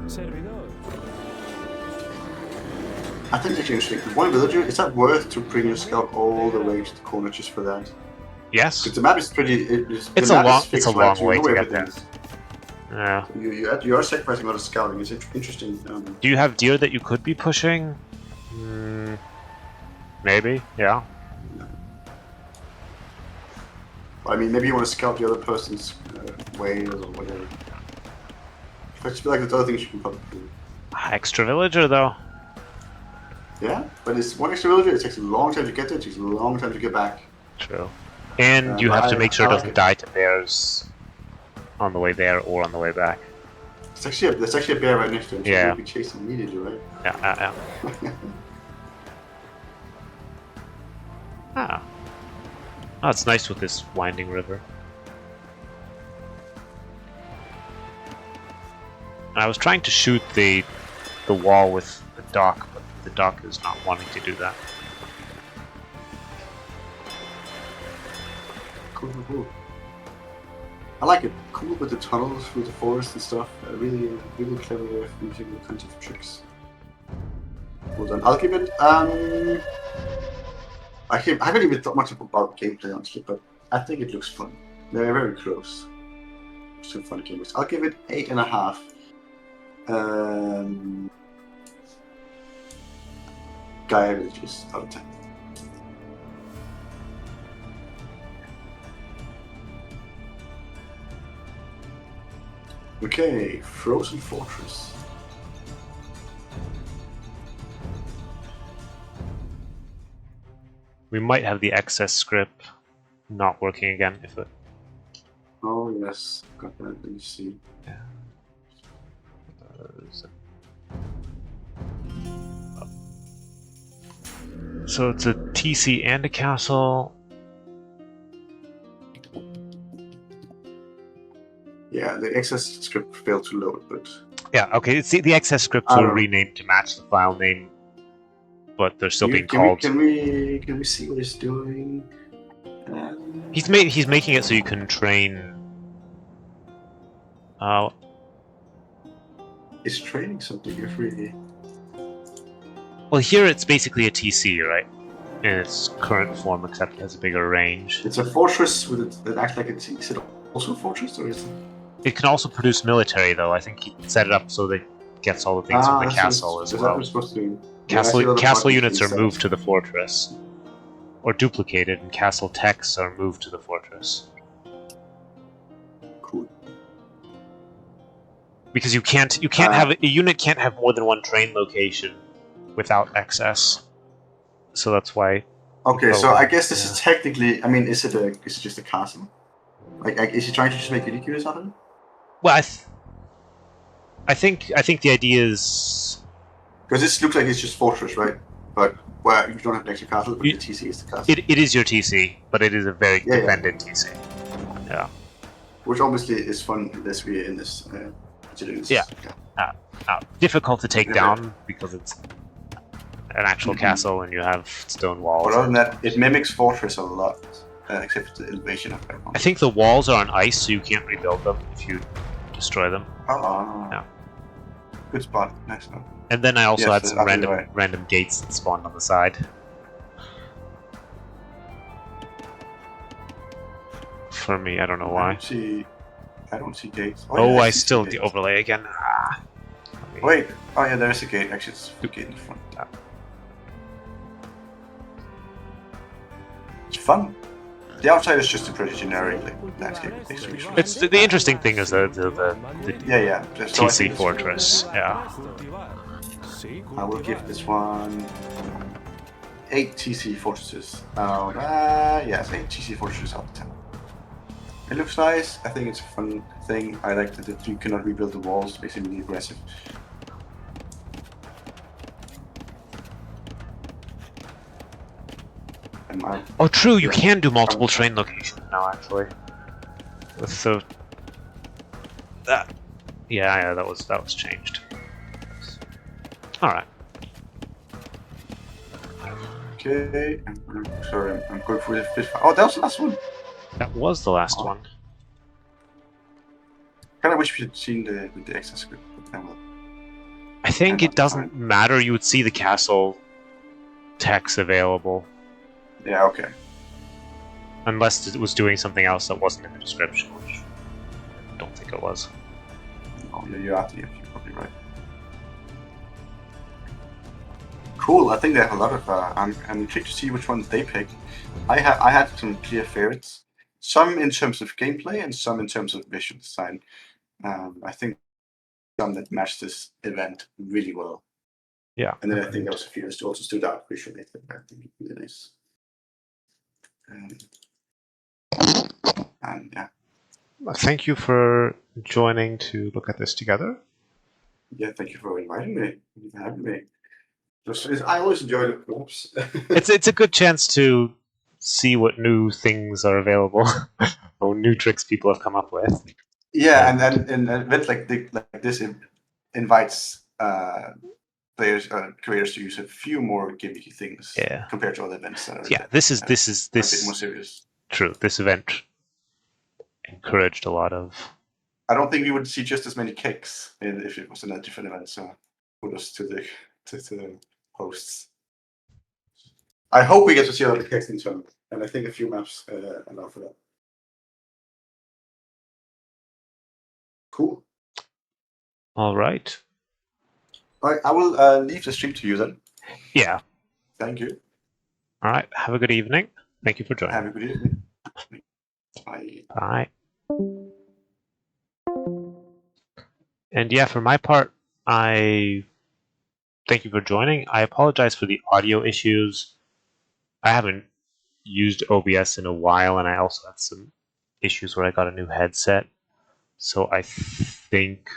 Speaker 4: Servidor.
Speaker 1: I think it's actually interesting. One villager, is that worth to bring your scout all the way to the corner just for that?
Speaker 2: Yes.
Speaker 1: Because the map is pretty.
Speaker 2: It's a long way to get there.
Speaker 1: Is.
Speaker 2: Yeah.
Speaker 1: So you are sacrificing a lot of scouting. It's interesting.
Speaker 2: Do you have deer that you could be pushing? Maybe. Yeah.
Speaker 1: I mean, maybe you want to scout the other person's way or whatever. I just feel like there's other things you can probably do.
Speaker 2: Extra villager, though.
Speaker 1: Yeah, but it's one extra villager. It takes a long time to get there. It takes a long time to get back.
Speaker 2: True. And you have to make sure it
Speaker 1: I like
Speaker 2: doesn't
Speaker 1: it.
Speaker 2: die to bears on the way there or on the way back.
Speaker 1: There's actually a bear right next to him, so
Speaker 2: Yeah.
Speaker 1: he'll be chasing immediately, right?
Speaker 2: Yeah. Ah. Oh, it's nice with this winding river. I was trying to shoot the wall with the dock, but the dock is not wanting to do that.
Speaker 1: Cool. I like it. Cool with the tunnels through the forest and stuff. Really clever way of using all kinds of tricks. Well done. I'll give it. I haven't even thought much about gameplay honestly, but I think it looks fun. They're very close. Some fun games. I'll give it 8.5. Gaia Villages out of 10. Okay, Frozen Fortress.
Speaker 2: We might have the excess script not working again if it.
Speaker 1: Oh yes, got that. Let me see.
Speaker 2: So it's a TC and a castle.
Speaker 1: Yeah, the excess script failed to load, but
Speaker 2: Yeah, okay. See, the excess scripts were renamed to match the file name, but they're still being called.
Speaker 1: Can we see what it's doing?
Speaker 2: He's making it so you can train.
Speaker 1: It's training something if really.
Speaker 2: Well, here it's basically a TC, right? In its current form, except it has a bigger range.
Speaker 1: It's a fortress that acts like a T. Is it also a fortress, or is it?
Speaker 2: It can also produce military, though. I think he set it up so that it gets all the things from the castle as well.
Speaker 1: Supposed to do?
Speaker 2: Castle units are moved to the fortress, or duplicated, and castle techs are moved to the fortress.
Speaker 1: Cool.
Speaker 2: Because you can't have a unit can't have more than one train location without excess. So that's why.
Speaker 1: Okay, so I guess this is technically. I mean, is it just a castle? Like is he trying to just make unique units out of it?
Speaker 2: Well, I think the idea is
Speaker 1: because this looks like it's just fortress, right? But where you don't have an extra castle, but the TC is the castle.
Speaker 2: It is your TC, but it is a very defended TC. Yeah.
Speaker 1: Which obviously is fun in this way in this.
Speaker 2: Difficult to take down because it's an actual castle and you have stone walls.
Speaker 1: But other than that, it mimics fortress a lot, except for the elevation of it.
Speaker 2: I think the walls are on ice, so you can't rebuild them if you destroy them.
Speaker 1: Yeah. Good spot. Nice one.
Speaker 2: And then I also had some random gates that spawned on the side. For me, I don't know why.
Speaker 1: I don't see gates.
Speaker 2: I still the overlay again.
Speaker 1: Wait. Oh yeah, there is a gate. Actually, it's a gate in the front. It's fun. The outside is just a pretty generic landscape.
Speaker 2: It's the interesting thing is the TC fortress. Yeah.
Speaker 1: I will give this one 8 TC fortresses. Yes, 8 TC fortresses out of 10. It looks nice. I think it's a fun thing. I like that you cannot rebuild the walls. It makes it really aggressive.
Speaker 2: Oh, true. You can do multiple train locations now, actually. So that, yeah, that was changed. All right.
Speaker 1: Okay. Sorry, I'm going for the fish. Oh, that was the last one.
Speaker 2: That was the last one.
Speaker 1: Kind of wish we had seen the excess script.
Speaker 2: I think it doesn't matter. You would see the castle text available.
Speaker 1: Yeah, okay.
Speaker 2: Unless it was doing something else that wasn't in the description, which I don't think it was.
Speaker 1: Oh, yeah, you're probably right. Cool. I think they have a lot of. I'm intrigued to see which ones they pick. I had some clear favorites. Some in terms of gameplay and some in terms of visual design. I think some that matched this event really well.
Speaker 2: Yeah.
Speaker 1: And then I think there was a few that also stood out visually. I think really nice. And yeah.
Speaker 2: Thank you for joining to look at this together.
Speaker 1: Yeah, thank you for inviting me. Thank you for having me. I always enjoy the clubs.
Speaker 2: It's a good chance to see what new things are available or new tricks people have come up with.
Speaker 1: Yeah, and events like this invites players, creators to use a few more gimmicky things compared to other events that are
Speaker 2: this is
Speaker 1: a bit more serious.
Speaker 2: True. This event encouraged a lot of.
Speaker 1: I don't think we would see just as many kicks if it was in a different event. So kudos to the hosts. I hope we get to see a lot of kicks in turn, and I think a few maps allow for that. Cool.
Speaker 2: All right.
Speaker 1: All right, I will leave the stream to you then.
Speaker 2: Yeah.
Speaker 1: Thank you.
Speaker 2: All right. Have a good evening. Thank you for joining.
Speaker 1: Have a good evening. Bye.
Speaker 2: Bye. And yeah, for my part, I thank you for joining. I apologize for the audio issues. I haven't used OBS in a while, and I also had some issues where I got a new headset. So I think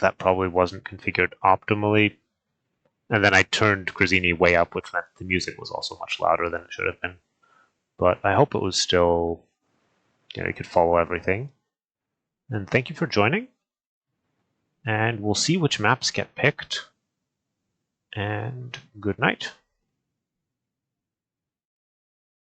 Speaker 2: that probably wasn't configured optimally. And then I turned Chrazini way up, which meant the music was also much louder than it should have been. But I hope it was still, you could follow everything. And thank you for joining. And we'll see which maps get picked. And good night.